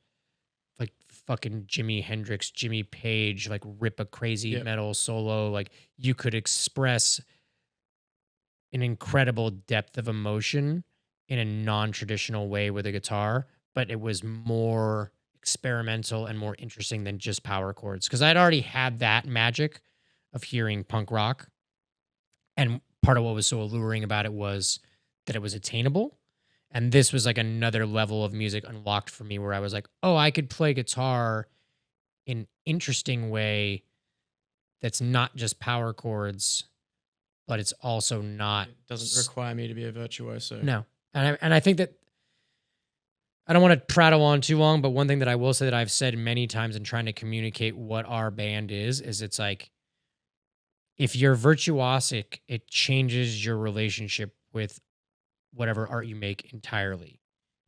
like fucking Jimi Hendrix, Jimmy Page, like rip a crazy metal solo. Like you could express an incredible depth of emotion in a non-traditional way with a guitar, but it was more experimental and more interesting than just power chords. Because I'd already had that magic of hearing punk rock. And part of what was so alluring about it was that it was attainable. And this was like another level of music unlocked for me where I was like, oh, I could play guitar in an interesting way that's not just power chords, but it's also not. It doesn't require me to be a virtuoso. No. And I think that I don't want to prattle on too long, but one thing that I will say that I've said many times in trying to communicate what our band is it's like, if you're virtuosic, it changes your relationship with whatever art you make entirely.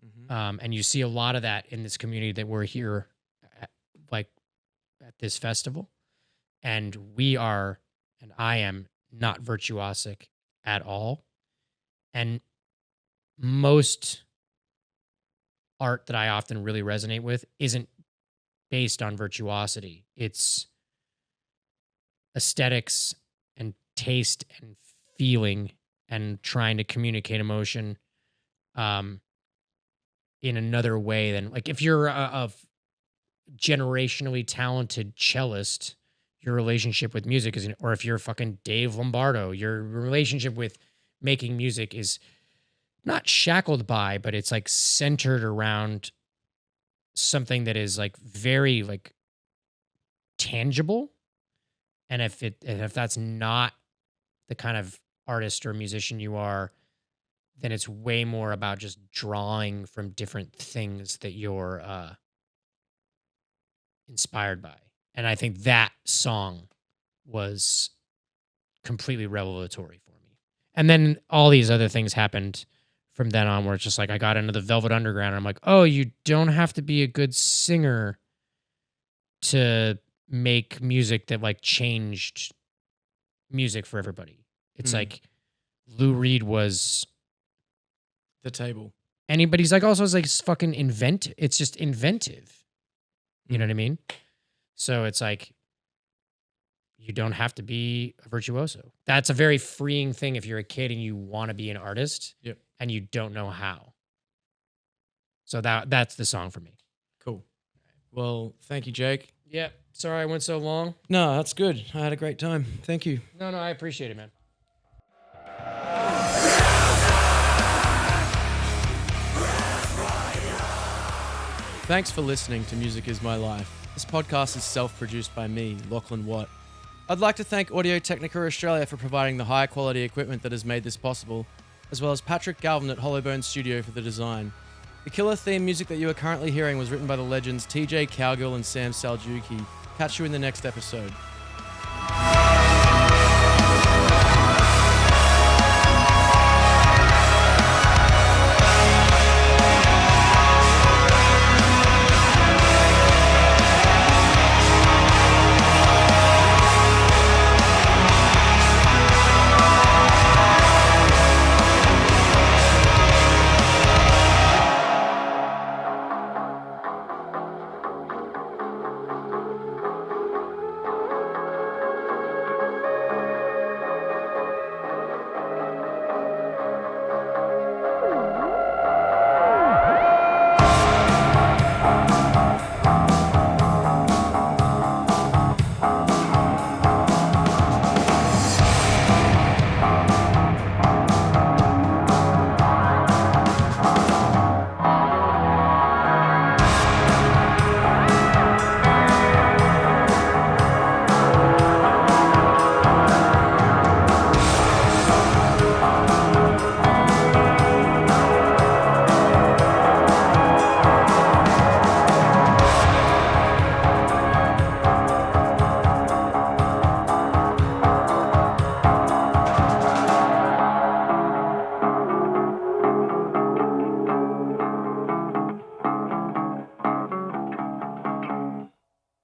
Mm-hmm. And you see a lot of that in this community that we're here at, like at this festival. And I am not virtuosic at all. And most art that I often really resonate with isn't based on virtuosity. It's aesthetics and taste and feeling and trying to communicate emotion in another way than, like, if you're a generationally talented cellist, your relationship with music is, or if you're fucking Dave Lombardo, your relationship with making music is not shackled by, but it's like centered around something that is like very like tangible. And if that's not the kind of artist or musician you are, then it's way more about just drawing from different things that you're inspired by. And I think that song was completely revelatory for me. And then all these other things happened from then on, where it's just like I got into the Velvet Underground and I'm like, oh, you don't have to be a good singer to make music that like changed music for everybody. It's like Lou Reed was the table. Anybody's like also it's like fucking inventive. It's just inventive. You know what I mean? So it's like you don't have to be a virtuoso. That's a very freeing thing if you're a kid and you want to be an artist. Yep. And you don't know how. So that's the song for me. Cool. Well, thank you, Jake. Yeah. Sorry I went so long. No, that's good. I had a great time. Thank you. No, I appreciate it, man. Thanks for listening to Music Is My Life. This podcast is self-produced by me, Lachlan Watt. I'd like to thank Audio Technica Australia for providing the high-quality equipment that has made this possible, as well as Patrick Galvin at Hollowbone Studio for the design. The killer theme music that you are currently hearing was written by the legends TJ Cowgill and Sam Saljuki. Catch you in the next episode.